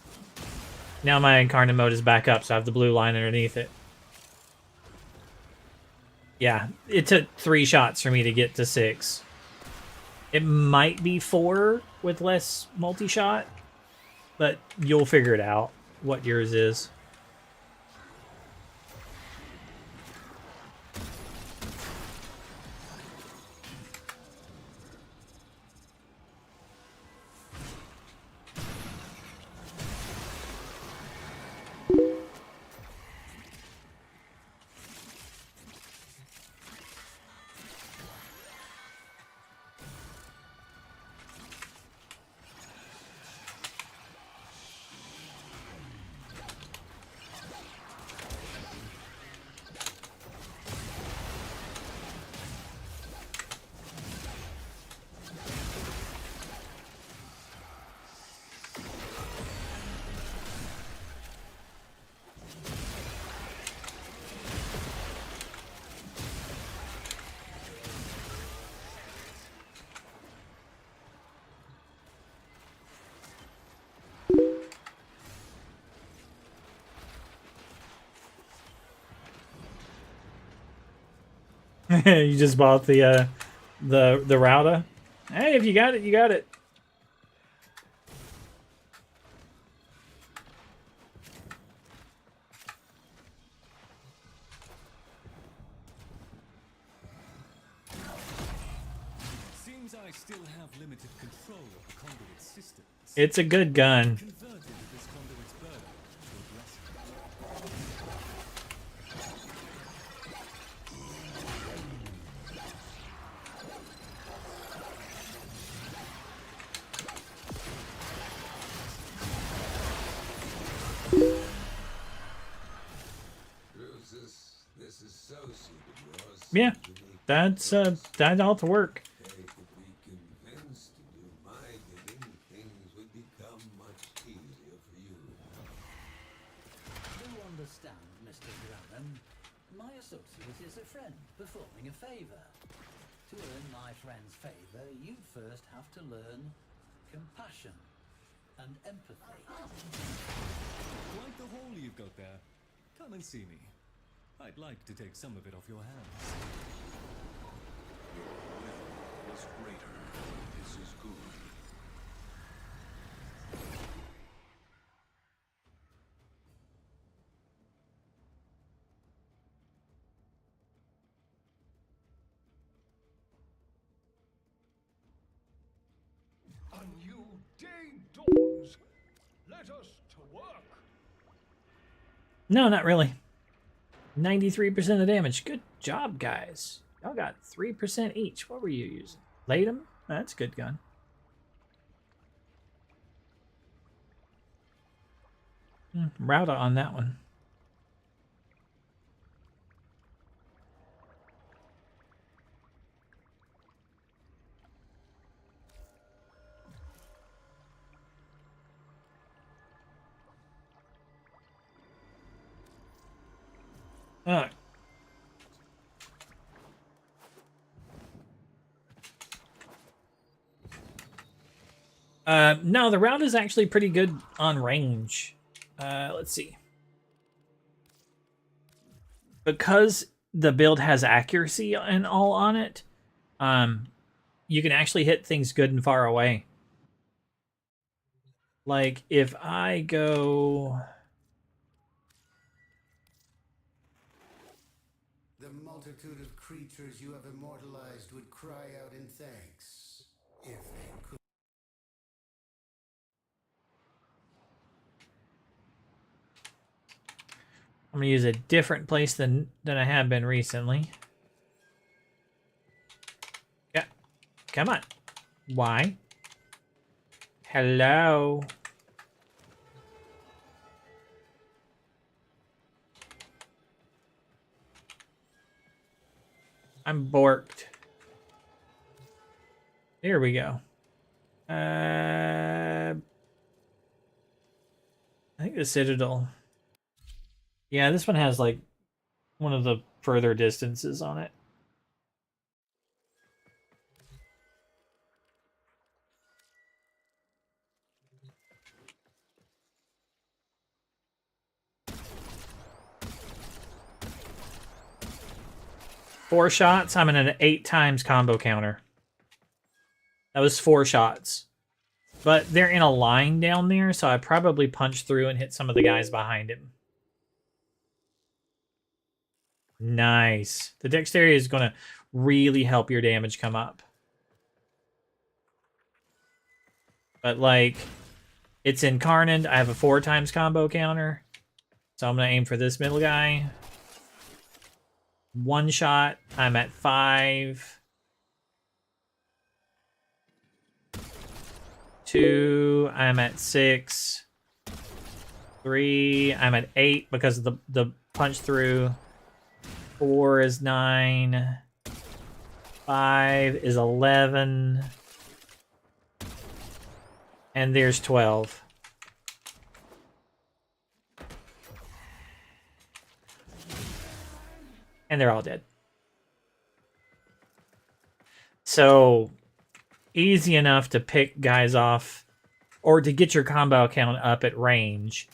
Now my Incarnate mode is back up, so I have the blue line underneath it. Yeah, it took 3 shots for me to get to 6. It might be 4 with less multi-shot, but you'll figure it out what yours is. You just bought the router. Hey, if you got it, you got it. Seems I still have limited control of the conduit systems. It's a good gun. Converted this conduit's burden to a blessing. This is so stupid, yours. Yeah, that's that ought to work. Capably convinced to do my bidding, things would become much easier for you. Do understand, Mr. Graham. My associate is a friend performing a favor. To earn my friend's favor, you'd first have to learn compassion and empathy. Quite the haul you've got there. Come and see me. I'd like to take some of it off your hands. Your will is greater. This is good. A new day dawns. Let us to work. No, not really. 93% of damage. Good job, guys. Y'all got 3% each. What were you using? Latham? That's a good gun. Router on that one. Alright. No, the route is actually pretty good on range. Let's see. Because the build has accuracy and all on it, you can actually hit things good and far away. Like, if I go... The multitude of creatures you have immortalized would cry out in thanks, if they could. I'm gonna use a different place than I have been recently. Yeah, come on. Why? Hello. I'm borked. There we go. I think the Citadel. Yeah, this one has like one of the further distances on it. Four shots, I'm in an 8 times combo counter. That was 4 shots. But they're in a line down there, so I probably punched through and hit some of the guys behind him. Nice. The dexterity is going to really help your damage come up. But, like, it's incarnate. I have a 4 times combo counter. So I'm going to aim for this middle guy. 1 shot, I'm at 5. 2, I'm at 6. 3, I'm at 8 because of the punch through. 4 is 9. 5 is 11. And there's 12. And they're all dead. So, easy enough to pick guys off, or to get your combo count up at range.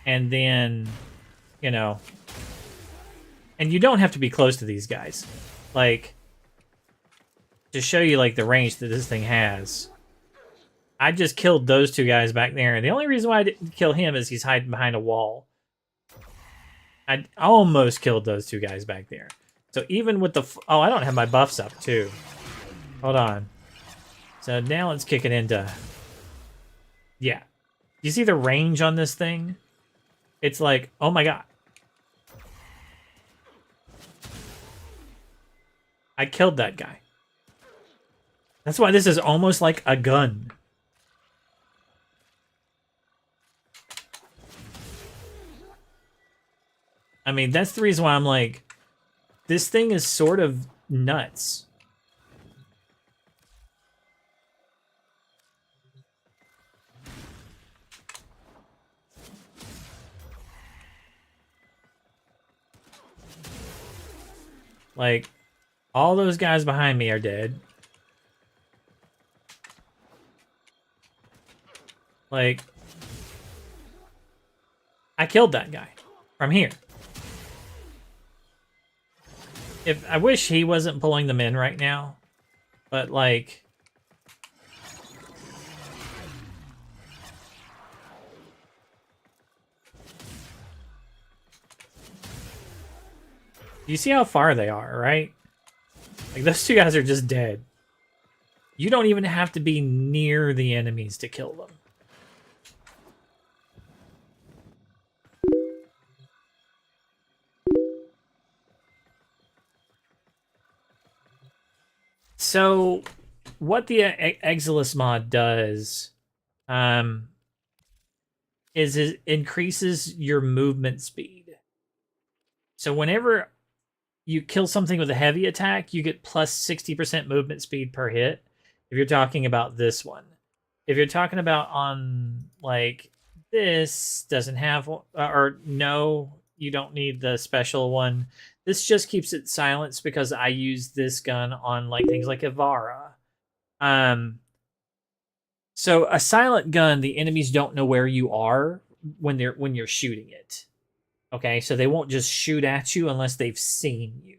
And then, you know, and you don't have to be close to these guys. like, to show you, like, the range that this thing has, I just killed those two guys back there. And the only reason why I didn't kill him is he's hiding behind a wall. I almost killed those two guys back there. So even with the... Oh, I don't have my buffs up, too. Hold on. So now let's kick it into... Yeah. You see the range on this thing? It's like, oh my god. I killed that guy. That's why this is almost like a gun. I mean, that's the reason why I'm like, this thing is sort of nuts. Like, all those guys behind me are dead. Like, I killed that guy from here. If I wish he wasn't pulling them in right now, but like, you see how far they are, right? Like, those two guys are just dead. You don't even have to be near the enemies to kill them. So, what the Exilus mod does is it increases your movement speed. So whenever you kill something with a heavy attack, you get plus 60% movement speed per hit. If you're talking about this one. If you're talking about on, like, this doesn't have, or no, you don't need the special one. This just keeps it silenced because I use this gun on, like, things like Ivara. So a silent gun, the enemies don't know where you are when you're shooting it. Okay, so they won't just shoot at you unless they've seen you.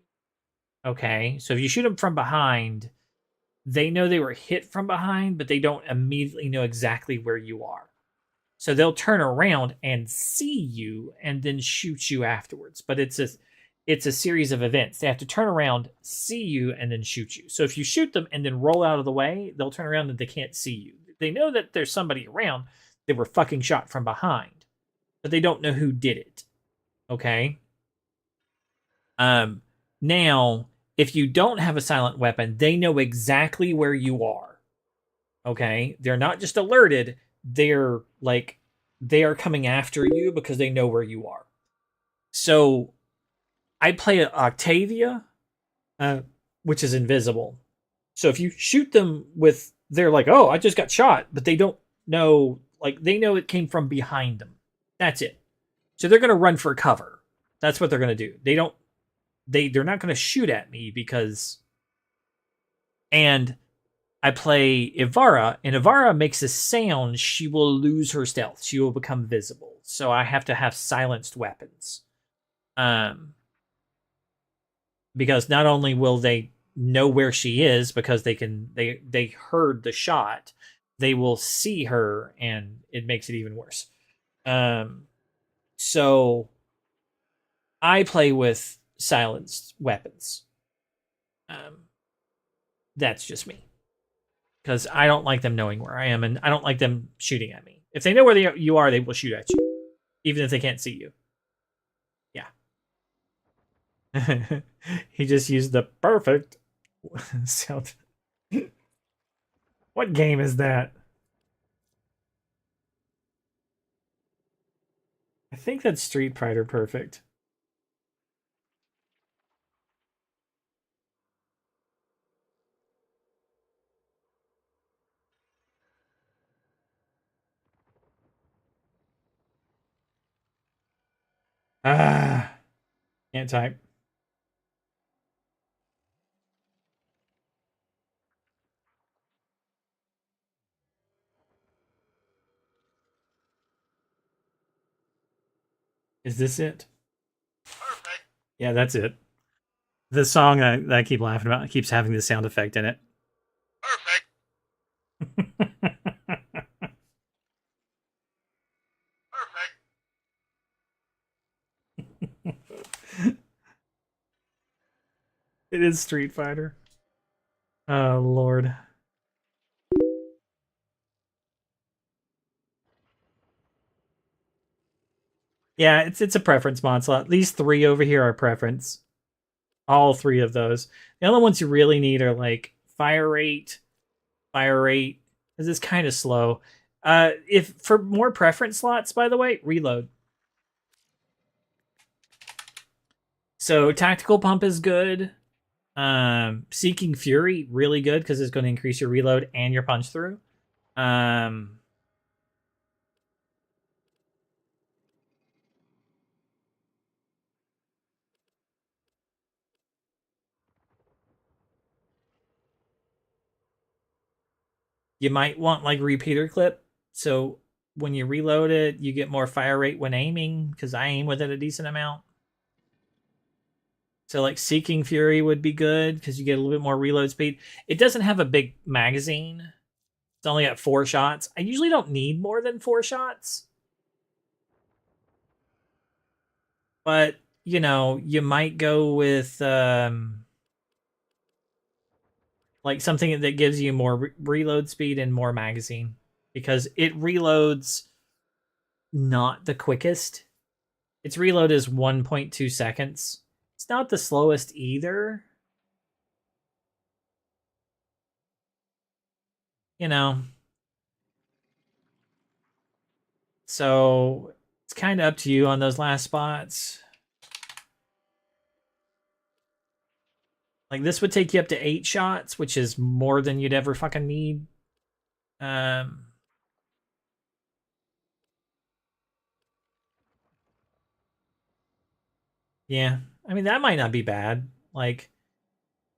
Okay, so if you shoot them from behind, they know they were hit from behind, but they don't immediately know exactly where you are. So they'll turn around and see you and then shoot you afterwards. But it's a series of events. They have to turn around, see you, and then shoot you. So if you shoot them and then roll out of the way, they'll turn around and they can't see you. They know that there's somebody around. They were fucking shot from behind, but they don't know who did it. Okay? Now, if you don't have a silent weapon, they know exactly where you are. Okay? They're not just alerted. They're like, they are coming after you because they know where you are. So I play Octavia, which is invisible. So if you shoot them with, they're like, oh, I just got shot, but they don't know, like, they know it came from behind them. That's it. So they're going to run for cover. That's what they're going to do. They're not going to shoot at me because, and I play Ivara, and Ivara makes a sound, she will lose her stealth. She will become visible. So I have to have silenced weapons. Because not only will they know where she is because they heard the shot, they will see her, and it makes it even worse. So I play with silenced weapons. That's just me. Because I don't like them knowing where I am, and I don't like them shooting at me. If they know where you are, they will shoot at you. Even if they can't see you. Yeah. He just used the perfect sound. What game is that? I think that's Street Fighter Perfect. Ah, can't type. Is this it? Perfect. Yeah, that's it. The song that I keep laughing about keeps having the sound effect in it. It is Street Fighter. Oh Lord. Yeah, it's a preference mod slot. These three over here are preference. All three of those. The only ones you really need are like fire rate, because it's kind of slow. If for more preference slots, by the way, reload. So tactical pump is good. Seeking Fury, really good because it's going to increase your reload and your punch through. You might want like repeater clip. So when you reload it, you get more fire rate when aiming because I aim with it a decent amount. So like Seeking Fury would be good because you get a little bit more reload speed. It doesn't have a big magazine. It's only got 4 shots. I usually don't need more than 4 shots. But, you know, you might go with like something that gives you more reload speed and more magazine because it reloads not the quickest. Its reload is 1.2 seconds. It's not the slowest either. You know. So it's kind of up to you on those last spots. Like this would take you up to 8 shots, which is more than you'd ever fucking need. Yeah. I mean, that might not be bad. Like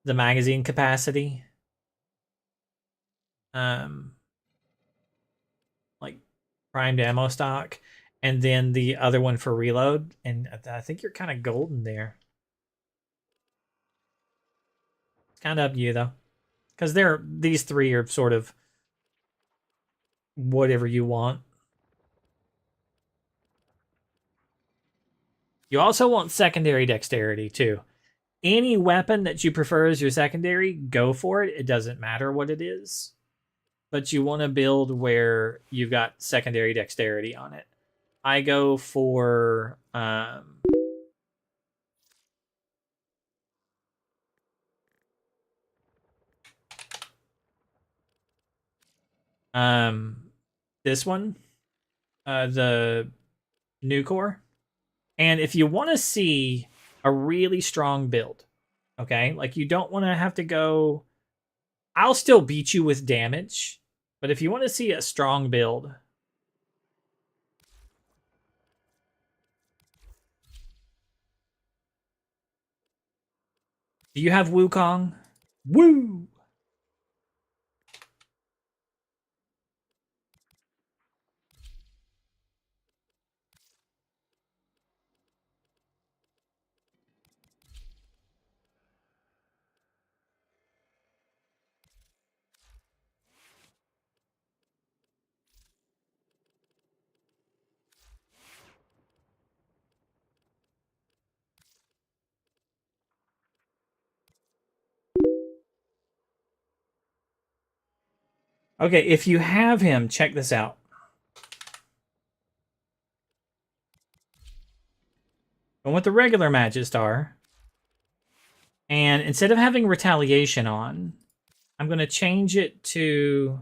the magazine capacity. Like primed ammo stock. And then the other one for reload. And I think you're kind of golden there. It's kind of up to you, though. Because these three are sort of whatever you want. You also want secondary dexterity, too. Any weapon that you prefer as your secondary, go for it. It doesn't matter what it is. But you want to build where you've got secondary dexterity on it. I go for... this one. The new core. And if you want to see a really strong build, okay? Like you don't want to have to go... I'll still beat you with damage. But if you want to see a strong build... Do you have Wukong? Woo! Okay, if you have him, check this out. Go with the regular Magistar. And instead of having Retaliation on, I'm going to change it to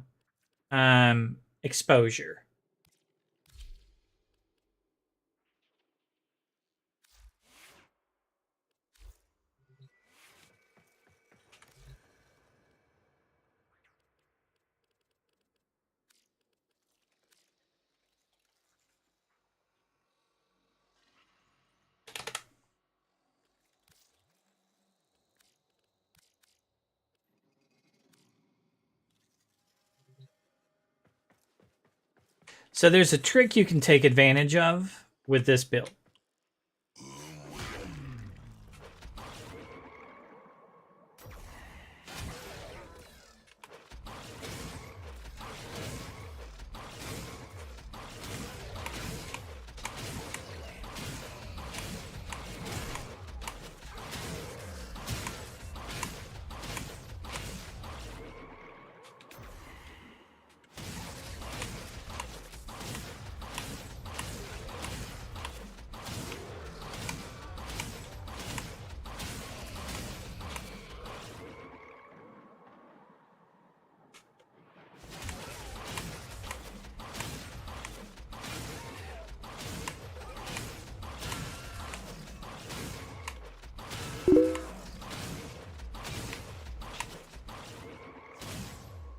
Exposure. So there's a trick you can take advantage of with this build.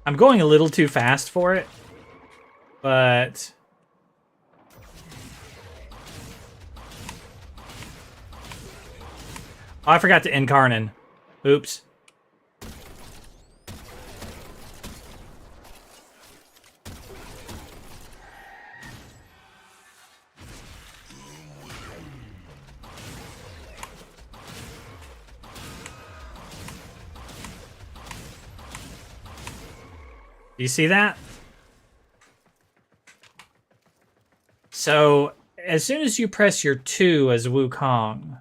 I'm going a little too fast for it, but... Oh, I forgot to end Karnan. Oops. You see that? So, as soon as you press your 2 as Wukong,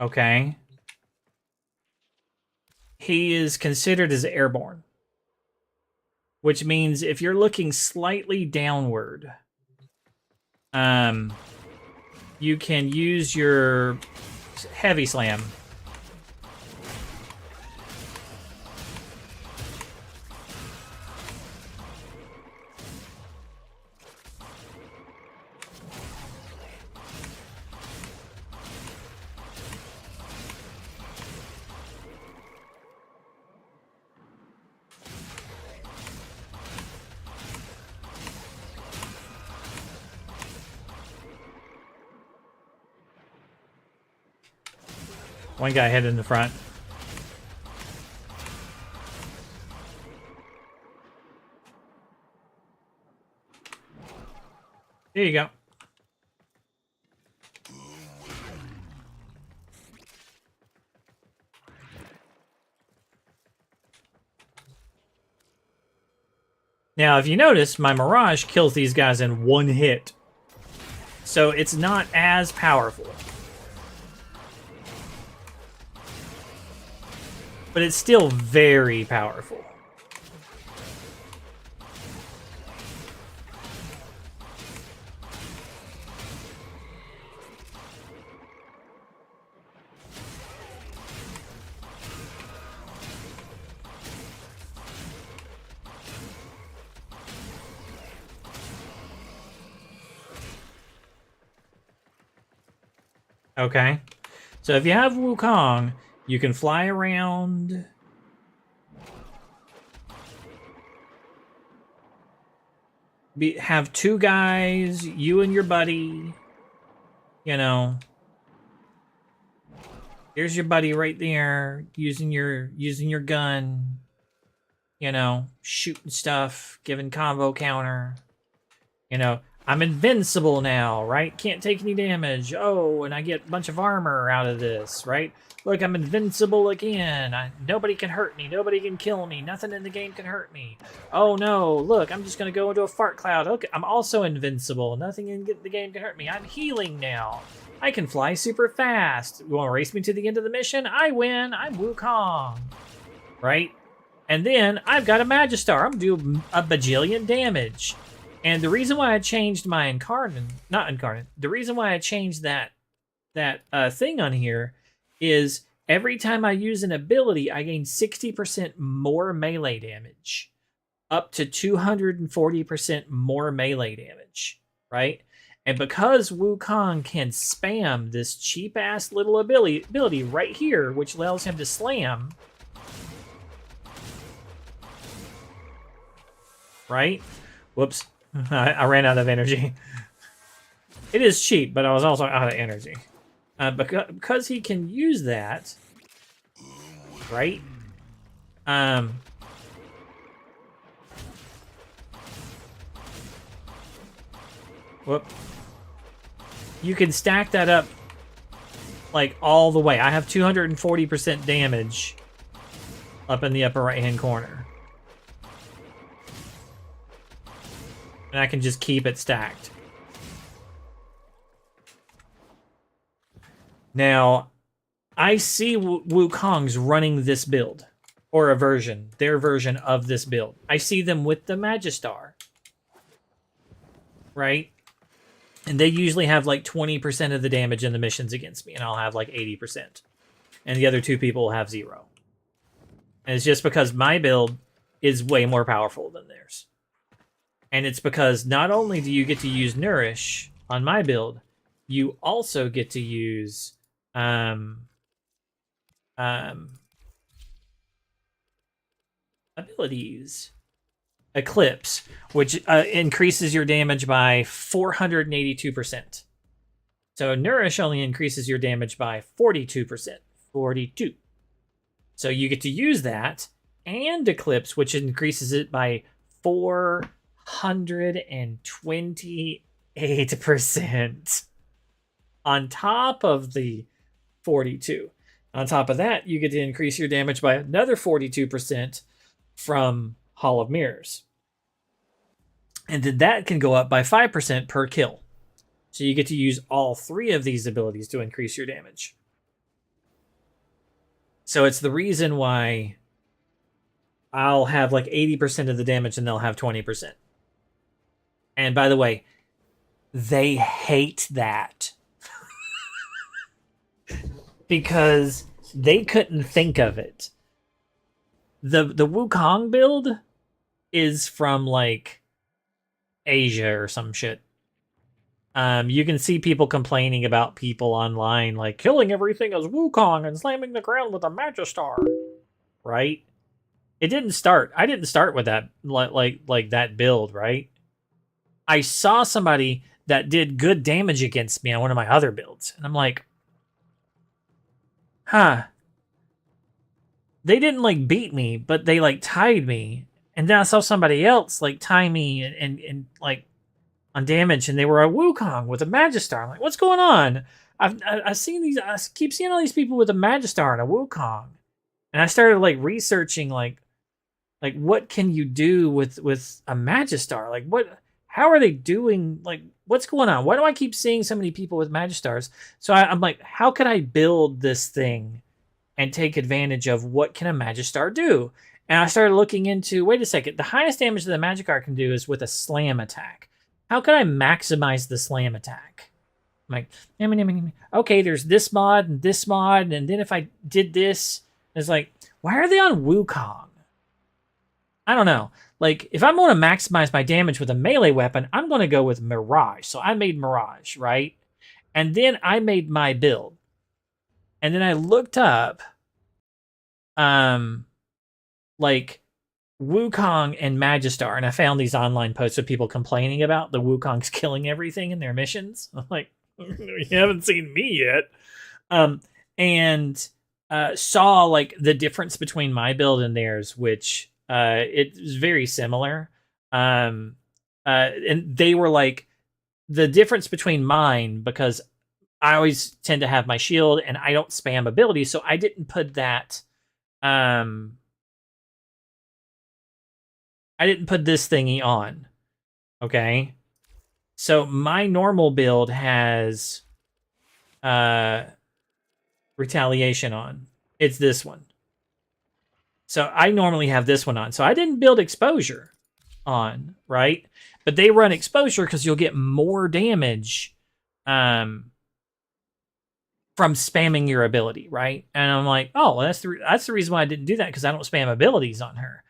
okay, he is considered as airborne, which means if you're looking slightly downward, you can use your heavy slam. One guy hit in the front. Here you go. Now, if you notice, my Mirage kills these guys in 1 hit. So it's not as powerful. But it's still very powerful. Okay. So if you have Wukong, you can fly around. Have 2 guys, you and your buddy. You know. Here's your buddy right there, using your gun. You know, shooting stuff, giving combo counter. You know, I'm invincible now, right? Can't take any damage. Oh, and I get a bunch of armor out of this, right? Look, I'm invincible again. Nobody can hurt me. Nobody can kill me. Nothing in the game can hurt me. Oh no, look, I'm just gonna go into a fart cloud. Okay, I'm also invincible. Nothing in the game can hurt me. I'm healing now. I can fly super fast. You wanna race me to the end of the mission? I win. I'm Wukong. Right? And then I've got a Magistar. I'm doing a bajillion damage. And the reason why I changed my the reason why I changed that thing on here is every time I use an ability, I gain 60% more melee damage, up to 240% more melee damage, right? And because Wukong can spam this cheap-ass little ability right here, which allows him to slam, right? Whoops. I ran out of energy. It is cheap, but I was also out of energy. Because he can use that, right? Whoop. You can stack that up like all the way. I have 240% damage up in the upper right-hand corner. And I can just keep it stacked. Now, I see Wukong's running this build. Or their version of this build. I see them with the Magistar. Right? And they usually have like 20% of the damage in the missions against me. And I'll have like 80%. And the other 2 people will have 0. And it's just because my build is way more powerful than theirs. And it's because not only do you get to use Nourish on my build, you also get to use abilities. Eclipse, which increases your damage by 482%. So Nourish only increases your damage by 42%. 42. So you get to use that, and Eclipse, which increases it by 428% on top of the 42. On top of that, you get to increase your damage by another 42% from Hall of Mirrors. And then that can go up by 5% per kill. So you get to use all 3 of these abilities to increase your damage. So it's the reason why I'll have like 80% of the damage and they'll have 20%. And by the way, they hate that. Because they couldn't think of it. The Wukong build is from like Asia or some shit. You can see people complaining about people online like killing everything as Wukong and slamming the ground with a Magistar, right? It didn't start. I didn't start with that like that build, right? I saw somebody that did good damage against me on one of my other builds, and I'm like, huh. They didn't like beat me, but they like tied me. And then I saw somebody else like tie me and like on damage, and they were a Wukong with a Magistar. I'm like, what's going on? I've seen these. I keep seeing all these people with a Magistar and a Wukong, and I started like researching like what can you do with a Magistar? Like what? How are they doing? Like what's going on? Why do I keep seeing so many people with Magistars? So I'm like, how can I build this thing and take advantage of what can a Magistar do? And I started looking into, wait a second, the highest damage that the Magikarp can do is with a slam attack. How can I maximize the slam attack? I'm like, okay, there's this mod, and then if I did this, it's like, why are they on Wukong? I don't know. Like, if I'm going to maximize my damage with a melee weapon, I'm going to go with Mirage. So I made Mirage, right? And then I made my build. And then I looked up, like, Wukong and Magistar, and I found these online posts of people complaining about the Wukong's killing everything in their missions. I'm like, you haven't seen me yet. And saw, like, the difference between my build and theirs, which it was very similar. And they were like, the difference between mine, because I always tend to have my shield and I don't spam abilities, so I didn't put that. I didn't put this thingy on. Okay, so my normal build has retaliation on. It's this one. So I normally have this one on. So I didn't build exposure on, right? But they run exposure because you'll get more damage from spamming your ability, right? And I'm like, oh, well, that's the reason why I didn't do that, because I don't spam abilities on her.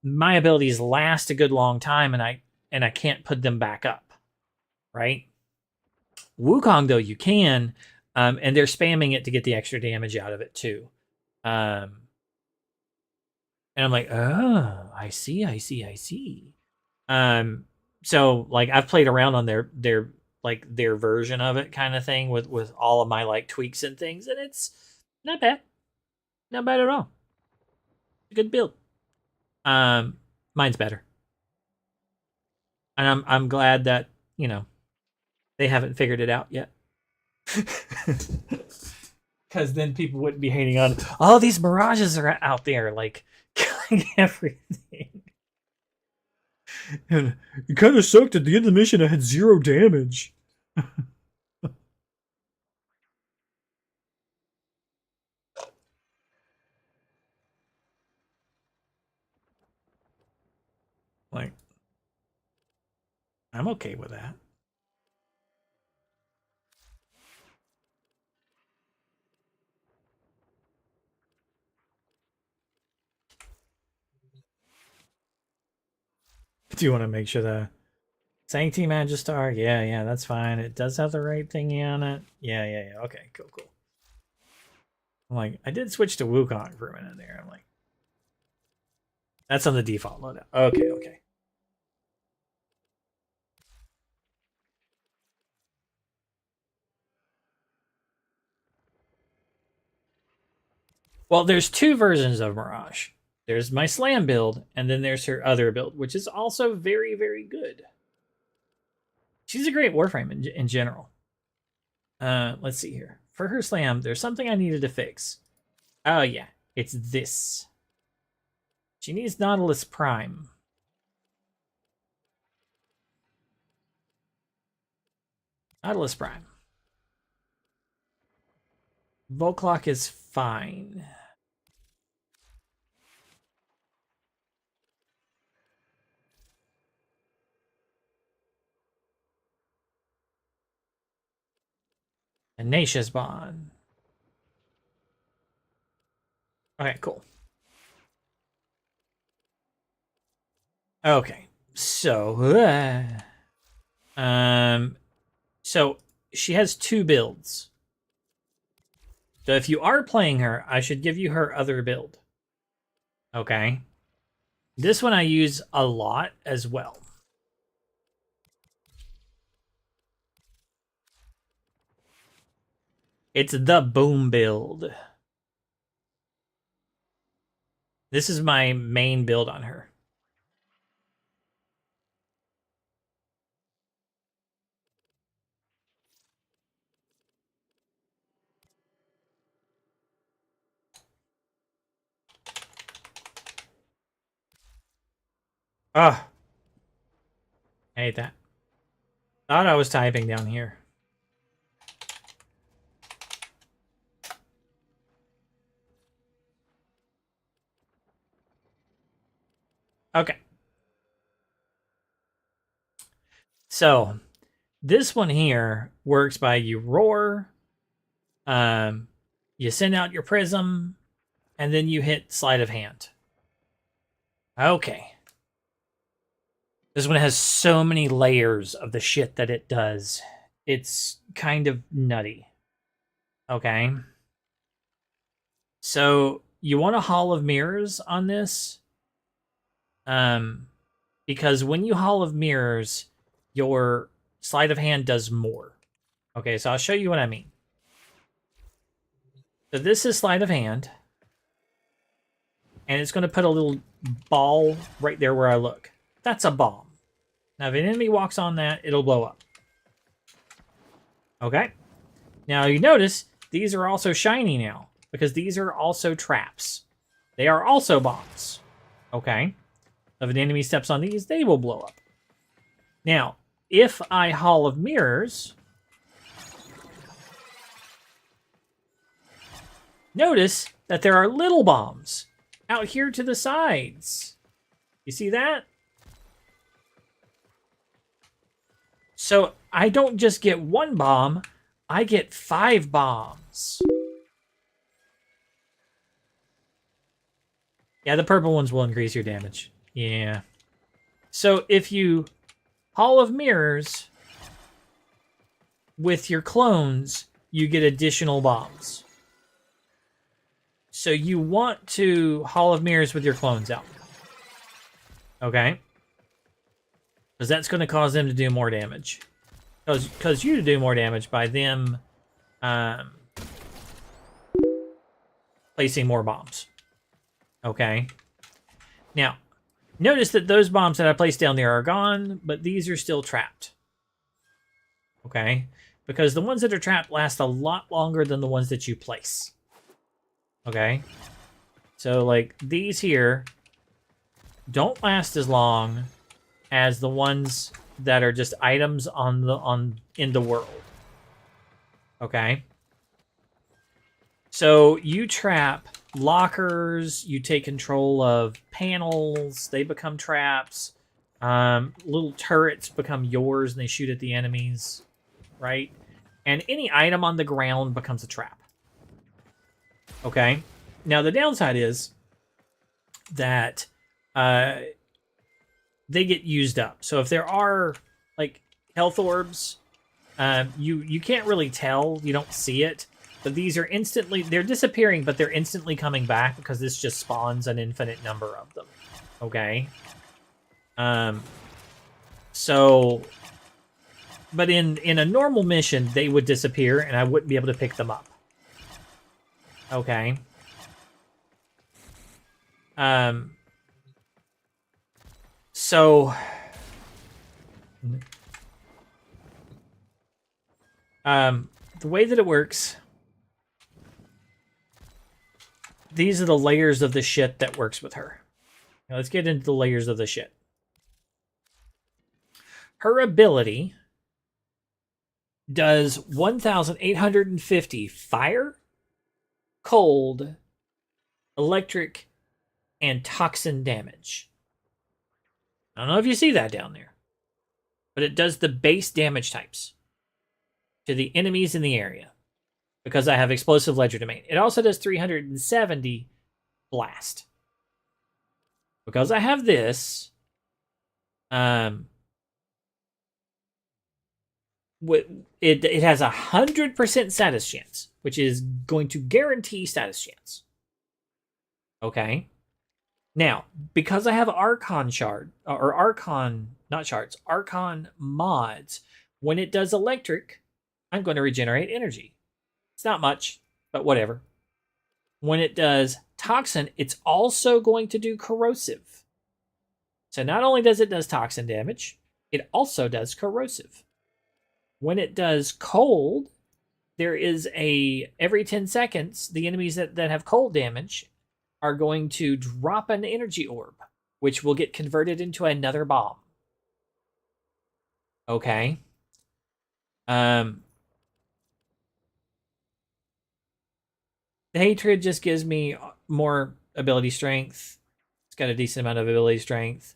My abilities last a good long time, and I can't put them back up, right? Wukong, though, you can, and they're spamming it to get the extra damage out of it too. And I'm like, oh, I see. So like I've played around on their version of it kind of thing with all of my like tweaks and things, and it's not bad at all. It's a good build. Mine's better, and I'm glad that, you know, they haven't figured it out yet, because then people wouldn't be hating on, oh, these Mirages are out there like killing everything. And it kind of sucked. At the end of the mission, I had 0 damage. Like, I'm okay with that. Do you want to make sure the Sanctity Magistar? Yeah, that's fine. It does have the right thingy on it. Yeah. Okay, cool. I'm like, I did switch to Wukong for a minute there. I'm like, That's on the default loadout. Okay, okay. Well, there's two versions of Mirage. There's my slam build, and then there's her other build, which is also very, very good. She's a great Warframe in general. Let's see here. For her slam, there's something I needed to fix. Oh, yeah. It's this. She needs Nautilus Prime. Nautilus Prime. Volclock is fine. Tenacious Bond. Okay, cool. Okay, so so she has two builds. So if you are playing her, I should give you her other build. Okay. This one I use a lot as well. It's the boom build. This is my main build on her. Ah, I hate that. Thought I was typing down here. Okay. So, this one here works by you roar, you send out your prism, and then you hit sleight of hand. Okay. This one has so many layers of the shit that it does. It's kind of nutty. Okay. So, you want a Hall of Mirrors on this? Because when you Hall of Mirrors, your sleight of hand does more. Okay, so I'll show you what I mean. So this is sleight of hand. And it's going to put a little ball right there where I look. That's a bomb. Now, if an enemy walks on that, it'll blow up. Okay? Now, you notice these are also shiny now. Because these are also traps. They are also bombs. Okay? If an enemy steps on these, they will blow up. Now, if I Hall of Mirrors, notice that there are little bombs out here to the sides. You see that? So I don't just get one bomb, I get 5 bombs. Yeah, the purple ones will increase your damage. Yeah. So if you Hall of Mirrors with your clones, you get additional bombs. So you want to Hall of Mirrors with your clones out. Okay? Because that's going to cause them to do more damage. Cause you to do more damage by them placing more bombs. Okay? Now, notice that those bombs that I placed down there are gone, but these are still trapped. Okay? Because the ones that are trapped last a lot longer than the ones that you place. Okay? So, like, these here don't last as long as the ones that are just items in the world. Okay? So, you trap lockers, you take control of panels, they become traps. Little turrets become yours and they shoot at the enemies, right? And any item on the ground becomes a trap. Okay? Now, the downside is that they get used up. So if there are, like, health orbs, you can't really tell. You don't see it. But these are they're disappearing, but they're instantly coming back because this just spawns an infinite number of them. Okay. So, but in a normal mission, they would disappear, and I wouldn't be able to pick them up. Okay. So, the way that it works, these are the layers of the shit that works with her. Now let's get into the layers of the shit. Her ability does 1,850 fire, cold, electric, and toxin damage. I don't know if you see that down there, but it does the base damage types to the enemies in the area because I have explosive ledger domain. It also does 370 blast. Because I have this, it has 100% status chance, which is going to guarantee status chance. Okay. Now, because I have Archon shard, or Archon, not shards, Archon mods, when it does electric, I'm going to regenerate energy. It's not much, but whatever. When it does toxin, it's also going to do corrosive. So not only does it does toxin damage, it also does corrosive. When it does cold, there is every 10 seconds, the enemies that have cold damage are going to drop an energy orb, which will get converted into another bomb. Okay. The hatred just gives me more ability strength. It's got a decent amount of ability strength.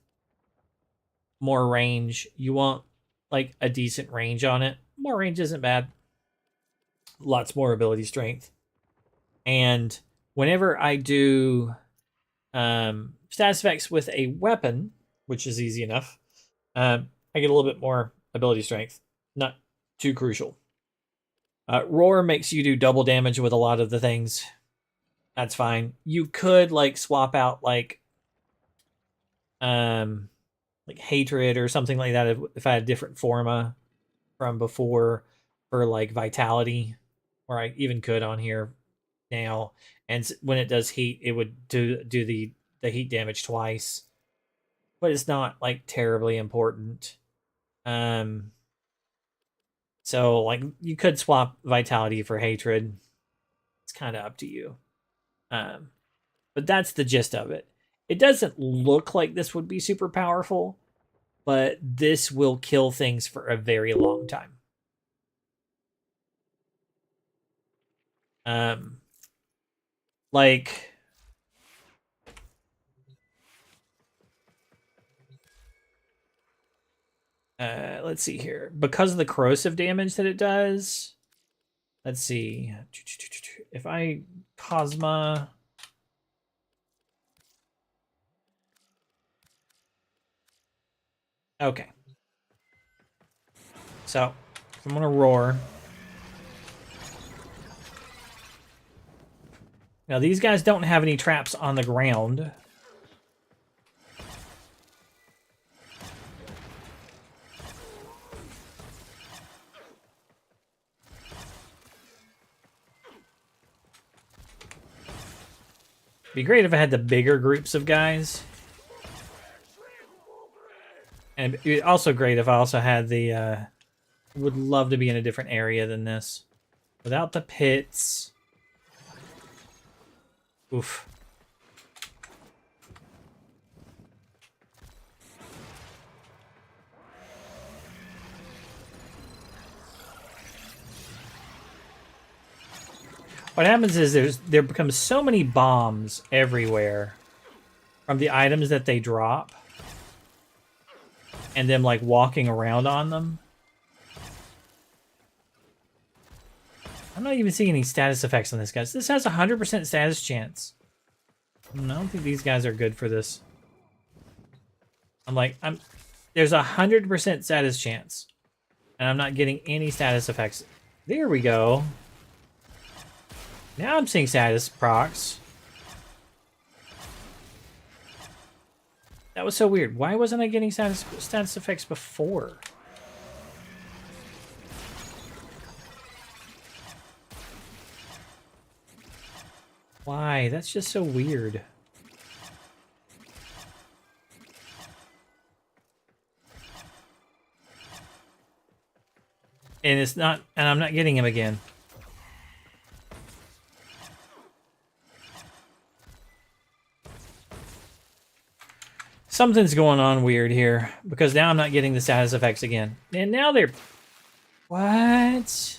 More range. You want like a decent range on it. More range isn't bad. Lots more ability strength. And whenever I do status effects with a weapon, which is easy enough, I get a little bit more ability strength. Not too crucial. Roar makes you do double damage with a lot of the things. That's fine. You could like swap out like hatred or something like that if I had different forma from before for like vitality, or I even could on here now. And when it does heat, it would do the heat damage twice, but it's not like terribly important. So like you could swap vitality for hatred. It's kind of up to you. But that's the gist of it. It doesn't look like this would be super powerful, but this will kill things for a very long time. Like let's see here. Because of the corrosive damage that it does, let's see. If I Cosma, okay. So I'm gonna roar. Now these guys don't have any traps on the ground. Be great if I had the bigger groups of guys. And it'd be also great if I also had the, would love to be in a different area than this. Without the pits. Oof. What happens is there becomes so many bombs everywhere from the items that they drop and them like walking around on them. I'm not even seeing any status effects on this, guys. This has 100% status chance. I don't think these guys are good for this. There's 100% status chance, and I'm not getting any status effects. There we go. Now I'm seeing status procs. That was so weird. Why wasn't I getting status effects before? Why? That's just so weird. And it's not, and I'm not getting him again. Something's going on weird here, because now I'm not getting the status effects again. And now they're... What?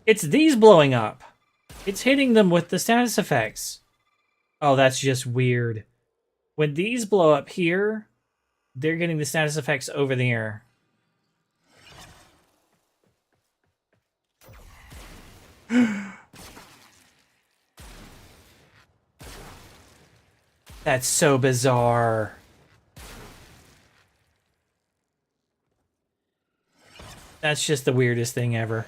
It's these blowing up. It's hitting them with the status effects. Oh, that's just weird. When these blow up here, they're getting the status effects over there. That's so bizarre. That's just the weirdest thing ever.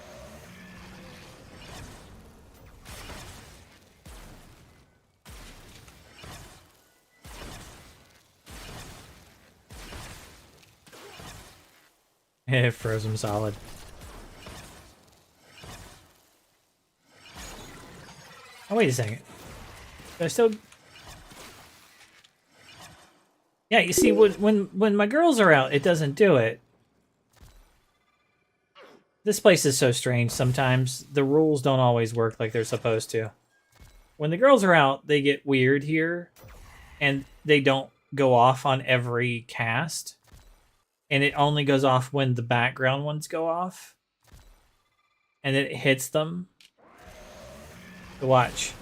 It froze him solid. Oh, wait a second. They're still... Yeah, you see, when my girls are out, it doesn't do it. This place is so strange sometimes. The rules don't always work like they're supposed to. When the girls are out, they get weird here, and they don't go off on every cast. And it only goes off when the background ones go off. And it hits them. So watch.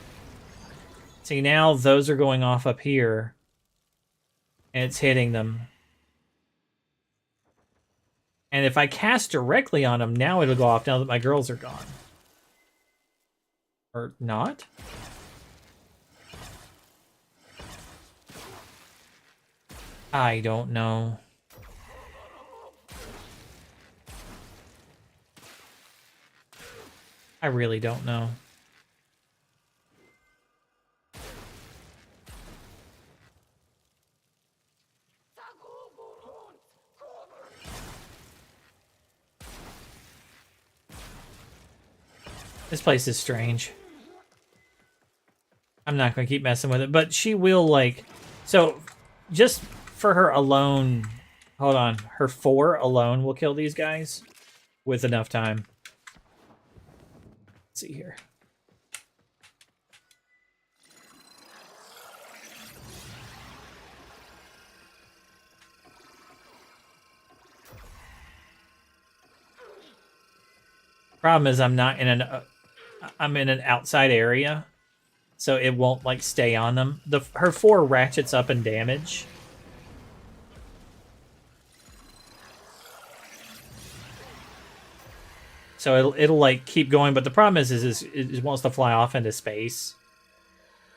See, now those are going off up here. And it's hitting them. And if I cast directly on them, now it'll go off now that my girls are gone. Or not? I don't know. I really don't know. This place is strange. I'm not going to keep messing with it, but she will, like... So, just for her alone... Hold on. Her 4 alone will kill these guys with enough time. Let's see here. Problem is I'm not in an I'm in an outside area, so it won't like stay on them. Her 4 ratchets up in damage. So it'll like keep going, but the problem is it wants to fly off into space.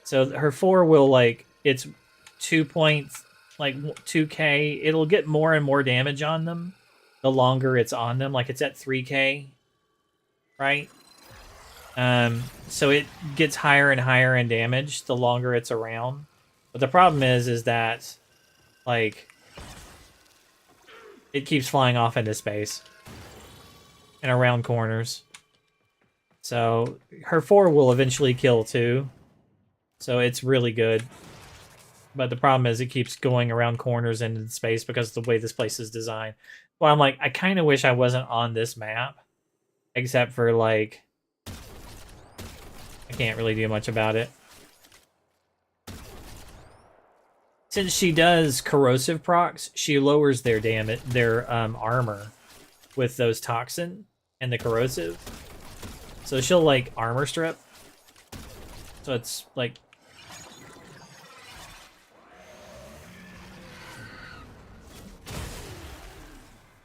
So her 4 will like it's 2K. It'll get more and more damage on them the longer it's on them. Like it's at 3K, right? So it gets higher and higher in damage the longer it's around. But the problem is that like it keeps flying off into space. And around corners. So her 4 will eventually kill too. So it's really good. But the problem is it keeps going around corners and in space because of the way this place is designed. Well, I'm like, I kind of wish I wasn't on this map. Except for like... I can't really do much about it. Since she does corrosive procs, she lowers their damage, their armor with those toxin and the corrosive. So she'll like armor strip. So it's like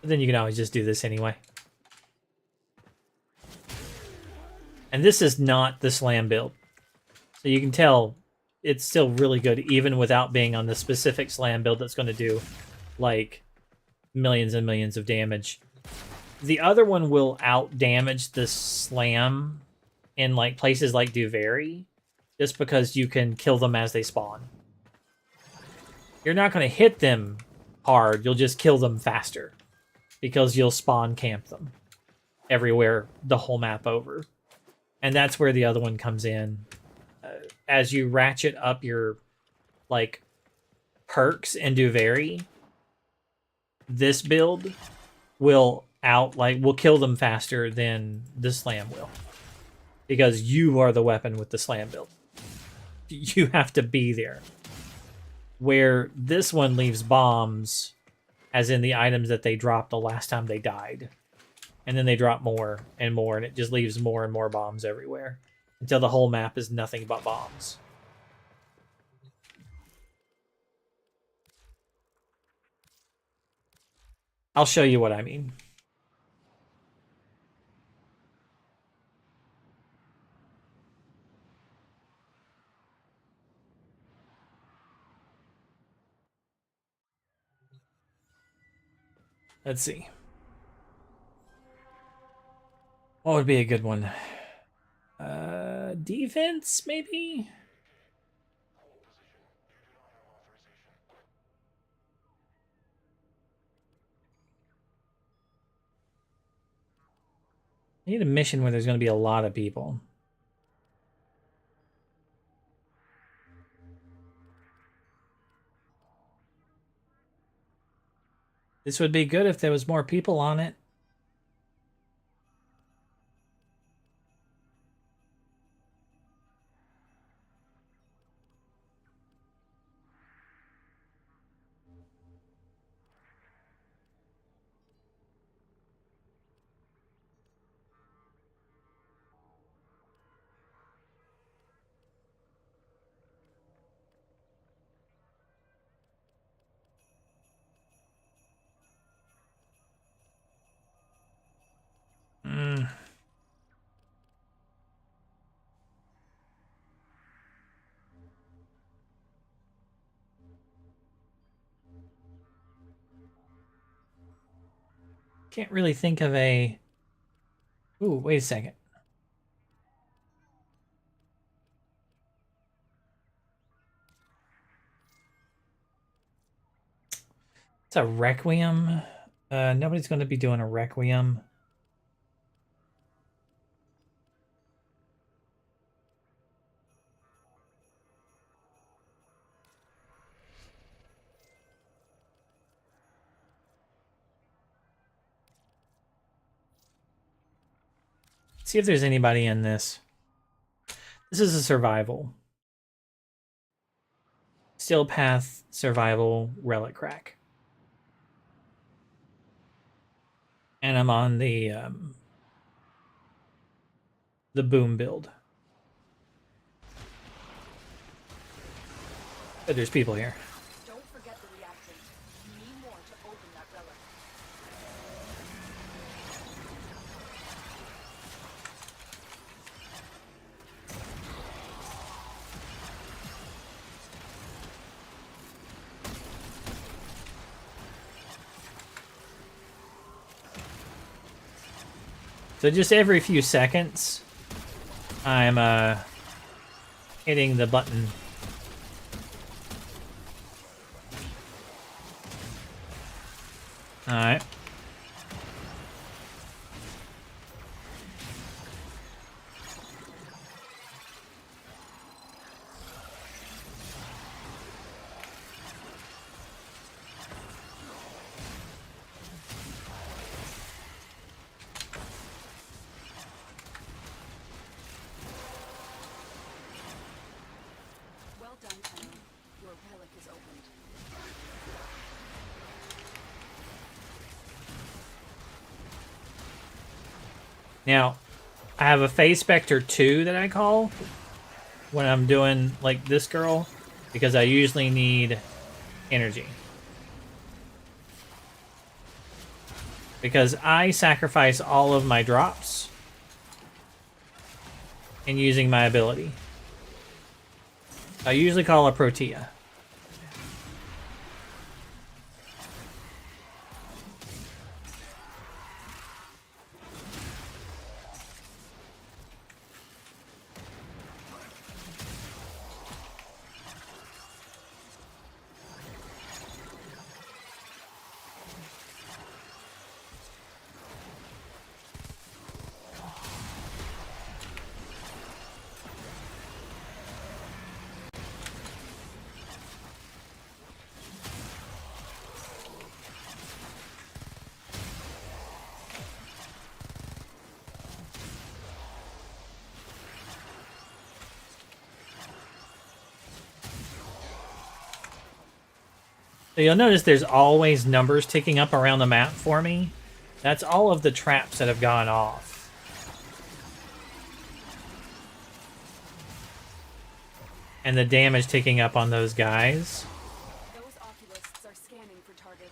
but then you can always just do this anyway. And this is not the slam build. So you can tell it's still really good even without being on the specific slam build that's going to do like millions and millions of damage. The other one will out damage the slam in like places like Duvary just because you can kill them as they spawn. You're not going to hit them hard, you'll just kill them faster. Because you'll spawn camp them everywhere, the whole map over. And that's where the other one comes in. As you ratchet up your, like, perks and do vary, this build will kill them faster than the slam will. Because you are the weapon with the slam build. You have to be there. Where this one leaves bombs, as in the items that they dropped the last time they died. And then they drop more and more, and it just leaves more and more bombs everywhere. Until the whole map is nothing but bombs. I'll show you what I mean. Let's see. What would be a good one? Defense, maybe? I need a mission where there's going to be a lot of people. This would be good if there was more people on it. Can't really think of a... Ooh, wait a second. It's a Requiem. Nobody's going to be doing a Requiem. See if there's anybody in this. This is a survival. Steel Path, survival, relic crack. And I'm on the boom build. But there's people here. Don't forget the reactant. You need more to open that relic. So just every few seconds, I'm hitting the button. All right. Well done, Tenno. Your relic is opened. Now, I have a Phase Spectre 2 that I call when I'm doing like this girl, because I usually need energy. Because I sacrifice all of my drops in using my ability. I usually call a Protea. So you'll notice there's always numbers ticking up around the map for me. That's all of the traps that have gone off. And the damage ticking up on those guys. Those oculists are scanning for targets.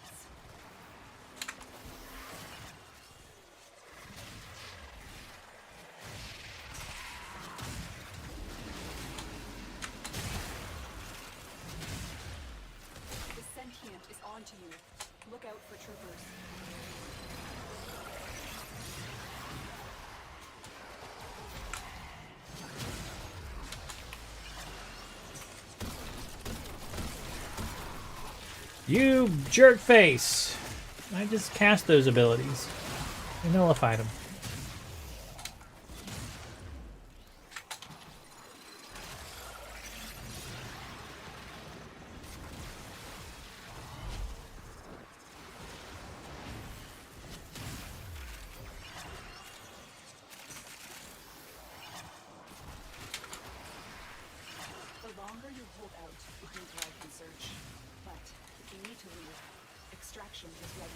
The sentient is onto you. Look out for troopers. You jerk face! I just cast those abilities. I nullified them. The longer you hold out, the deeper I can search. But if you need to leave, extraction is ready.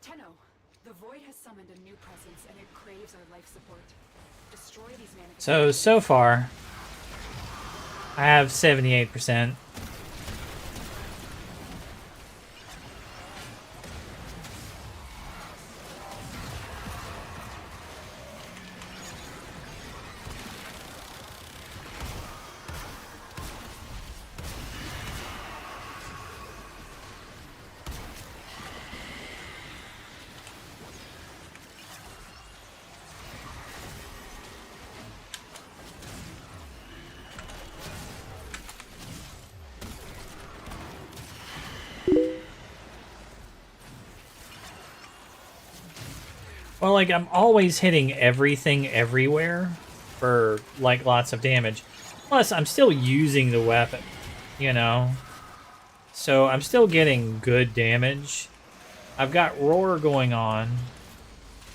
Tenno, the Void has summoned a new presence and it craves our life support. Destroy these manifestations. So far, I have 78%. Well, like, I'm always hitting everything everywhere for, like, lots of damage. Plus, I'm still using the weapon, you know? So, I'm still getting good damage. I've got Roar going on,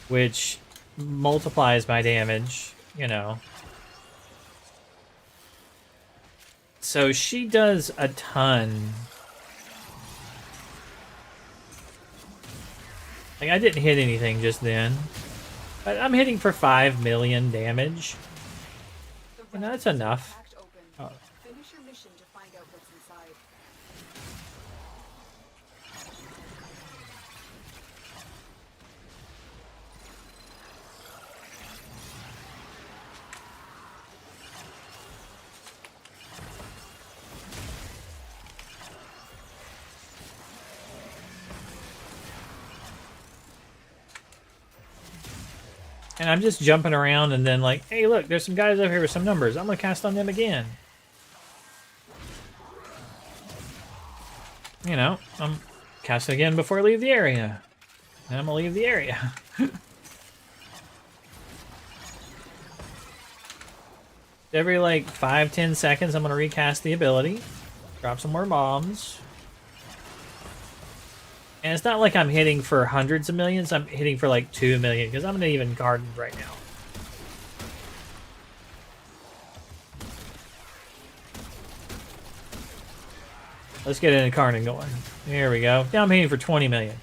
which multiplies my damage, you know? So, she does a ton. Like, I didn't hit anything just then. But I'm hitting for 5 million damage. And that's enough. Oh. Finish your mission to find out what's inside. And I'm just jumping around and then like, hey look, there's some guys over here with some numbers. I'm gonna cast on them again. You know, I'm casting again before I leave the area. And I'm gonna leave the area. Every like 5-10 seconds I'm gonna recast the ability. Drop some more bombs. And it's not like I'm hitting for hundreds of millions, I'm hitting for like 2 million, because I'm in even gardens right now. Let's get an incarnate going. There we go. Now I'm hitting for 20 million.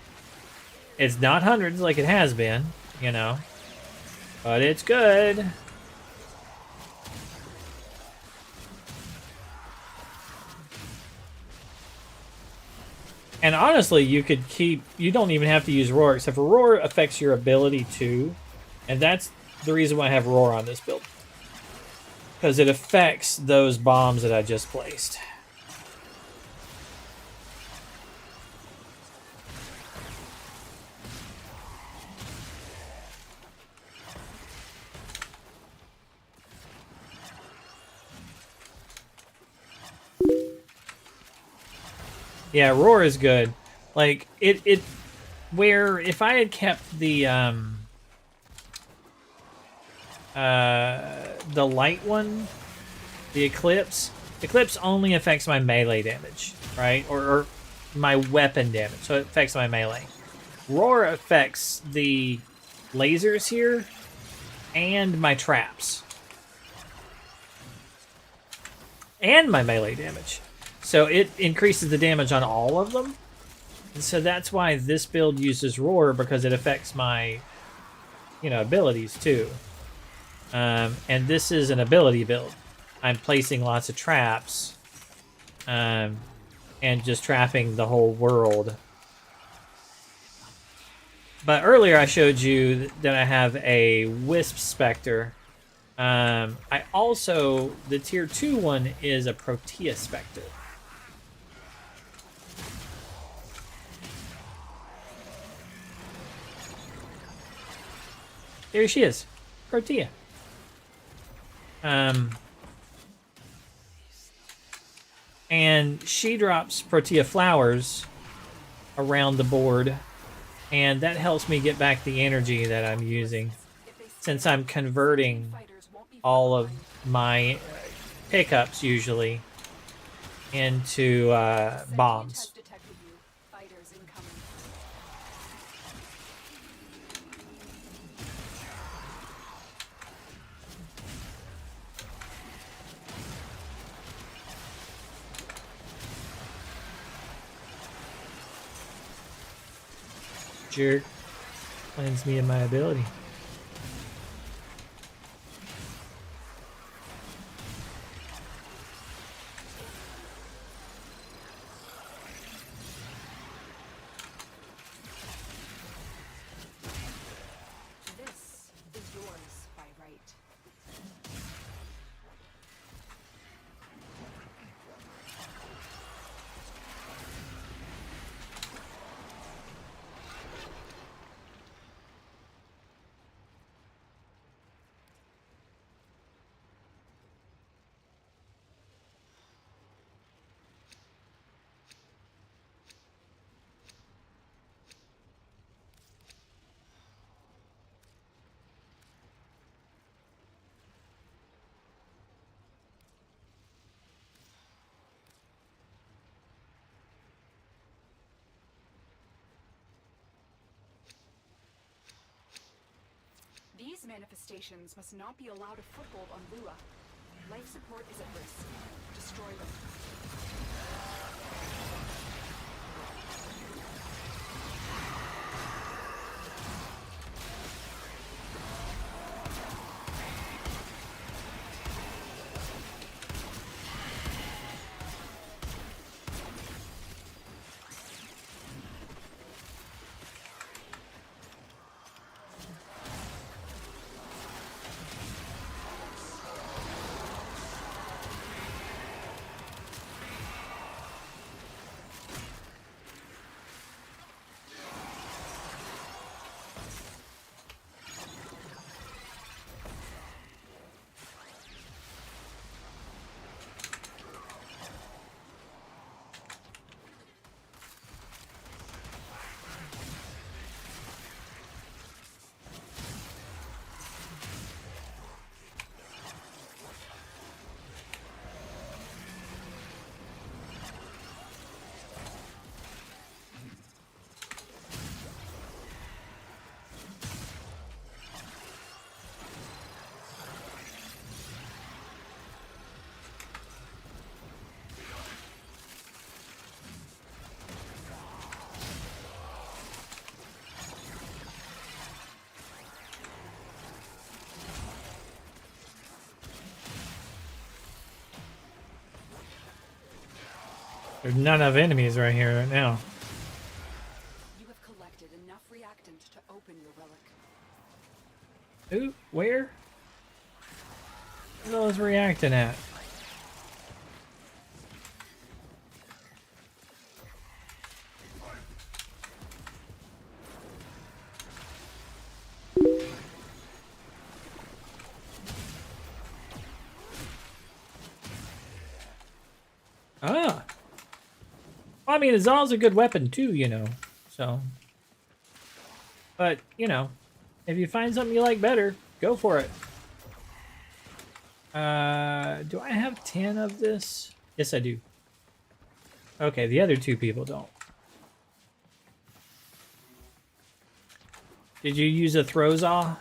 It's not hundreds like it has been, you know. But it's good. And honestly, you could keep... You don't even have to use Roar, except for Roar affects your ability too. And that's the reason why I have Roar on this build. Because it affects those bombs that I just placed. Yeah, roar is good. Like it where if I had kept the light one, the eclipse only affects my melee damage, right? Or my weapon damage, so it affects my melee. Roar affects the lasers here and my traps and my melee damage. So it increases the damage on all of them. And so that's why this build uses roar, because it affects my, abilities too. And this is an ability build. I'm placing lots of traps, and just trapping the whole world. But earlier I showed you that I have a Wisp Spectre. I also, the tier 2 one is a Protea Spectre. There she is, Protea. And she drops Protea flowers around the board, and that helps me get back the energy that I'm using, since I'm converting all of my pickups usually into bombs. Jerk lends me in my ability. This is yours by right. These manifestations must not be allowed a foothold on Lua. Life support is at risk. Destroy them. There's not enough enemies right here right now. You have collected enough reactant to open your relic. Ooh, where? Where the hell is reacting at? Ah. I mean, Azal's a good weapon too, you know. So, but you know, if you find something you like better, go for it. Do I have 10 of this? Yes, I do. Okay, the other two people don't. Did you use a Throwzaw?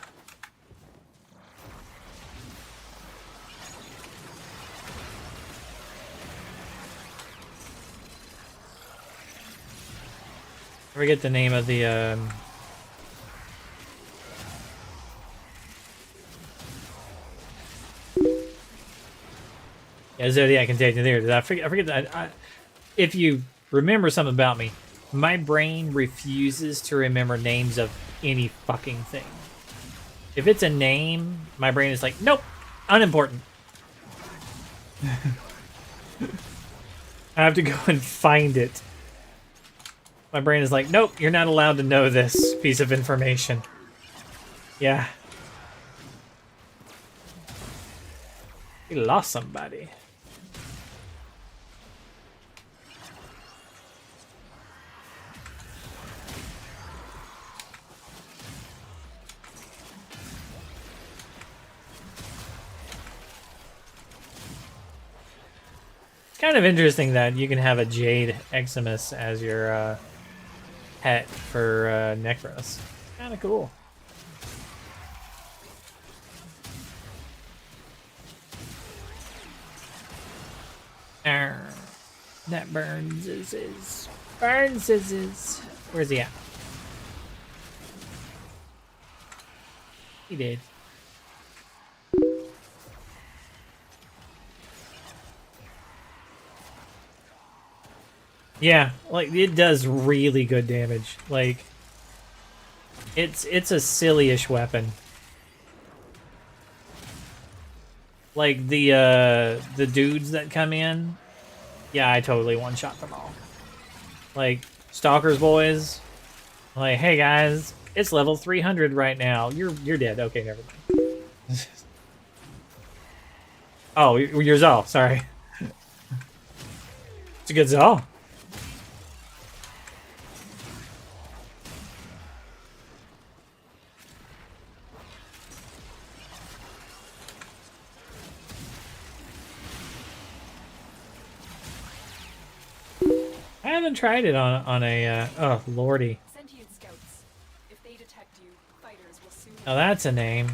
I forget the name of the yeah, Zodiac and Take there. I forget that. If you remember something about me, my brain refuses to remember names of any fucking thing. If it's a name, my brain is like, nope, unimportant. I have to go and find it. My brain is like, nope, you're not allowed to know this piece of information. Yeah. We lost somebody. It's kind of interesting that you can have a Jade Eximus as your pet for Necros. Kind of cool. That burns is burns is. Where's he at? He did. Yeah, like it does really good damage. Like it's a silly-ish weapon. Like the dudes that come in, yeah, I totally one-shot them all. Like Stalker's boys, like, hey guys, it's level 300 right now. You're dead. Okay, never mind. Oh, you're Zal. Sorry. It's a good Zal. I haven't tried it on a oh lordy. Sentient scouts. If they detect you, fighters will soon. Now that's a name.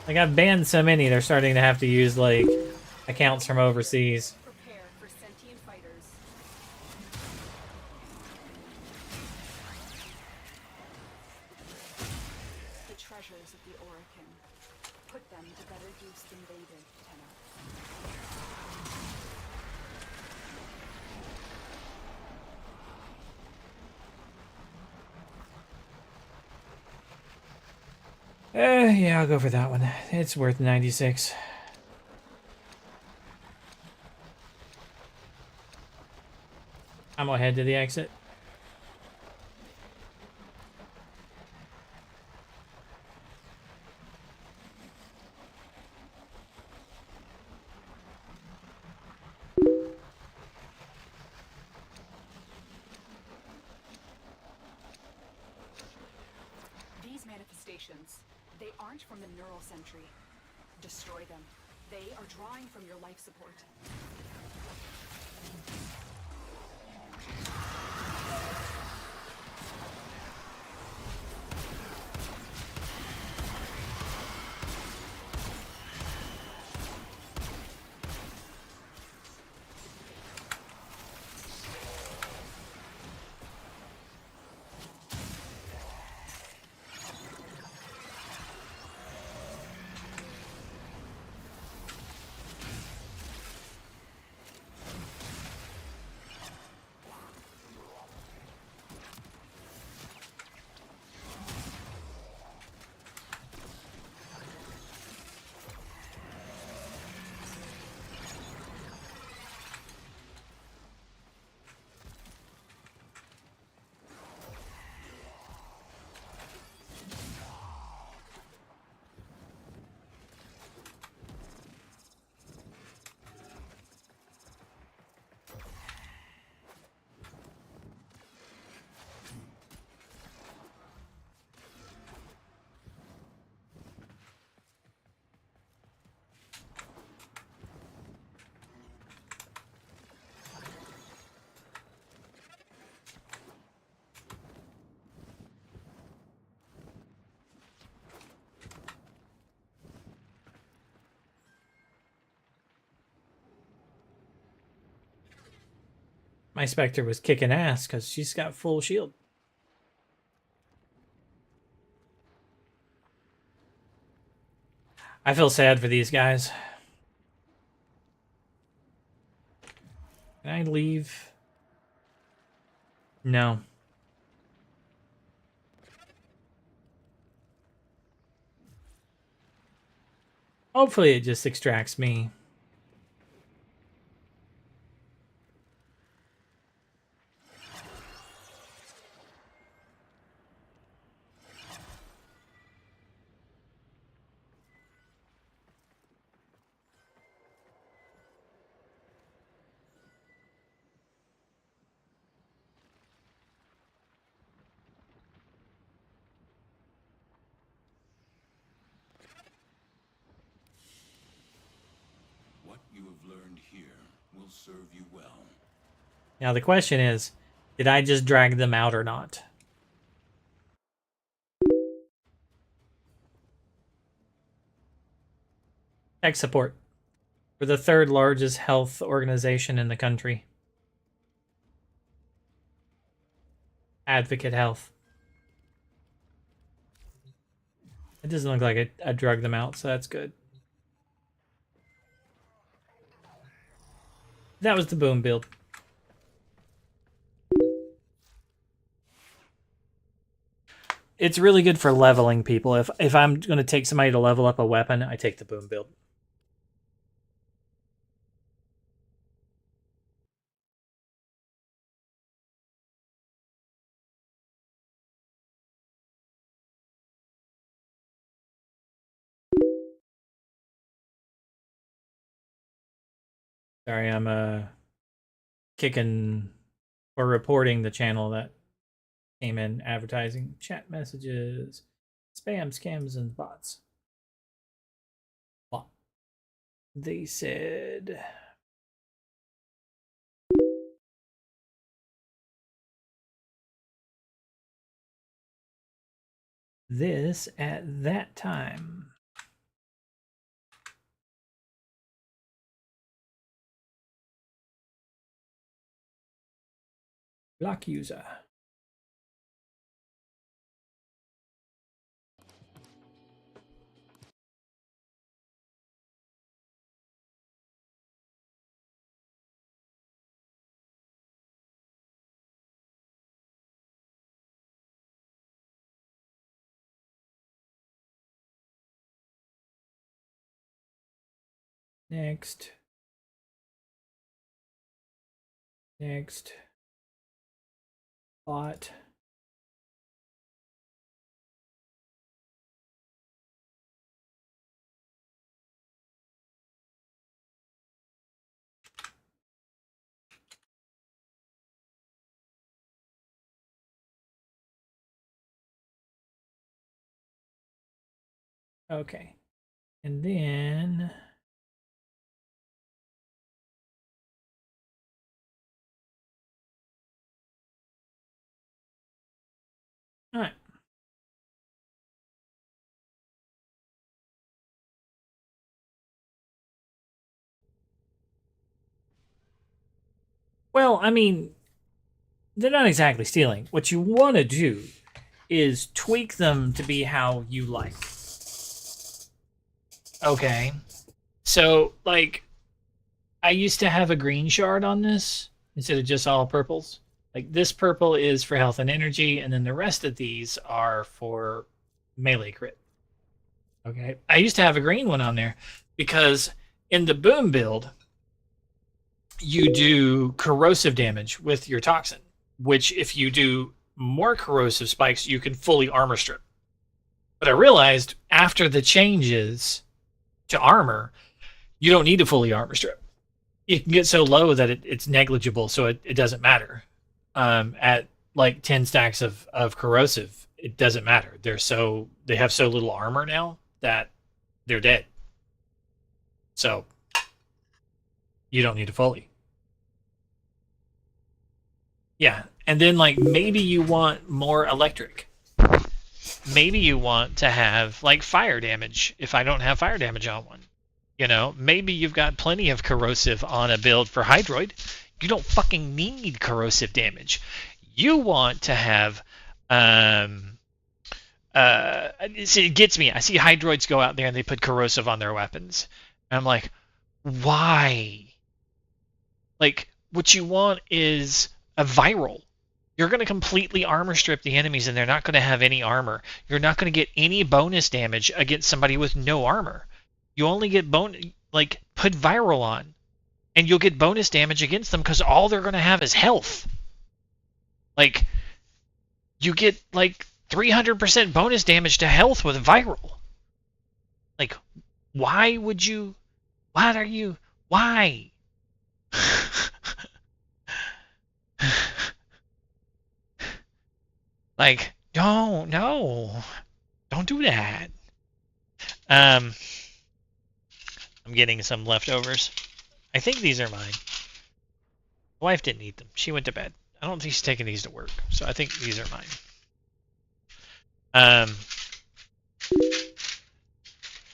Like I've banned so many, they're starting to have to use like accounts from overseas. Prepare for sentient fighters. The treasures of the Orakin. Put them to better use than they did, Tenno. Yeah, I'll go for that one. It's worth 96. I'm gonna head to the exit. These manifestations, they aren't from the neural sentry. Destroy them. They are drawing from your life support. My Spectre was kicking ass because she's got full shield. I feel sad for these guys. Can I leave? No. Hopefully it just extracts me. What you have learned here will serve you well. Now the question is, did I just drag them out or not? Tech support. We're the third largest health organization in the country. Advocate Health. It doesn't look like I drug them out, so that's good. That was the boom build. It's really good for leveling people. If I'm going to take somebody to level up a weapon, I take the boom build. Sorry, I'm kicking or reporting the channel that came in advertising chat messages, spam, scams, and bots. Bot. They said this at that time. Block user. Next. Next. Bot. Okay. And then all right. Well, I mean, they're not exactly stealing. What you want to do is tweak them to be how you like. Okay. So, like, I used to have a green shard on this instead of just all purples. Like, this purple is for health and energy, and then the rest of these are for melee crit. Okay. I used to have a green one on there because in the boom build, you do corrosive damage with your toxin, which if you do more corrosive spikes, you can fully armor strip. But I realized after the changes to armor, you don't need to fully armor strip. You can get so low that it's negligible, so it doesn't matter. At like 10 stacks of corrosive, it doesn't matter. They have so little armor now that they're dead. So you don't need to fully. Yeah, and then like maybe you want more electric. Maybe you want to have like fire damage if I don't have fire damage on one. You know, maybe you've got plenty of corrosive on a build for Hydroid. You don't fucking need corrosive damage. You want to have see, it gets me. I see hydroids go out there and they put corrosive on their weapons. And I'm like, why? Like, what you want is a viral. You're going to completely armor strip the enemies and they're not going to have any armor. You're not going to get any bonus damage against somebody with no armor. You only get put viral on and you'll get bonus damage against them because all they're going to have is health. Like, you get 300% bonus damage to health with viral. Like, why? Like, don't do that. I'm getting some leftovers. I think these are mine. My wife didn't eat them. She went to bed. I don't think she's taking these to work, so I think these are mine.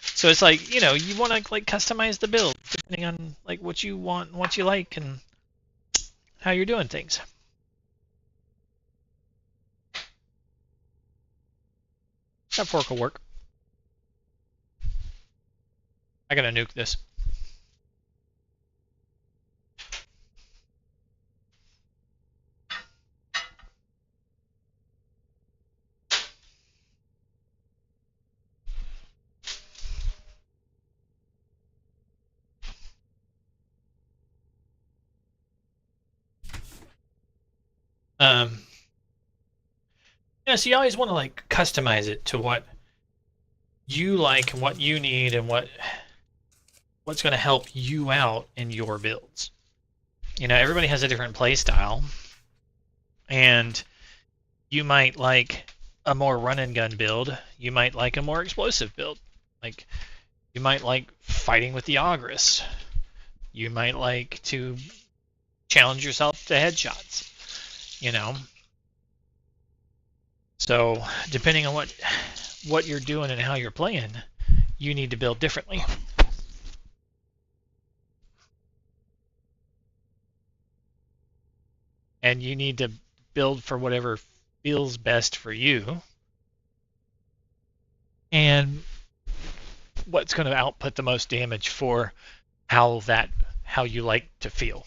So it's like, you want to customize the build depending on what you want, what you like, and how you're doing things. That fork will work. I gotta nuke this. Yeah, so you always want to customize it to what you like and what you need and what's going to help you out in your builds. Everybody has a different play style, and you might like a more run and gun build. You might like a more explosive build. Like, you might like fighting with the Ogress. You might like to challenge yourself to headshots. So depending on what you're doing and how you're playing, you need to build differently. And you need to build for whatever feels best for you and what's going to output the most damage for how you like to feel.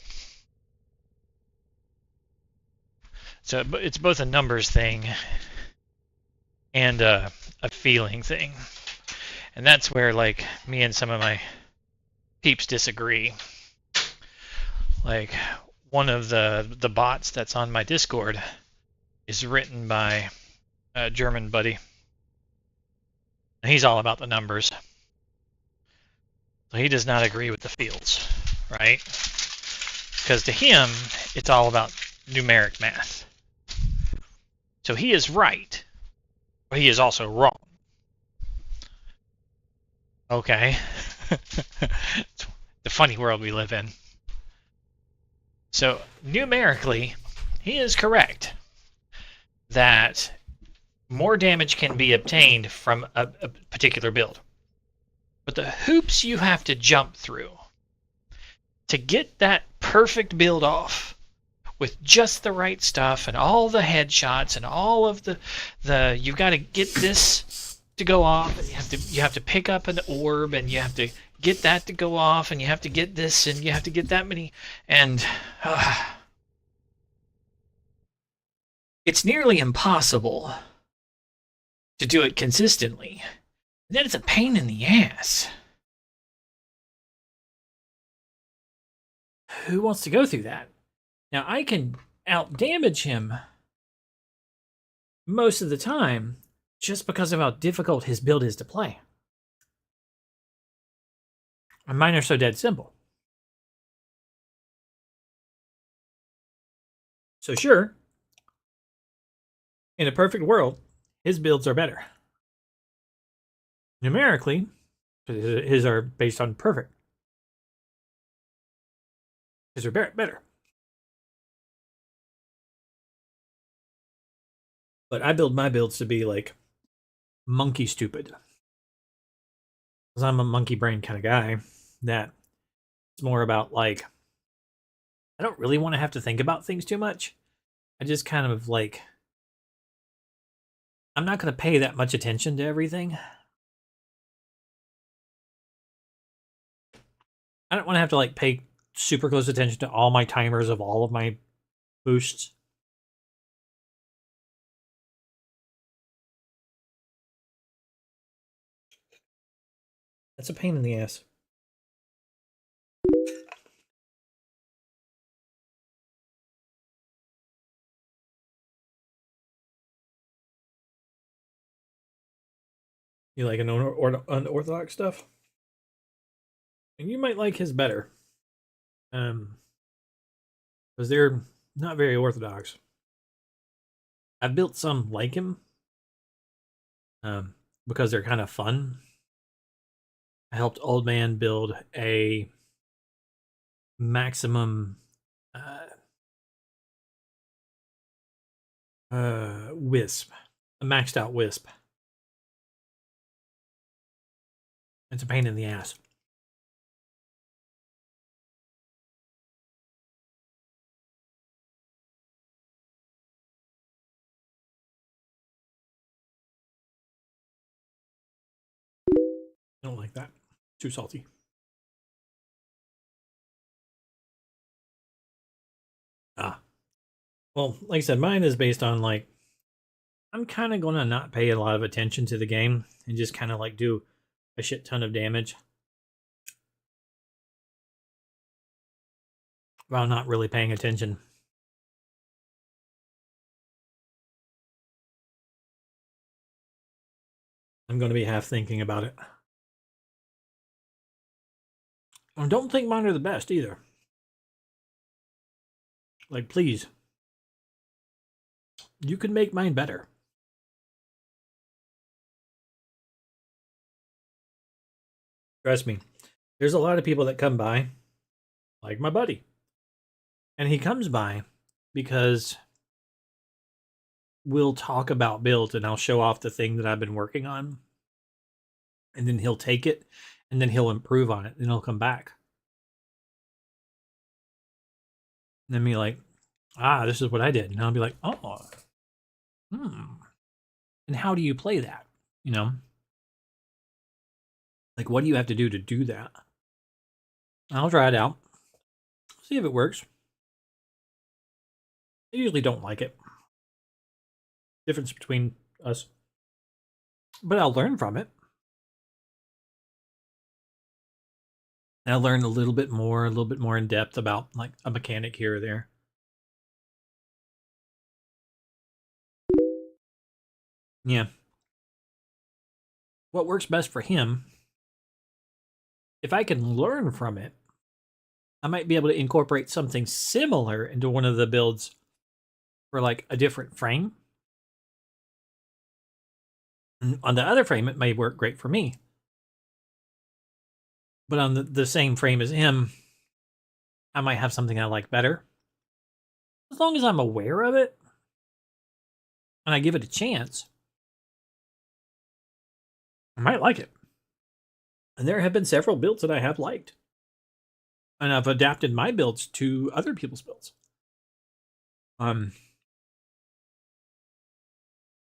So it's both a numbers thing and a feeling thing. And that's where me and some of my peeps disagree. One of the bots that's on my Discord is written by a German buddy. And he's all about the numbers. So he does not agree with the fields, right? Because to him, it's all about numeric math. So he is right, but he is also wrong. Okay. It's the funny world we live in. So numerically, he is correct that more damage can be obtained from a particular build. But the hoops you have to jump through to get that perfect build off with just the right stuff and all the headshots and all of the you've got to get this to go off, and you have to pick up an orb, and you have to get that to go off, and you have to get this, and you have to get that many, and it's nearly impossible to do it consistently. And then it's a pain in the ass. Who wants to go through that? Now, I can out-damage him most of the time just because of how difficult his build is to play. And mine are so dead simple. So sure, in a perfect world, his builds are better. Numerically, his are based on perfect. His are better. But I build my builds to be monkey stupid. Because I'm a monkey brain kind of guy. That it's more about I I don't really want to have to think about things too much. I just kind of like, I'm not going to pay that much attention to everything. I don't want to have to like pay super close attention to all my timers of all of my boosts. That's a pain in the ass. You like unorthodox stuff? And you might like his better. Because they're not very orthodox. I've built some like him. Because they're kind of fun. I helped Old Man build a maximum wisp. A maxed out wisp. It's a pain in the ass. I don't like that. Too salty. Well, like I said, mine is based on like, I'm kind of going to not pay a lot of attention to the game and just kind of like do a shit ton of damage while not really paying attention. I'm going to be half thinking about it. And don't think mine are the best either. Like, please. You could make mine better. Trust me. There's a lot of people that come by, like my buddy. And he comes by because we'll talk about builds and I'll show off the thing that I've been working on. And then he'll take it and then he'll improve on it. And he'll come back. And then be like, this is what I did. And I'll be like, and how do you play that? You know? Like, what do you have to do that? I'll try it out. See if it works. I usually don't like it. Difference between us. But I'll learn from it. And I'll learn a little bit more in depth about like a mechanic here or there. Yeah. What works best for him, if I can learn from it, I might be able to incorporate something similar into one of the builds for like a different frame. And on the other frame, it may work great for me. But on the same frame as him, I might have something I like better. As long as I'm aware of it and I give it a chance, I might like it. And there have been several builds that I have liked. And I've adapted my builds to other people's builds.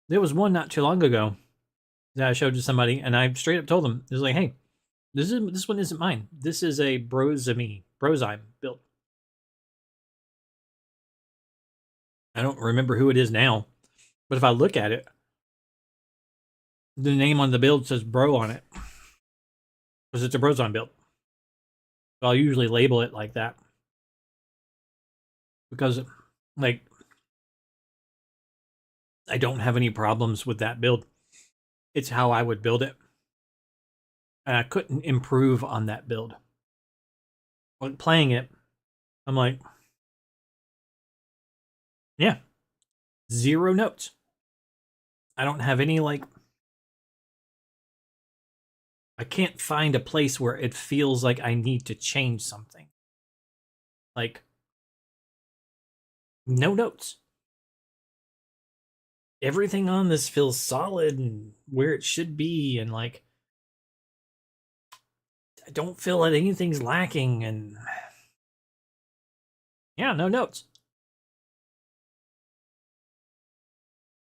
There was one not too long ago that I showed to somebody, and I straight up told them, it was like, hey, this one isn't mine. This is a Brozyme build. I don't remember who it is now, but if I look at it, the name on the build says Bro on it. Because it's a Brozyme build. So I'll usually label it like that. Because, like, I don't have any problems with that build. It's how I would build it. And I couldn't improve on that build. When playing it, I'm like, yeah, 0 notes. I don't have any, like, I can't find a place where it feels like I need to change something. Like, no notes. Everything on this feels solid and where it should be, and like, I don't feel that anything's lacking, and Yeah, no notes.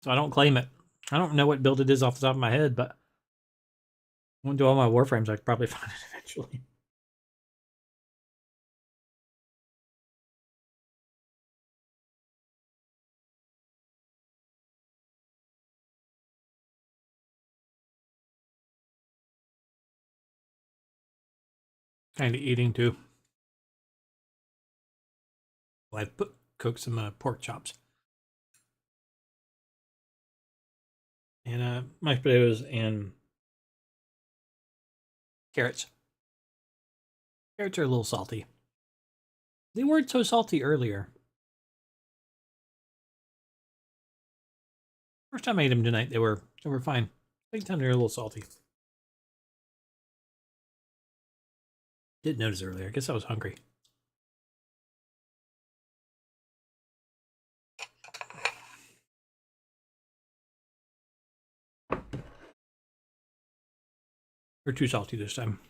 So I don't claim it. I don't know what build it is off the top of my head, but I went to all my Warframes, I could probably find it eventually. Kind of eating too. Well, I cooked some pork chops. And mashed potatoes and carrots. Carrots are a little salty. They weren't so salty earlier. First time I ate them tonight, they were fine. Second time they're a little salty. Didn't notice earlier. I guess I was hungry. They're too salty this time.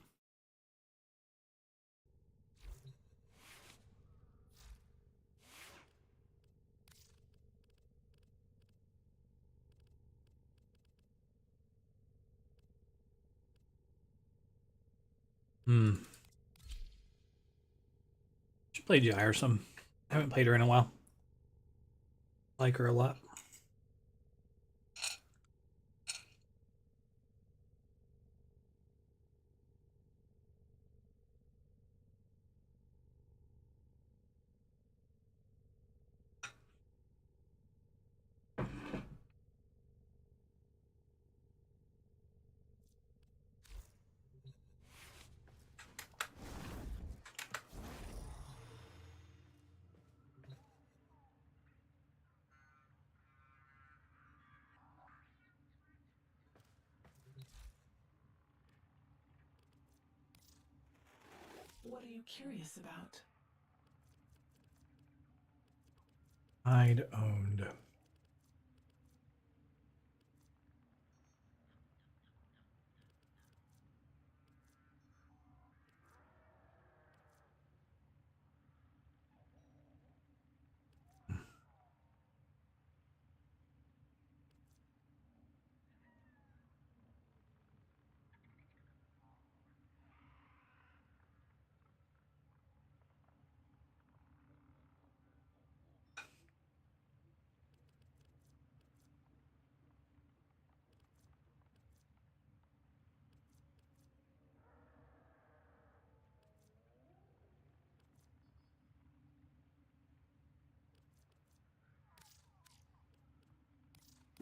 Should play Jai or some. I haven't played her in a while. Like her a lot. What are you curious about? I'd owned.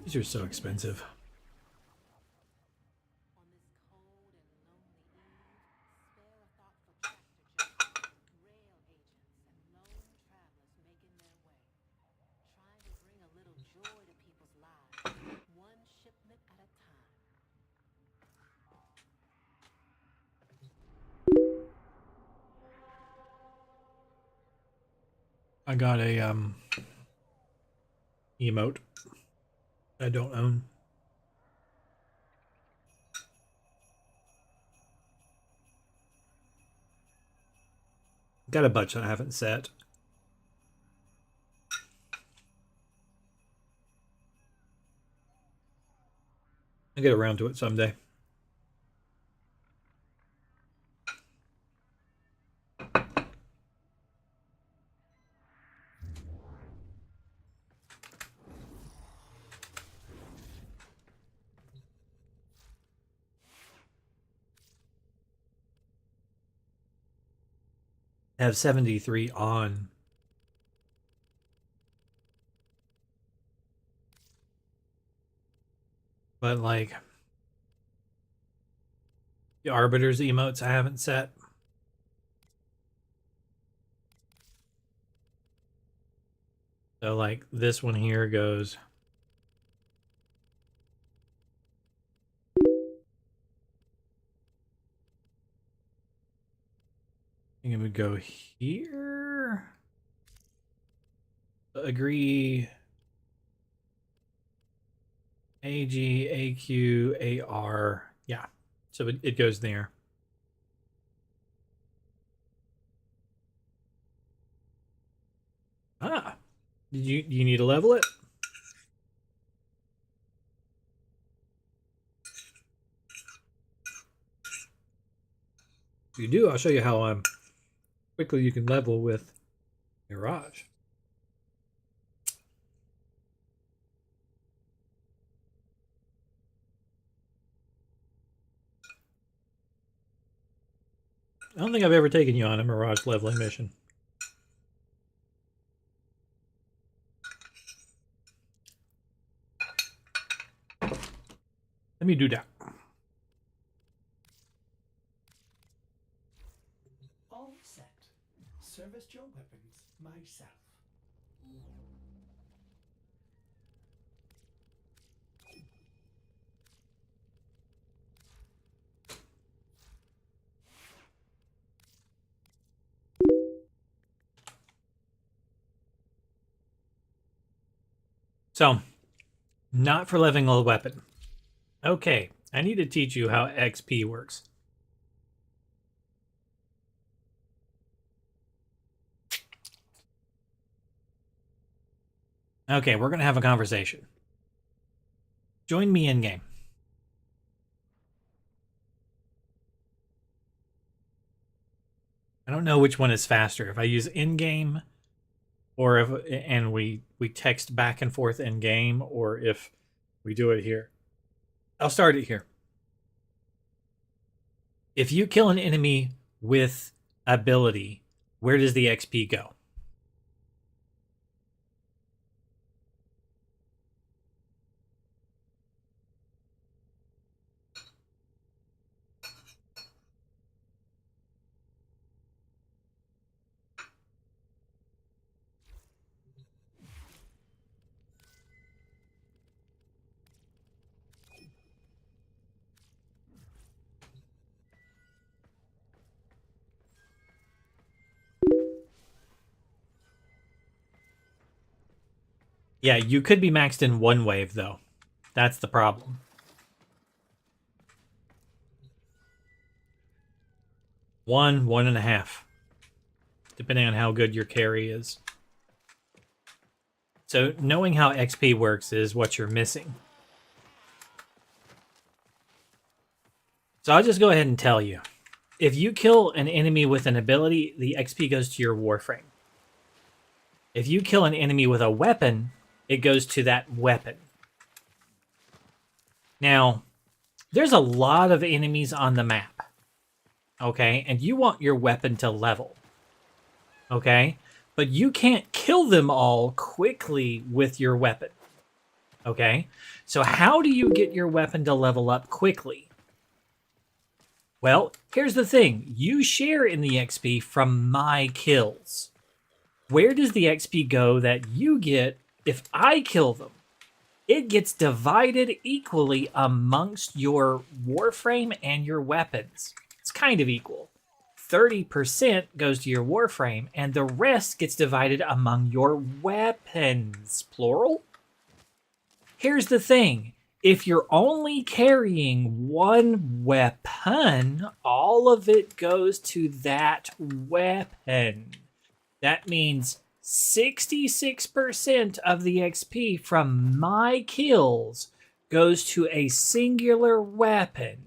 These are so expensive. I got a emote I don't own. Got a bunch that I haven't set. I'll get around to it someday. I have 73 on. But like the Arbiter's emotes I haven't set. So like this one here goes I think it would go here. Agree. AG, AQ, AR. Yeah. So it goes there. Do you need to level it? If you do, I'll show you how quickly you can level with Mirage. I don't think I've ever taken you on a Mirage leveling mission. Let me do that. All set. Service your weapons myself. So, not for leveling a weapon. Okay, I need to teach you how XP works. Okay, we're going to have a conversation. Join me in game. I don't know which one is faster. If I use in game, or if we text back and forth in game, or if we do it here. I'll start it here. If you kill an enemy with ability, where does the XP go? Yeah, you could be maxed in one wave, though. That's the problem. One and a half. Depending on how good your carry is. So, knowing how XP works is what you're missing. So, I'll just go ahead and tell you. If you kill an enemy with an ability, the XP goes to your Warframe. If you kill an enemy with a weapon, it goes to that weapon. Now, there's a lot of enemies on the map. Okay? And you want your weapon to level. Okay? But you can't kill them all quickly with your weapon. Okay? So how do you get your weapon to level up quickly? Well, here's the thing. You share in the XP from my kills. Where does the XP go that you get if I kill them? It gets divided equally amongst your Warframe and your weapons. It's kind of equal. 30% goes to your Warframe, and the rest gets divided among your weapons, plural. Here's the thing. If you're only carrying one weapon, all of it goes to that weapon. That means 66% of the XP from my kills goes to a singular weapon.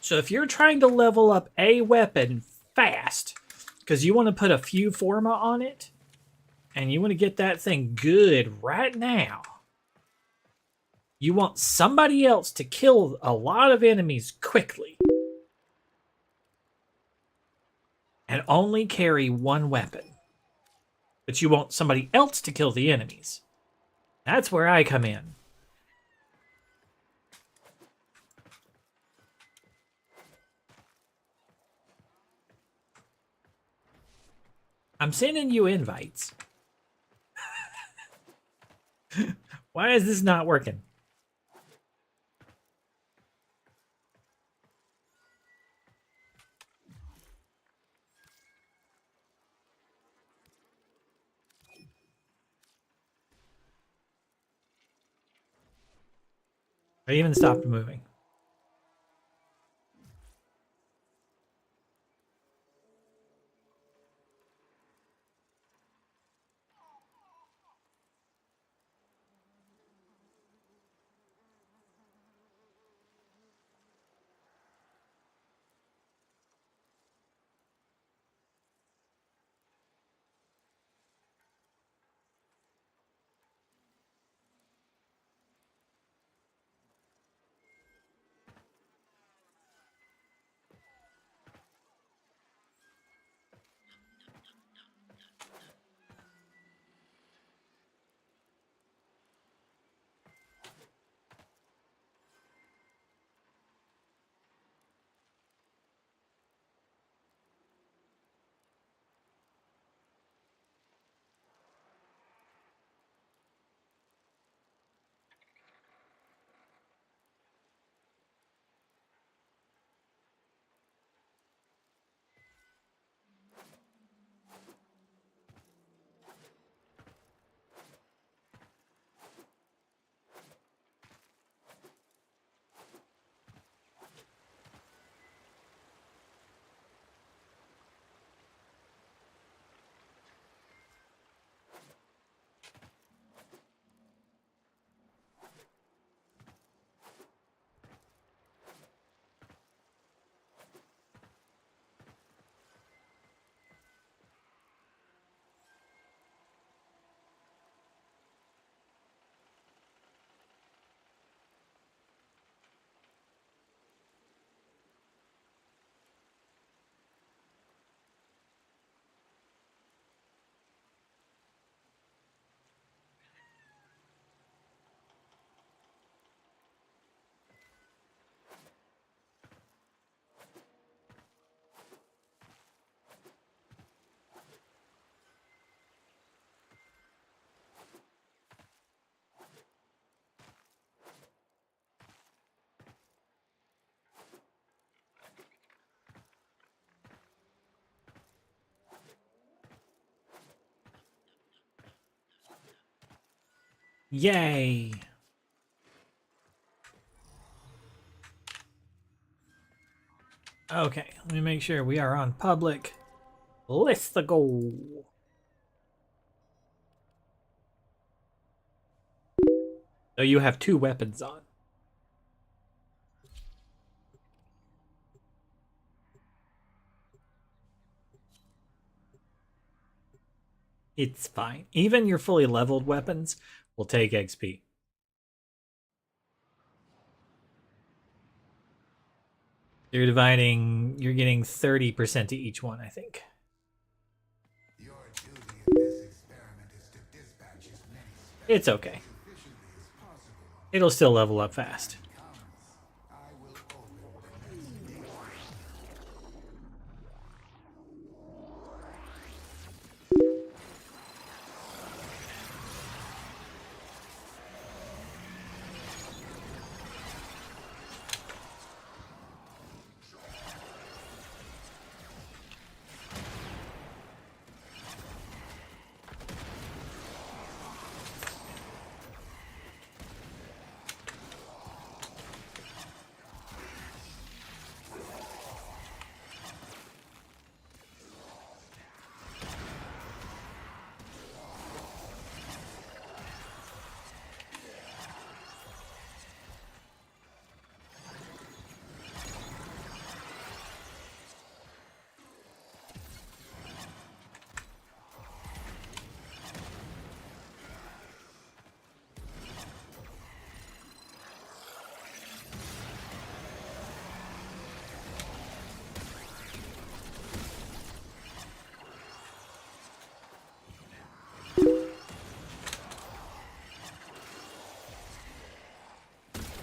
So if you're trying to level up a weapon fast, because you want to put a few forma on it, and you want to get that thing good right now, you want somebody else to kill a lot of enemies quickly, and only carry one weapon. But you want somebody else to kill the enemies. That's where I come in. I'm sending you invites. Why is this not working? I even stopped moving. Yay! Okay, let me make sure we are on public. Let's go. So you have 2 weapons on. It's fine. Even your fully leveled weapons will take XP. You're getting 30% to each one, I think. It's okay. It'll still level up fast.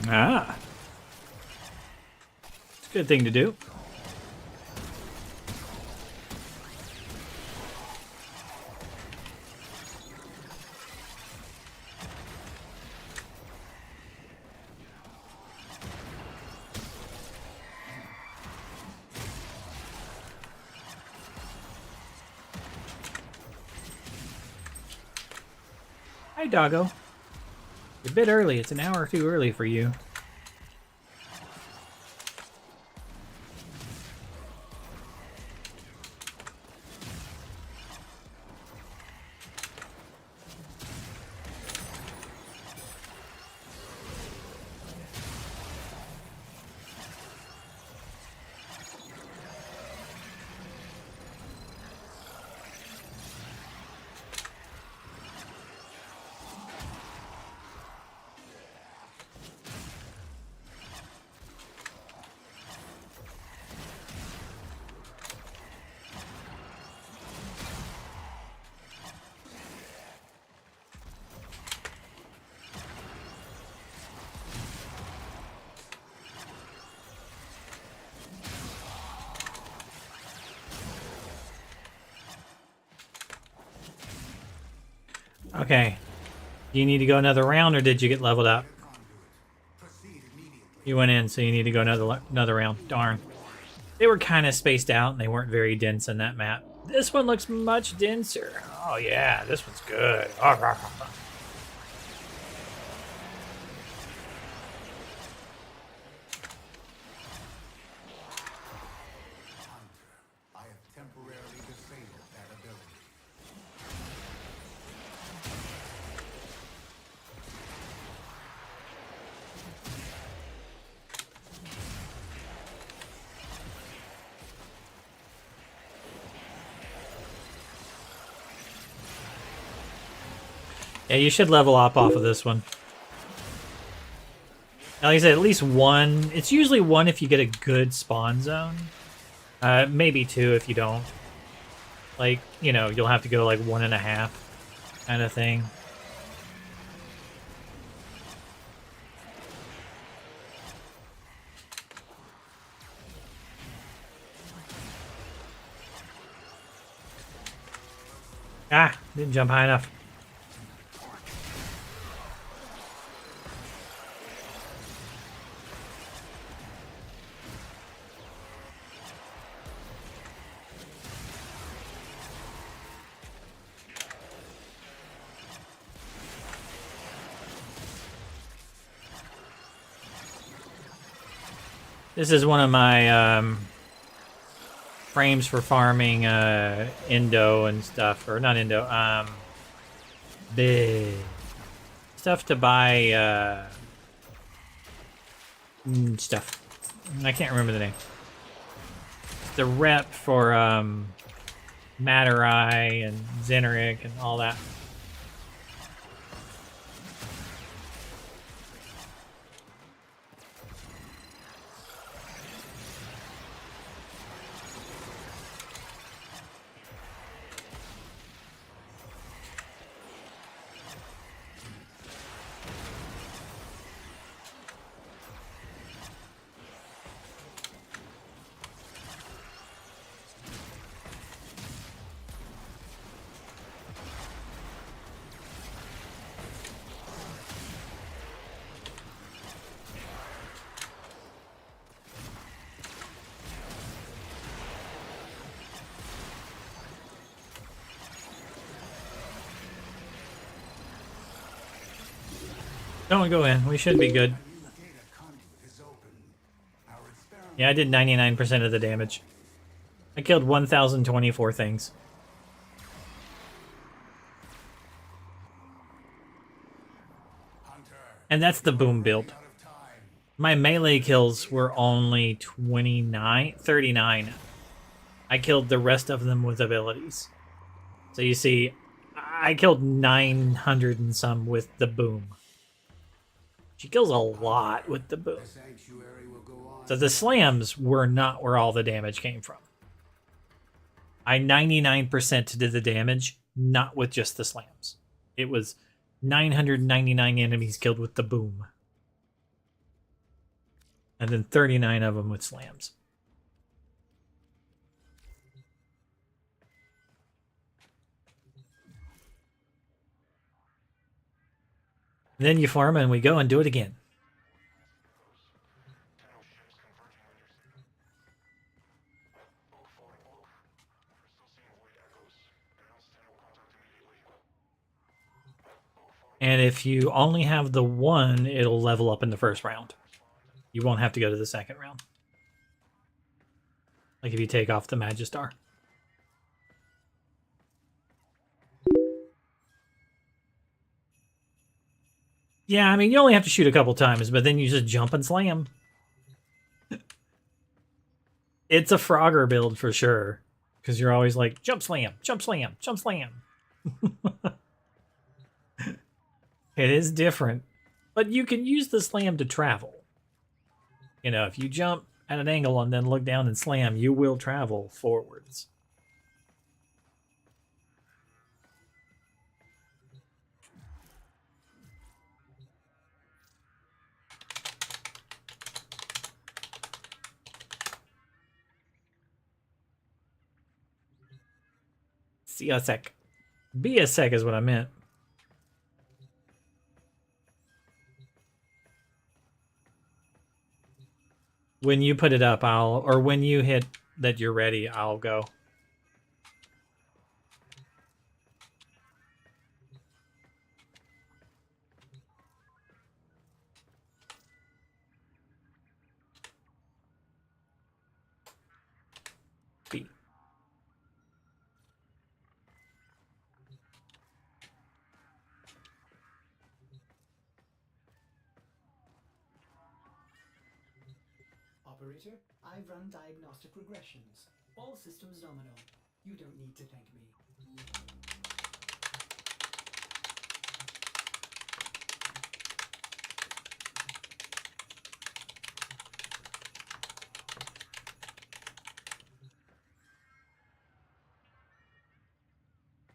Ah. It's a good thing to do. Hi, doggo. You're a bit early. It's an hour or 2 early for you. Okay. Do you need to go another round, or did you get leveled up? You went in, so you need to go another round. Darn. They were kind of spaced out, and they weren't very dense on that map. This one looks much denser. Oh yeah, this one's good. Yeah, you should level up off of this one. Like I said, at least 1. It's usually 1 if you get a good spawn zone. Maybe 2 if you don't. Like, you know, you'll have to go like 1.5 kind of thing. Ah, didn't jump high enough. This is one of my frames for farming Indo and stuff, or not Indo, the stuff to buy stuff. I can't remember the name. It's the rep for Materai and Zeneric and all that. Don't go in. We should be good. Yeah, I did 99% of the damage. I killed 1,024 things. And that's the boom build. My melee kills were only 39. I killed the rest of them with abilities. So you see, I killed 900 and some with the boom. She kills a lot with the boom. So the slams were not where all the damage came from. I 99% did the damage, not with just the slams. It was 999 enemies killed with the boom. And then 39 of them with slams. Then you farm and we go and do it again. And if you only have the one, it'll level up in the first round. You won't have to go to the second round. Like if you take off the Magistar. Yeah, I mean, you only have to shoot a couple times, but then you just jump and slam. It's a Frogger build for sure. Because you're always like, jump slam, jump slam, jump slam. It is different. But you can use the slam to travel. You know, if you jump at an angle and then look down and slam, you will travel forwards. See a sec. Be a sec is what I meant. When you put it up, or when you hit that you're ready, I'll go. B. Operator, I've run diagnostic regressions. All systems nominal. You don't need to thank me.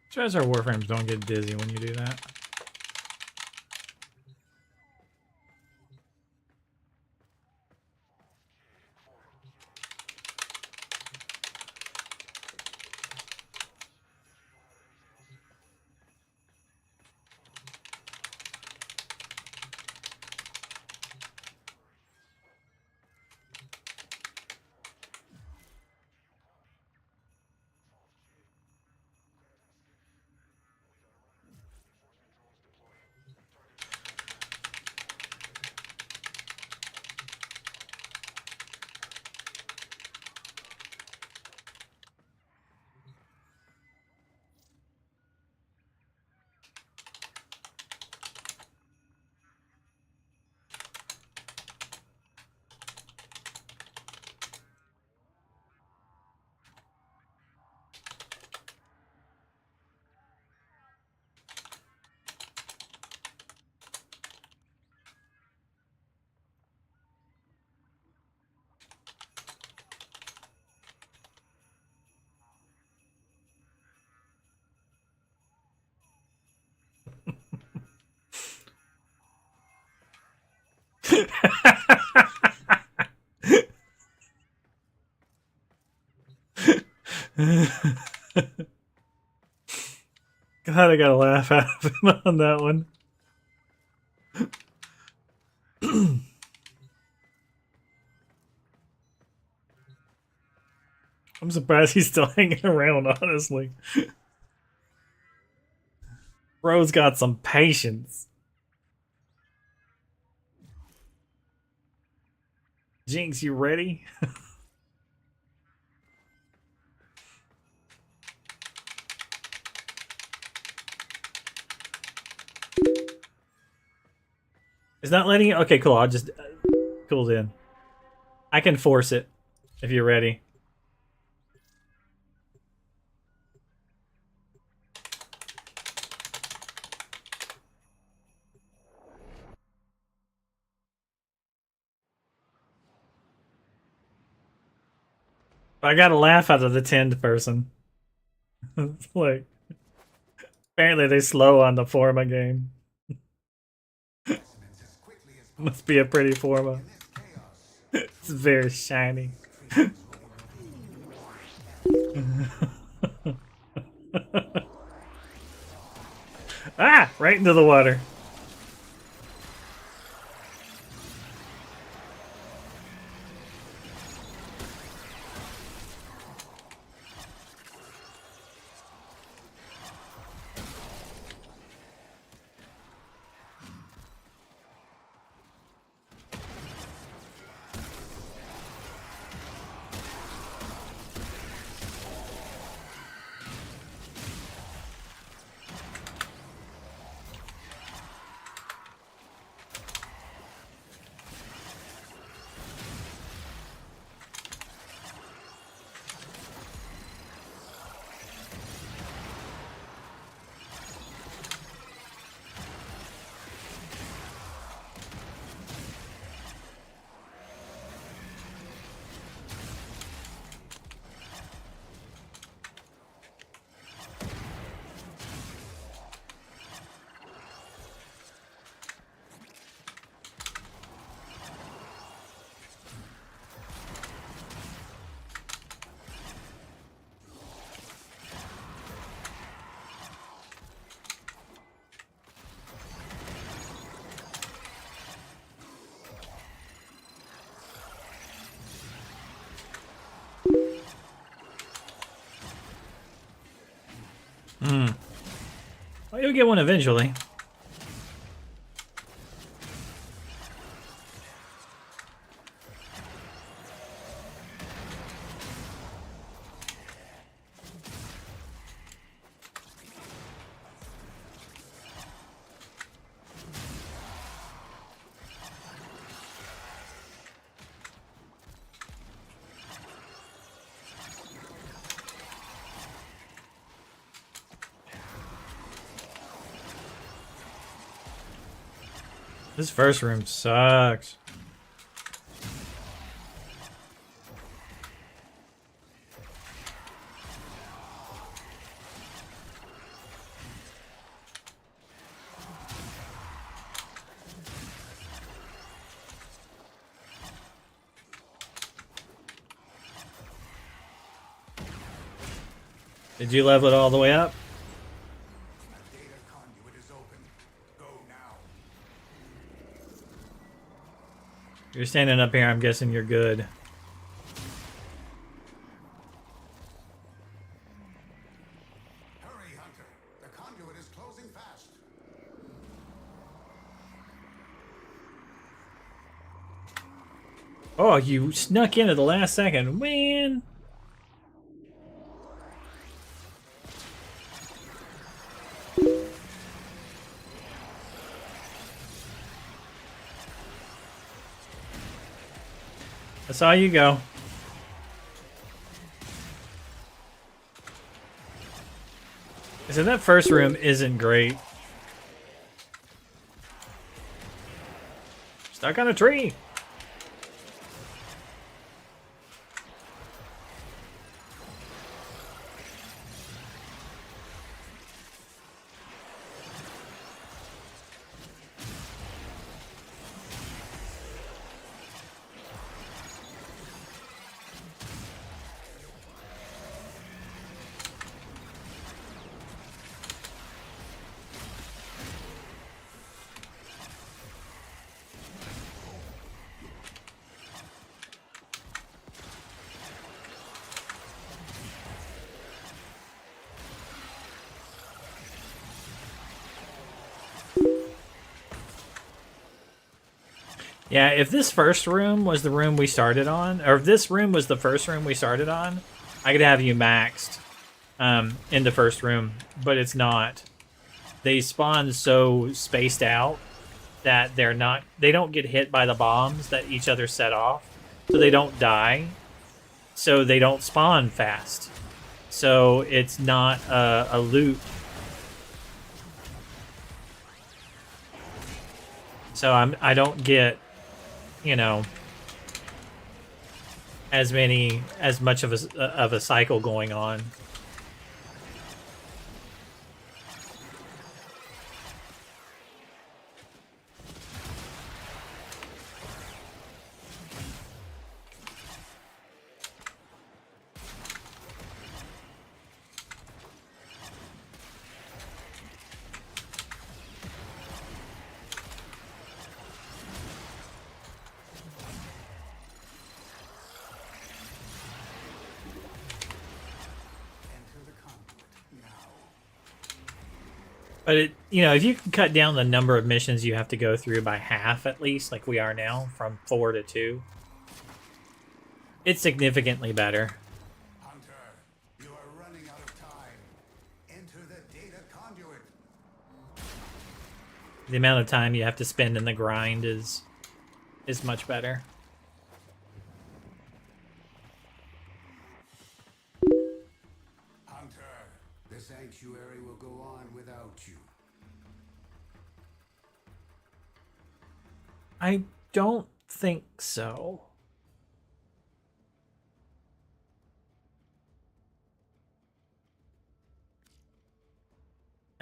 Try our Warframes don't get dizzy when you do that. God, I gotta laugh out of him on that one. I'm surprised he's still hanging around, honestly. Bro's got some patience. Jinx, you ready? It's not letting you. Okay, cool. I'll just cool in. I can force it if you're ready. I got a laugh out of the 10th person. It's like, apparently they slow on the Forma game. Must be a pretty Forma. It's very shiny. Ah! Right into the water. Well, you'll get one eventually. This first room sucks. Did you level it all the way up? You're standing up here, I'm guessing you're good. Hurry, Hunter. The conduit is closing fast. Oh, you snuck in at the last second, man. I saw you go. So that first room isn't great. Stuck on a tree. Yeah, if this first room was the room we started on, or if this room was the first room we started on, I could have you maxed in the first room, but it's not. They spawn so spaced out that they don't get hit by the bombs that each other set off, so they don't die, so they don't spawn fast. So it's not a loot. So I don't get, you know, as much of a cycle going on. But it, you know, if you can cut down the number of missions you have to go through by half at least, like we are now, from 4 to 2, it's significantly better. Hunter, you are running out of time. Enter the data conduit. The amount of time you have to spend in the grind is much better. Hunter, the sanctuary will go on without you. I don't think so.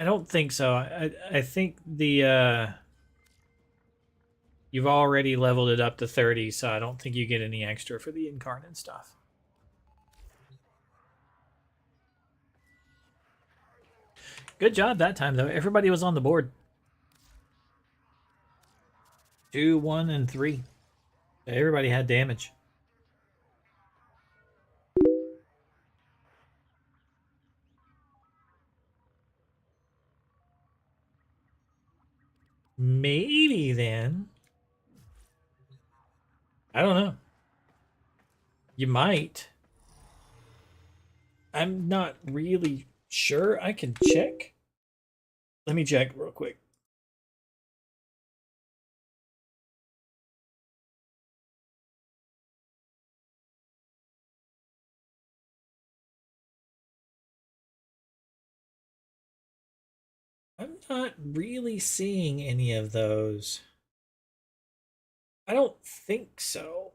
I don't think so. I think the you've already leveled it up to 30, so I don't think you get any extra for the incarnate stuff. Good job that time, though. Everybody was on the board. 2, 1, and 3. Everybody had damage. Maybe then. I don't know. You might. I'm not really sure. I can check. Let me check real quick. I'm not really seeing any of those. I don't think so.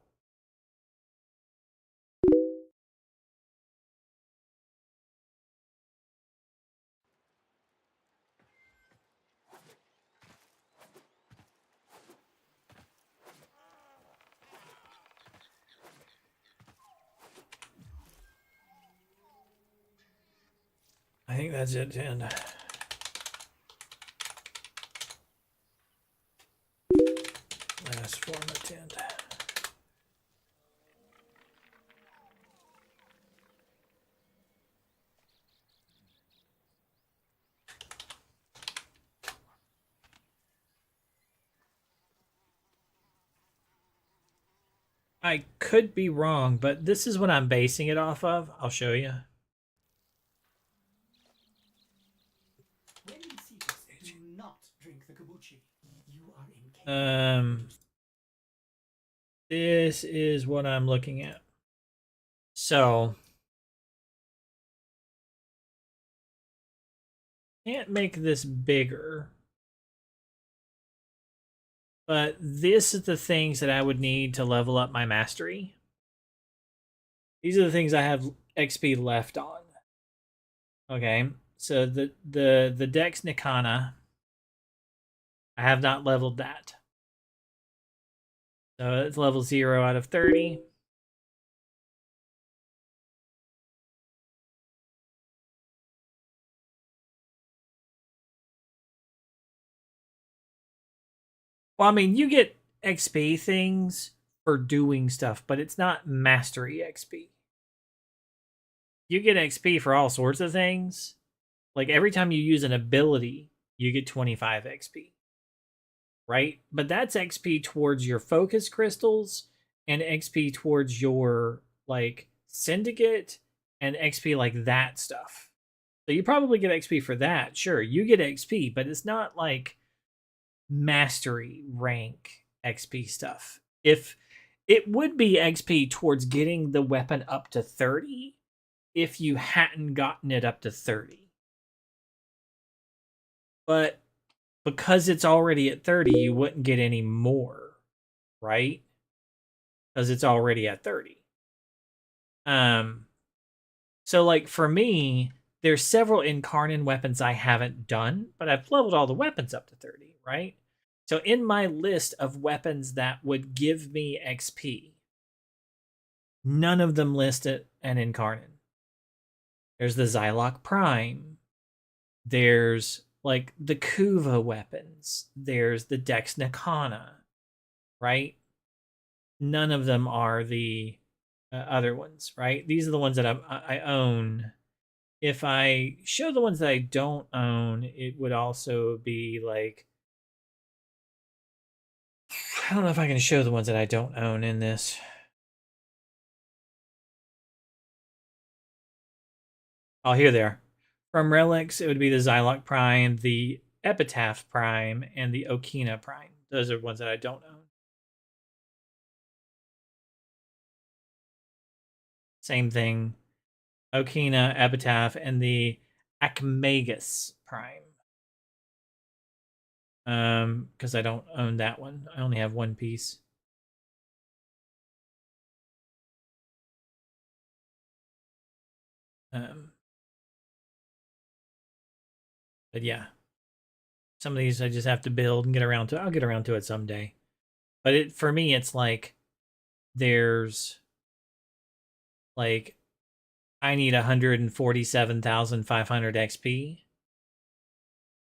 I think that's it, 10. Last form attend. I could be wrong, but this is what I'm basing it off of. I'll show you. When you see this, do not drink the kombucha. You are incapable. This is what I'm looking at. So, can't make this bigger. But this is the things that I would need to level up my mastery. These are the things I have XP left on. Okay, so the Dex Nikana, I have not leveled that. So it's level 0 out of 30. Well, I mean, you get XP things for doing stuff, but it's not mastery XP. You get XP for all sorts of things. Like every time you use an ability, you get 25 XP. right? But that's XP towards your focus crystals and XP towards your like syndicate and XP like that stuff. So you probably get XP for that. Sure, you get XP, but it's not like mastery rank XP stuff. If it would be XP towards getting the weapon up to 30 if you hadn't gotten it up to 30. But because it's already at 30, you wouldn't get any more, right? Because it's already at 30. So like for me, there's several Incarnon weapons I haven't done, but I've leveled all the weapons up to 30, right? So in my list of weapons that would give me XP, none of them list an Incarnon. There's the Xylock Prime. There's like the Kuva weapons. There's the Dex Nikana, right? None of them are the other ones, right? These are the ones that I own. If I show the ones that I don't own, it would also be like, I don't know if I can show the ones that I don't own in this. Oh, here they are. From relics, it would be the Xylock Prime, the Epitaph Prime, and the Okina Prime. Those are ones that I don't own. Same thing. Okina, Epitaph, and the Acmagus Prime. Because I don't own that one. I only have one piece. But yeah. Some of these I just have to build and get around to. I'll get around to it someday. But for me, it's like there's like I need 147,500 XP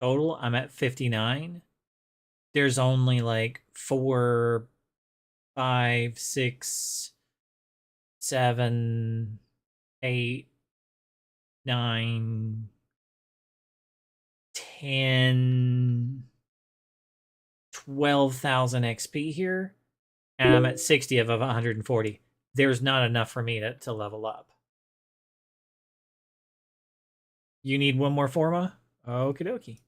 total. I'm at 59. There's only like 4, 5, 6, 7, 8, 9, 10, 12,000 XP here, and I'm at 60 of 140. There's not enough for me to level up. You need one more Forma? Okie dokie.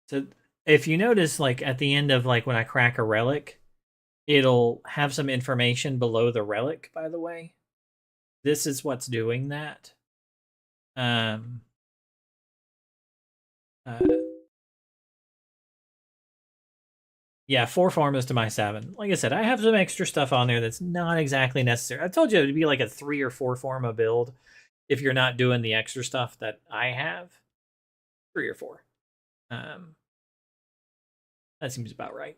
So if you notice, like at the end of like when I crack a relic, it'll have some information below the relic, by the way. This is what's doing that. Yeah, 4 Formas to my 7. Like I said, I have some extra stuff on there that's not exactly necessary. I told you it'd be like a 3 or 4 Forma build if you're not doing the extra stuff that I have. 3 or 4. That seems about right.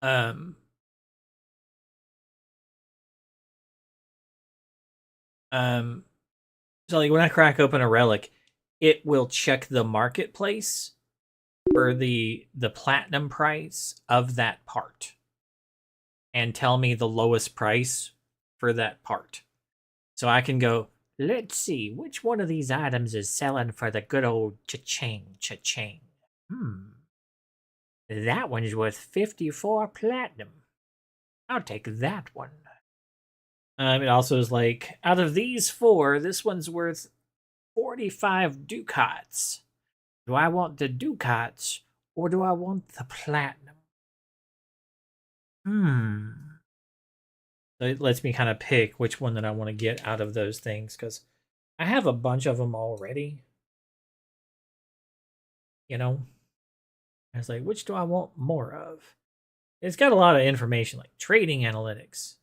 So like when I crack open a relic, it will check the marketplace for the platinum price of that part and tell me the lowest price for that part. So I can go, let's see, which one of these items is selling for the good old cha-ching, cha-ching. That one's worth 54 platinum. I'll take that one. It also is like, out of these 4, this one's worth 45 ducats. Do I want the ducats or do I want the platinum? So it lets me kind of pick which one that I want to get out of those things because I have a bunch of them already. You know? I was like, which do I want more of? It's got a lot of information like trading analytics,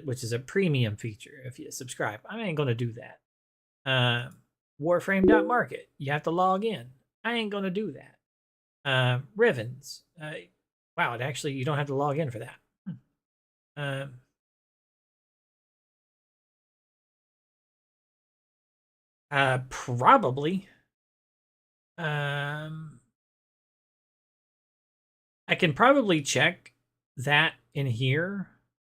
which is a premium feature if you subscribe. I ain't going to do that. Warframe.market. You have to log in. I ain't going to do that. Rivens. Wow, it actually, you don't have to log in for that. Probably. I can probably check that in here.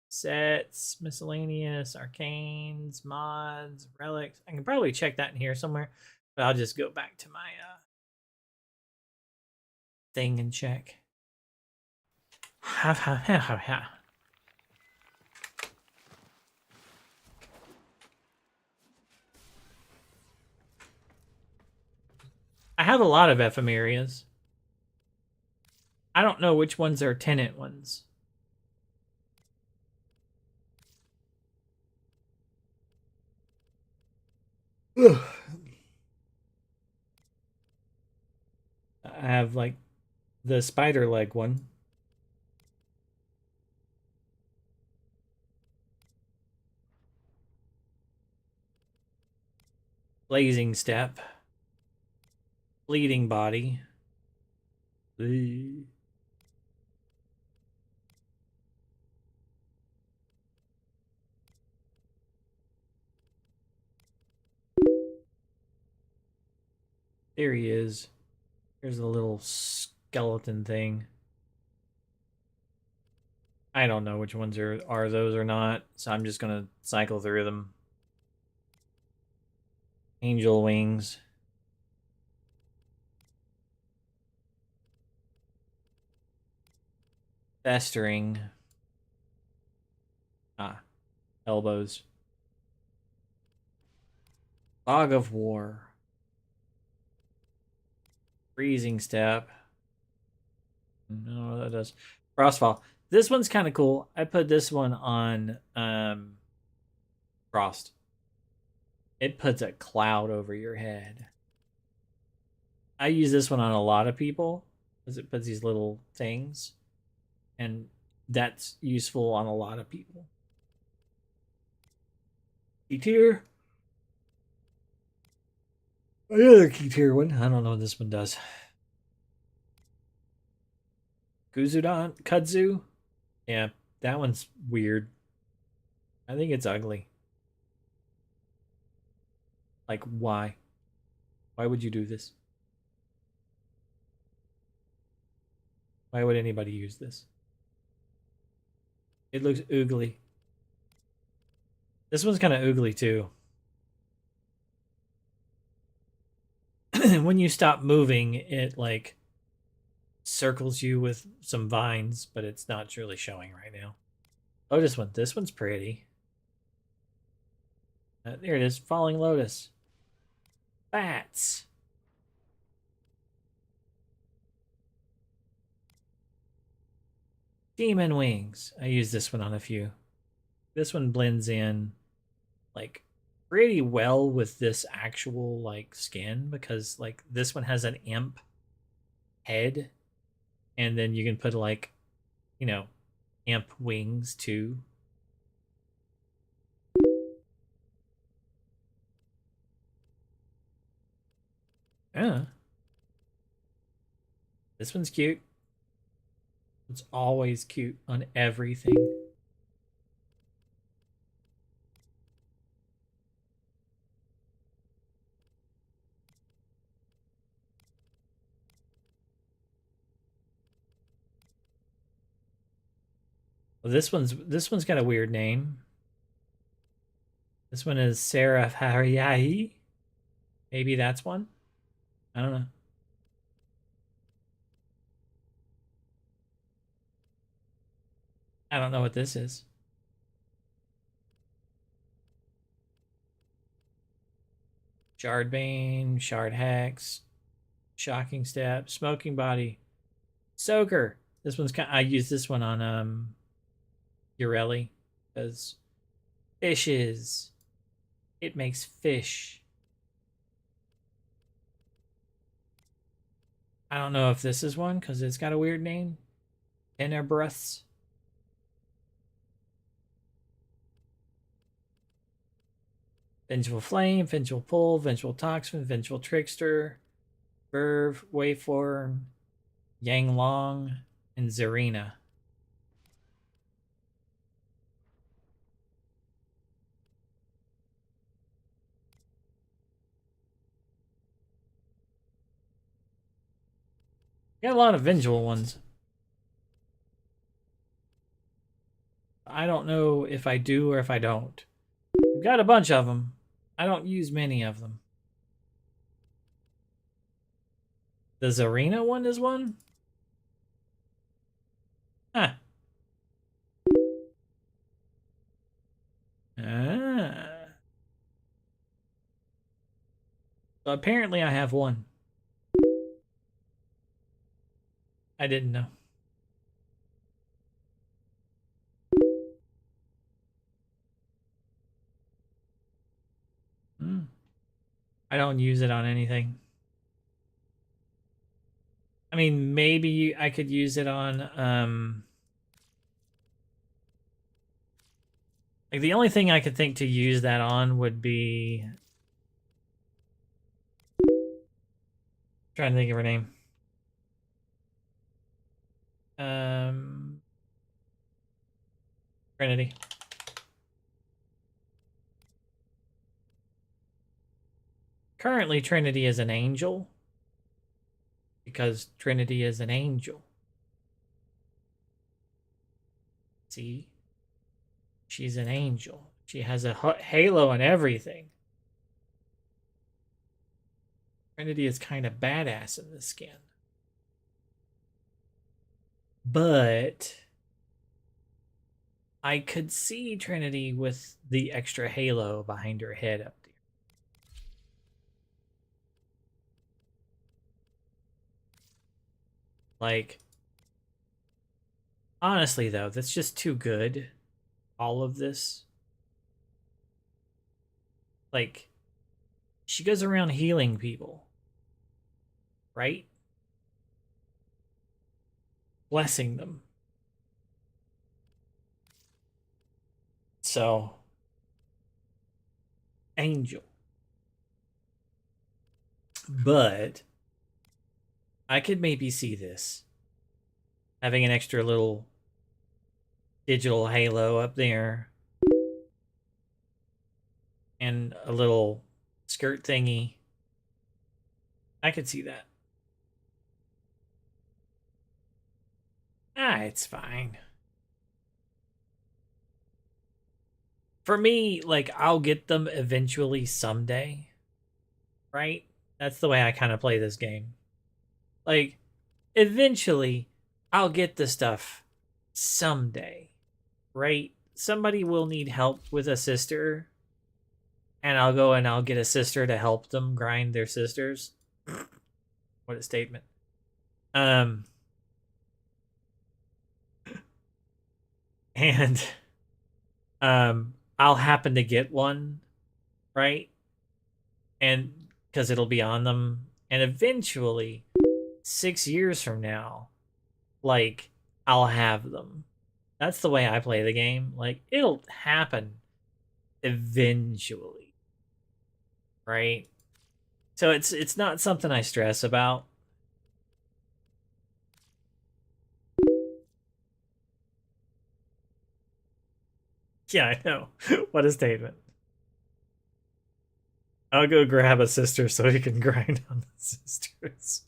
Sets, miscellaneous, arcanes, mods, relics. I can probably check that in here somewhere, but I'll just go back to my thing and check. Ha ha ha ha ha. I have a lot of ephemerias. I don't know which ones are tenant ones. I have like the spider leg one. Blazing step. Bleeding body. There he is. Here's a little skeleton thing. I don't know which ones are those or not, so I'm just gonna cycle through them. Angel wings. Festering. Elbows. Fog of War. Freezing Step. No, that does. Frostfall. This one's kind of cool. I put this one on Frost. It puts a cloud over your head. I use this one on a lot of people because it puts these little things, and that's useful on a lot of people. Key tier. Another key tier one. I don't know what this one does. Kudzu. Yeah, that one's weird. I think it's ugly. Like, why? Why would you do this? Why would anybody use this? It looks oogly. This one's kind of oogly too. When you stop moving, it like circles you with some vines, but it's not really showing right now. Lotus one. This one's pretty. There it is. Falling Lotus. Bats. Demon Wings. I use this one on a few. This one blends in like pretty well with this actual like skin because like this one has an imp head, and then you can put like, you know, imp wings too. Yeah. This one's cute. It's always cute on everything. Well, this one's got a weird name. This one is Sarah Hariyahi. Maybe that's one. I don't know. I don't know what this is. Shardbane, Shard Hex, Shocking Step, Smoking Body, Soaker. This one's kind. I use this one on Urelli because fishes. It makes fish. I don't know if this is one because it's got a weird name. Tenebrous. Vengeful Flame, Vengeful Pull, Vengeful Toxin, Vengeful Trickster, Verve, Waveform, Yang Long, and Zarina. Got a lot of vengeful ones. I don't know if I do or if I don't. I've got a bunch of them. I don't use many of them. The Zarina one is one? Huh. Ah. So apparently I have one. I didn't know. I don't use it on anything. I mean, maybe I could use it on, like, the only thing I could think to use that on would be... trying to think of her name. Trinity. Currently, Trinity is an angel. Because Trinity is an angel. See? She's an angel. She has a halo and everything. Trinity is kind of badass in this skin. But I could see Trinity with the extra halo behind her head up there. Like, honestly though, that's just too good. All of this. Like, she goes around healing people. Right? Blessing them. So, angel. But I could maybe see this. Having an extra little digital halo up there. And a little skirt thingy. I could see that. Ah, it's fine. For me, like, I'll get them eventually someday. Right? That's the way I kind of play this game. Like, eventually, I'll get the stuff someday. Right? Somebody will need help with a sister. And I'll go and I'll get a sister to help them grind their sisters. What a statement. And I'll happen to get one, right? And because it'll be on them, and eventually 6 years from now, like, I'll have them. That's the way I play the game. Like, it'll happen eventually, right? So it's not something I stress about. Yeah, I know. What a statement. I'll go grab a sister so he can grind on the sisters.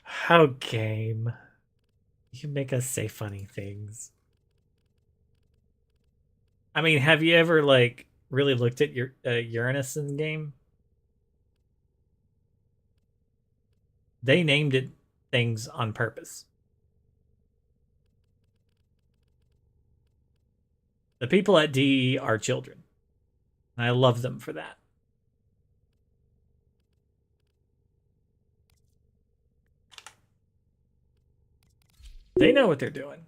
How game. You make us say funny things. I mean, have you ever, like, really looked at your Uranus in game? They named it things on purpose. The people at DE are children. And I love them for that. They know what they're doing.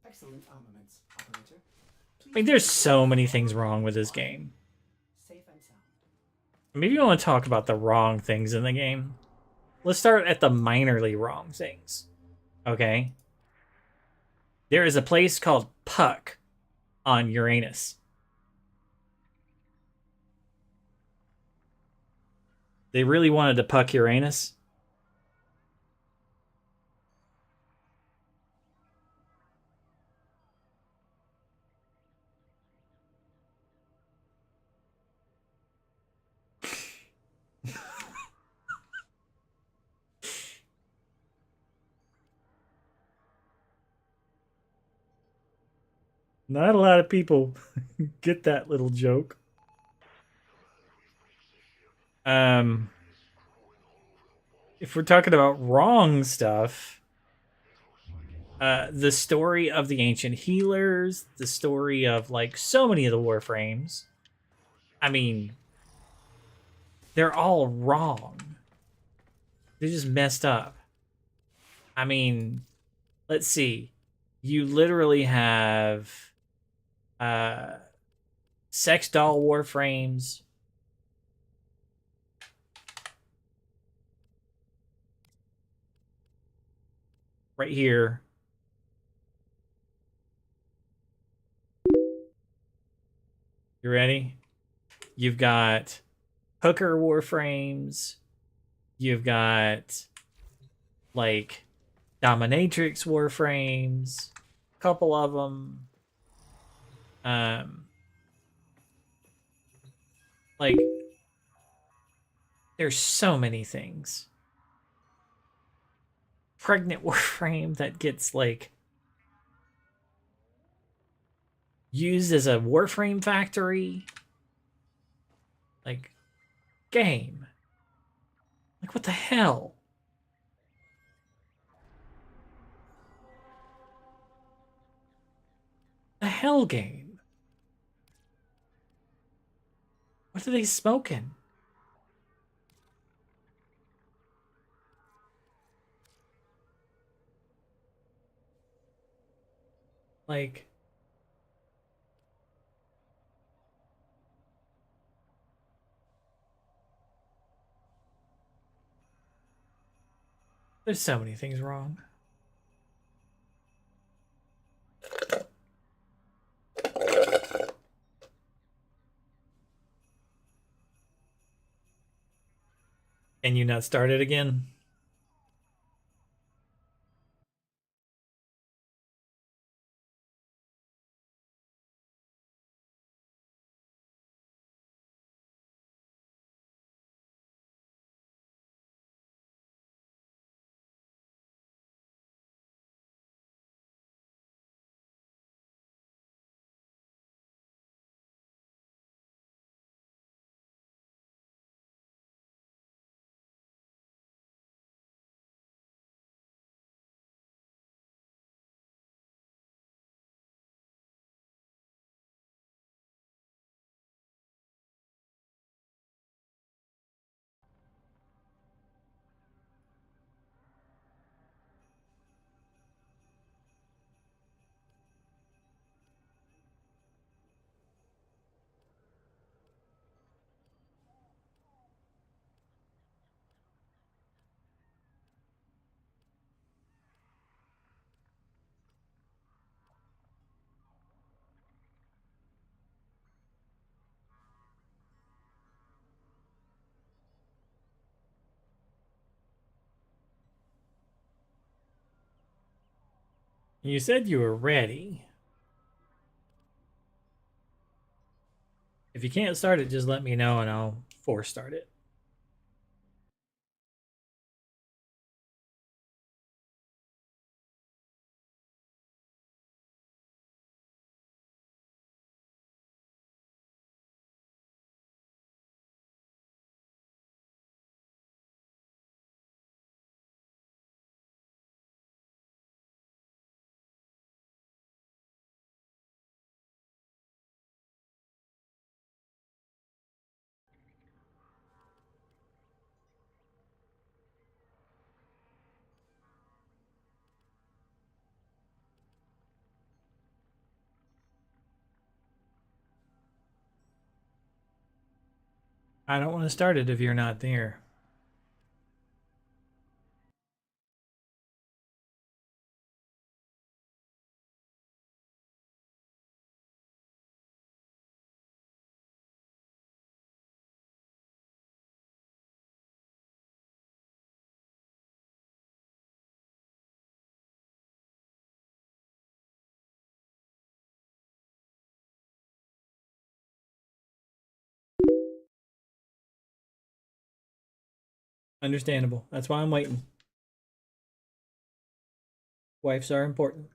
Excellent armaments, operator. I mean, there's so many things wrong with this game. Safe and sound. Maybe you want to talk about the wrong things in the game. Let's start at the minorly wrong things. Okay? There is a place called Puck on Uranus. They really wanted to puck Uranus? Not a lot of people get that little joke. If we're talking about wrong stuff, the story of the ancient healers, the story of like so many of the Warframes, I mean, they're all wrong. They're just messed up. I mean, let's see. You literally have sex doll Warframes. Right here. You ready? You've got hooker Warframes. You've got like dominatrix Warframes. A couple of them. Like there's so many things. Pregnant Warframe that gets like used as a Warframe factory. Like game. Like what the hell? The hell game? What are they smoking? Like there's so many things wrong. And you not start it again? You said you were ready. If you can't start it, just let me know and I'll force start it. I don't want to start it if you're not there. Understandable. That's why I'm waiting. Wives are important.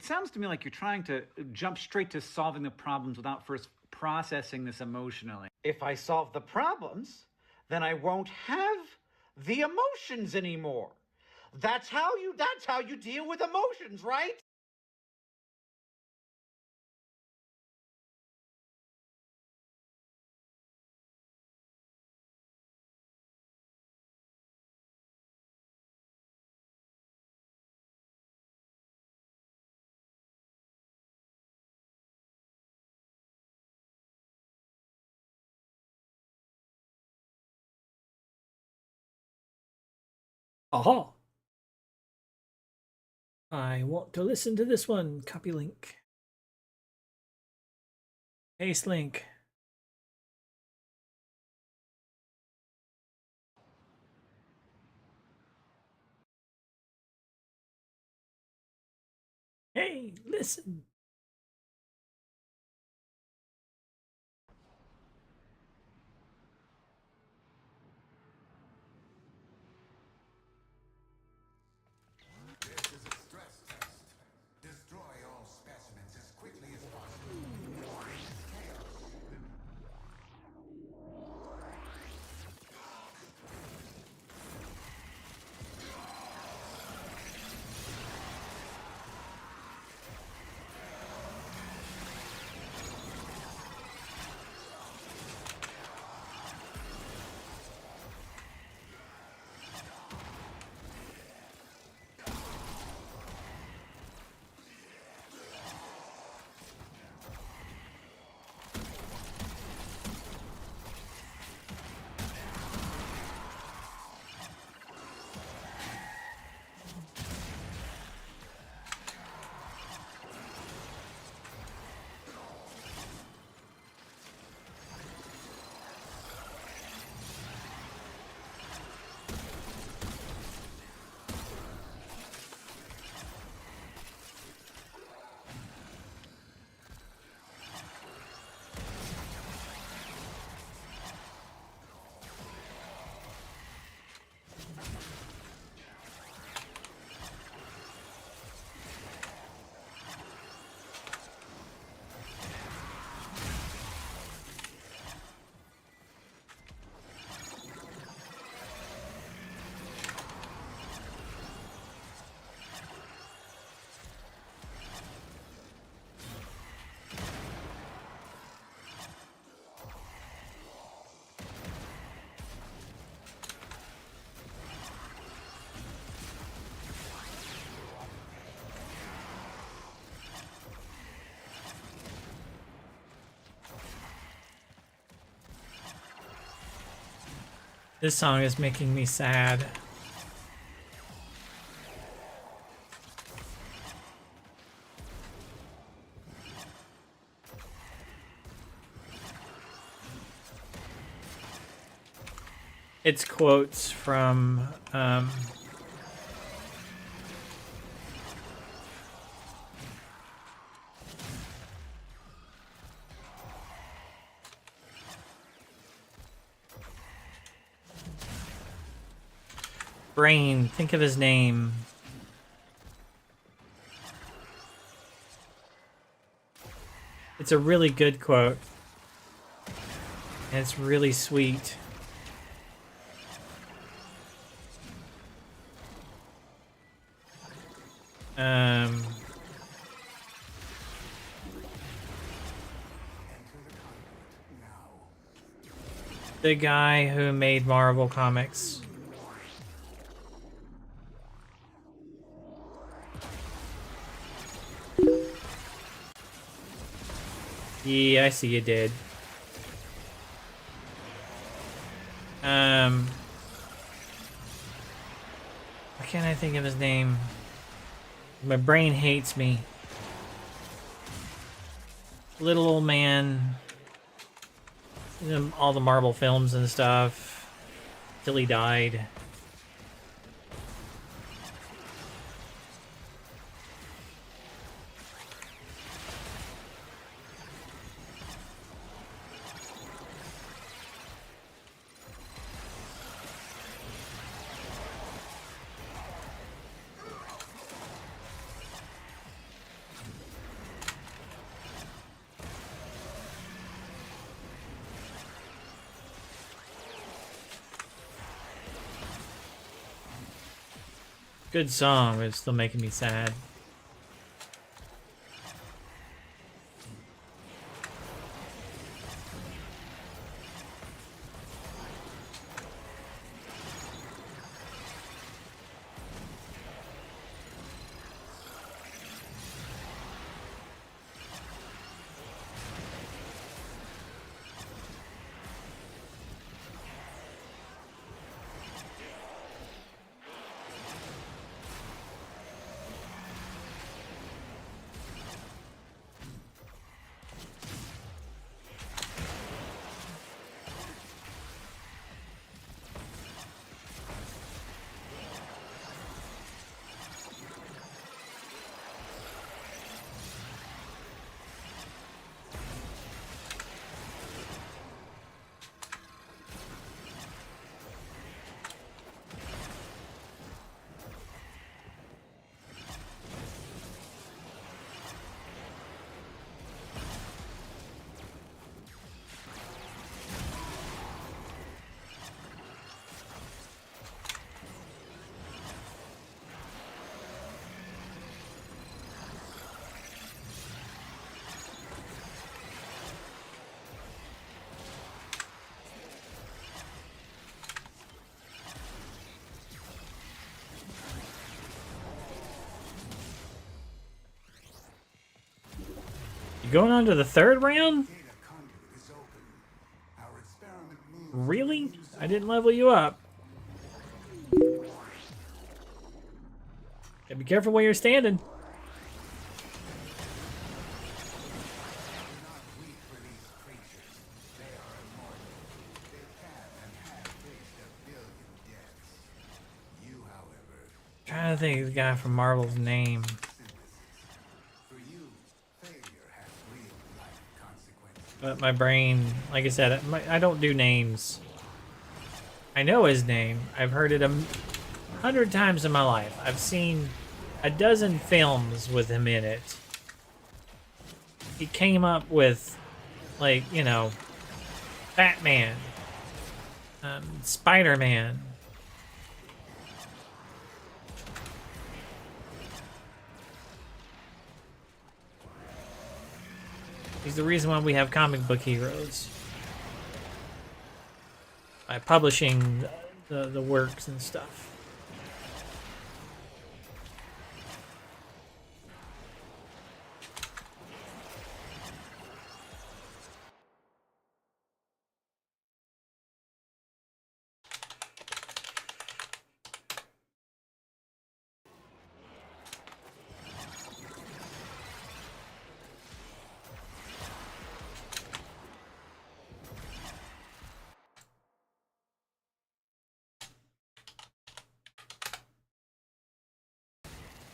It sounds to me like you're trying to jump straight to solving the problems without first processing this emotionally. If I solve the problems, then I won't have the emotions anymore. That's how you deal with emotions, right? Aha. I want to listen to this one. Copy link. Paste link. Hey, listen. This is a stress test. Destroy all specimens as quickly as possible. This song is making me sad. It's quotes from Brain. Think of his name. It's a really good quote. And it's really sweet. The guy who made Marvel Comics. Yeah, I see you did. Why can't I think of his name? My brain hates me. Little old man. All the Marvel films and stuff. Till he died. Good song, but it's still making me sad. Going on to the third round? Really? I didn't level you up. Gotta be careful where you're standing. Trying to think of the guy from Marvel's name. But my brain, like I said, I don't do names. I know his name. I've heard it 100 times in my life. I've seen a dozen films with him in it. He came up with, like, you know, Batman, Spider-Man. He's the reason why we have comic book heroes. By publishing the works and stuff.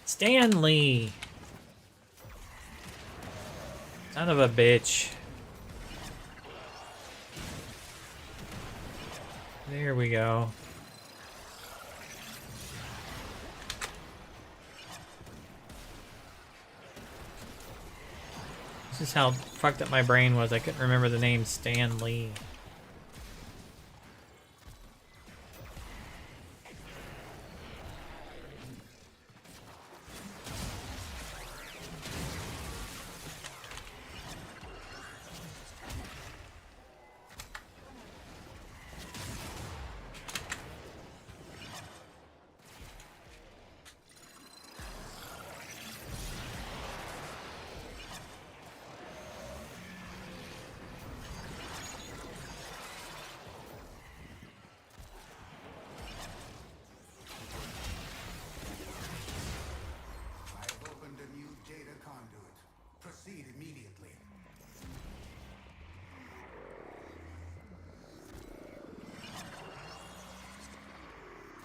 Stanley! Son of a bitch. There we go. This is how fucked up my brain was. I couldn't remember the name Stan Lee.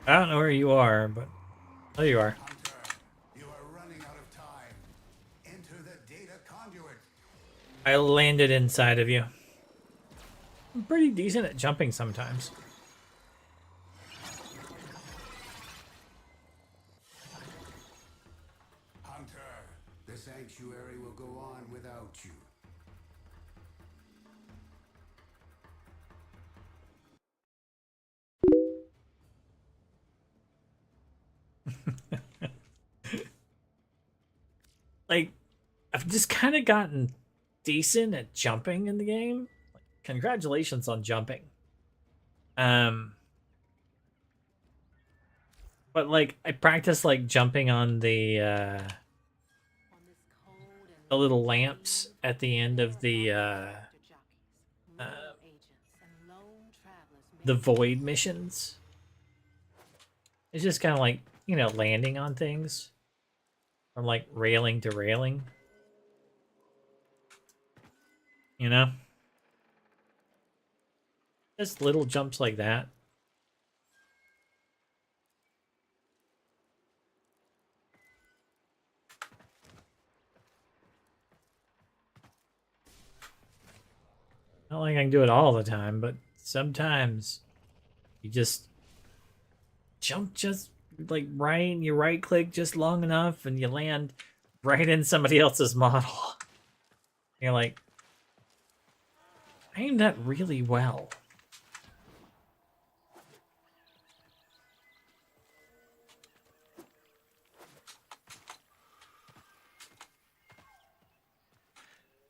I don't know where you are, but there you are. You are running out of time. Enter the data conduit. I landed inside of you. I'm pretty decent at jumping sometimes. Hunter, the sanctuary will go on without you. like, I've just kind of gotten decent at jumping in the game. Like, congratulations on jumping. But like I practice like jumping on the little lamps at the end of the void missions. It's just kind of like, you know, landing on things from like railing to railing. You know? Just little jumps like that. Not like I can do it all the time, but sometimes you just jump just like right, and you right click just long enough and you land right in somebody else's model. You're like, I aimed that really well.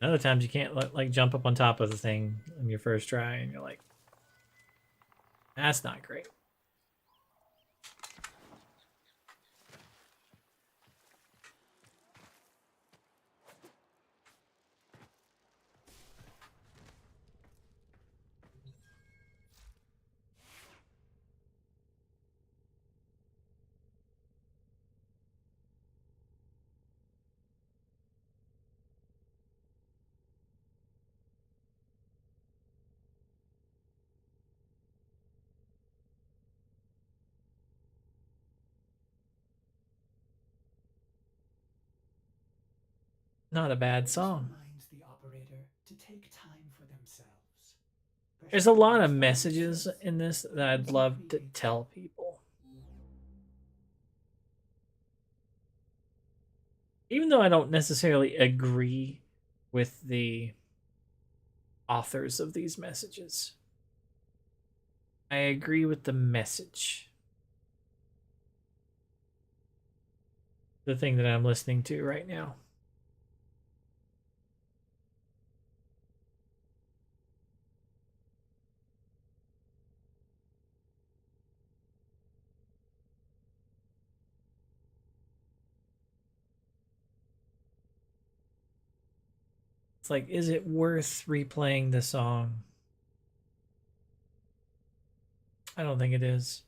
Other times you can't like jump up on top of the thing on your first try, and you're like, that's not great. Not a bad song. Reminds the operator to take time for themselves. There's a lot of messages in this that I'd love to tell people. Even though I don't necessarily agree with the authors of these messages, I agree with the message. The thing that I'm listening to right now. It's like, is it worth replaying the song? I don't think it is.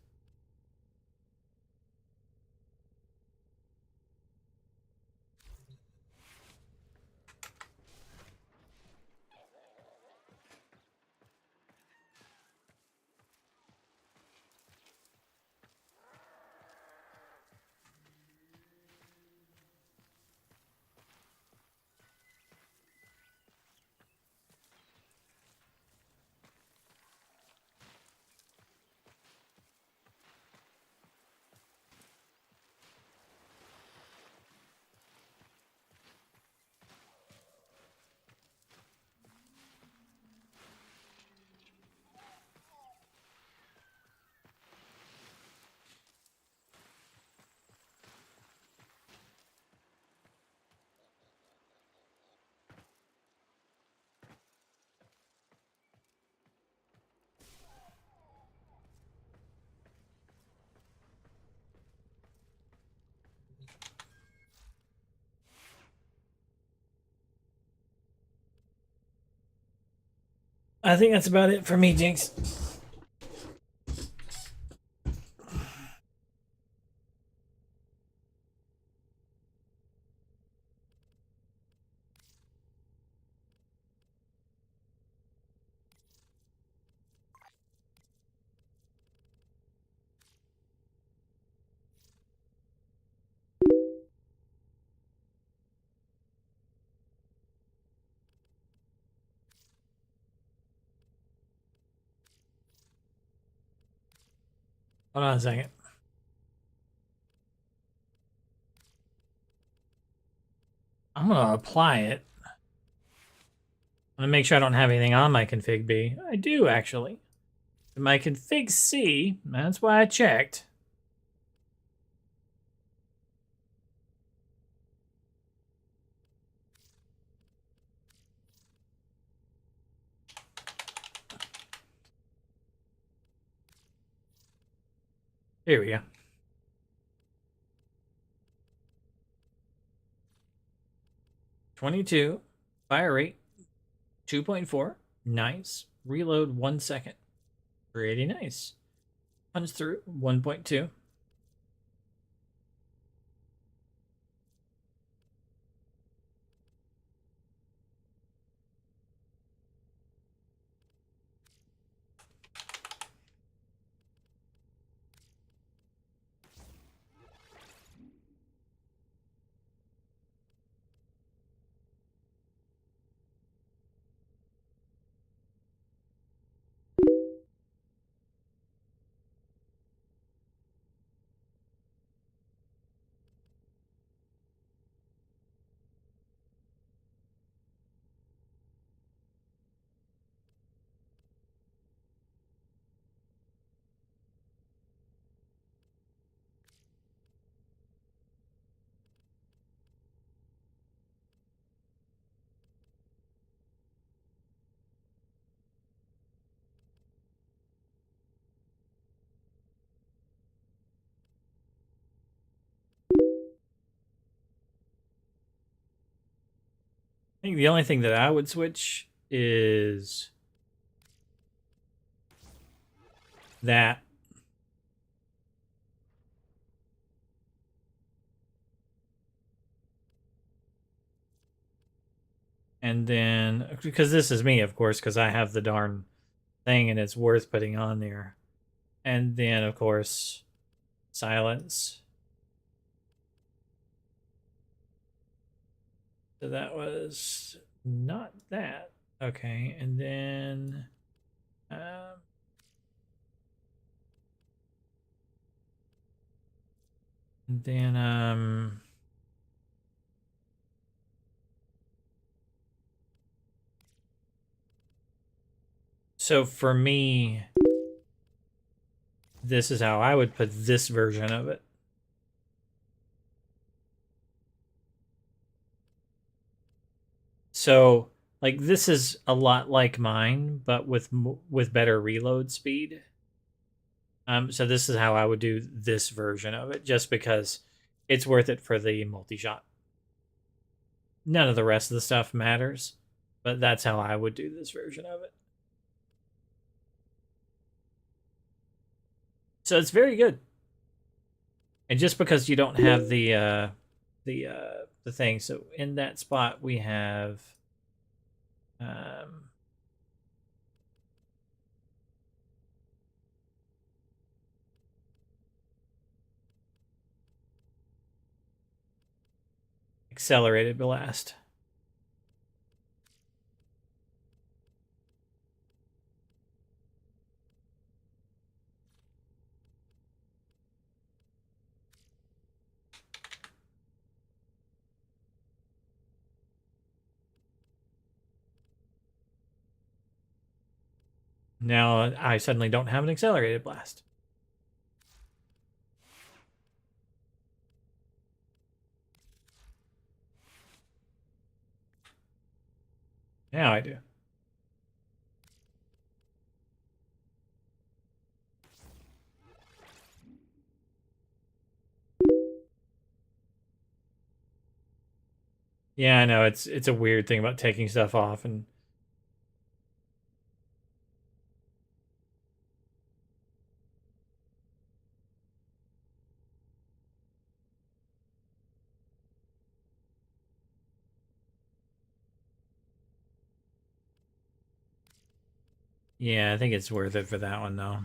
I think that's about it for me, Jinx. Hold on a second. I'm gonna apply it. I'm gonna make sure I don't have anything on my config B. I do, actually. In my config C, that's why I checked. Here we go. .22 fire rate 2.4. Nice. Reload 1 second. Pretty nice. Punch through 1.2. I think the only thing that I would switch is that. And then, because this is me, of course, because I have the darn thing and it's worth putting on there. And then, of course, silence. So that was not that. Okay, and then and then so for me, this is how I would put this version of it. So, like, this is a lot like mine, but with better reload speed. So this is how I would do this version of it, just because it's worth it for the multi-shot. None of the rest of the stuff matters, but that's how I would do this version of it. So it's very good. And just because you don't have the thing, so in that spot we have accelerated blast. Now I suddenly don't have an accelerated blast. Now I do. Yeah, I know it's a weird thing about taking stuff off and yeah, I think it's worth it for that one though.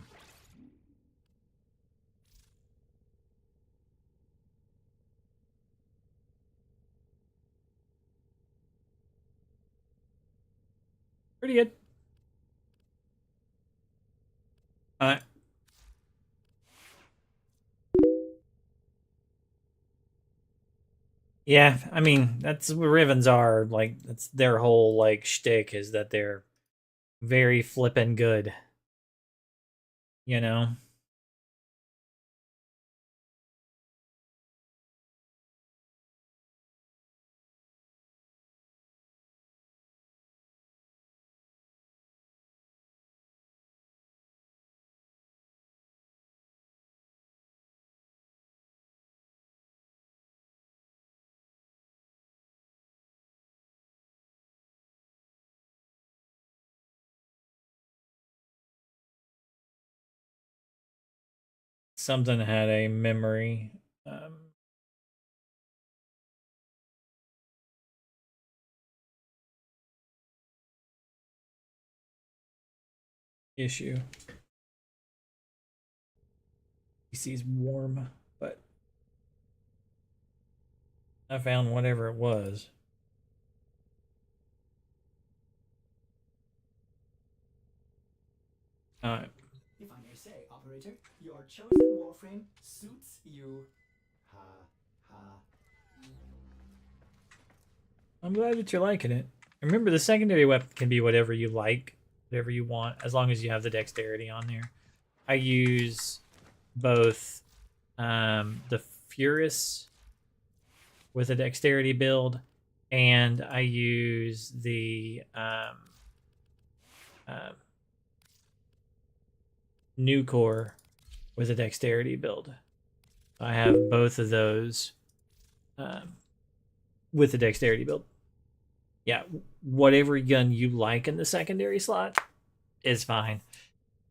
Pretty good. Yeah, I mean, that's what Rivens are. Like, that's their whole, like, shtick is that they're very flippin' good. You know? Something had a memory issue. PC's warm, but I found whatever it was. Alright. If I may say, operator, your chosen Warframe suits you. Ha ha. I'm glad that you're liking it. Remember, the secondary weapon can be whatever you like, whatever you want, as long as you have the dexterity on there. I use both the Furus with a dexterity build, and I use the New Core with a dexterity build. I have both of those with the dexterity build. Yeah, whatever gun you like in the secondary slot is fine.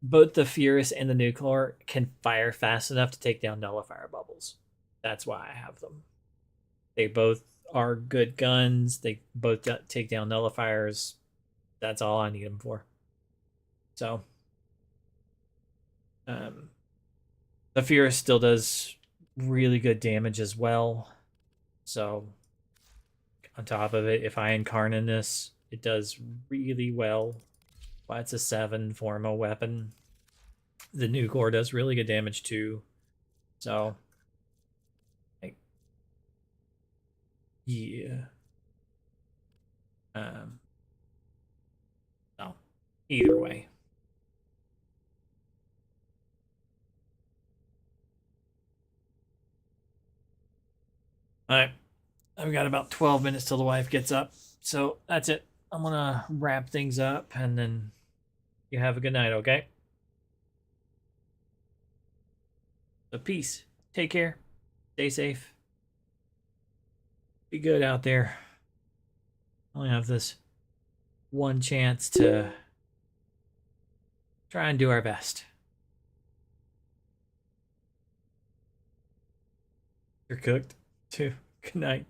Both the Furus and the Nuclear can fire fast enough to take down nullifier bubbles. That's why I have them. They both are good guns. They both take down nullifiers. That's all I need them for. So, the Furus still does really good damage as well. So, on top of it, if I incarnate this, it does really well. Why it's a 7 formal weapon. The new core does really good damage too. So, like, yeah. No, either way. Alright, I've got about 12 minutes till the wife gets up. So, that's it. I'm gonna wrap things up and then you have a good night, okay? So peace. Take care. Stay safe. Be good out there. I only have this one chance to try and do our best. You're cooked too. Good night.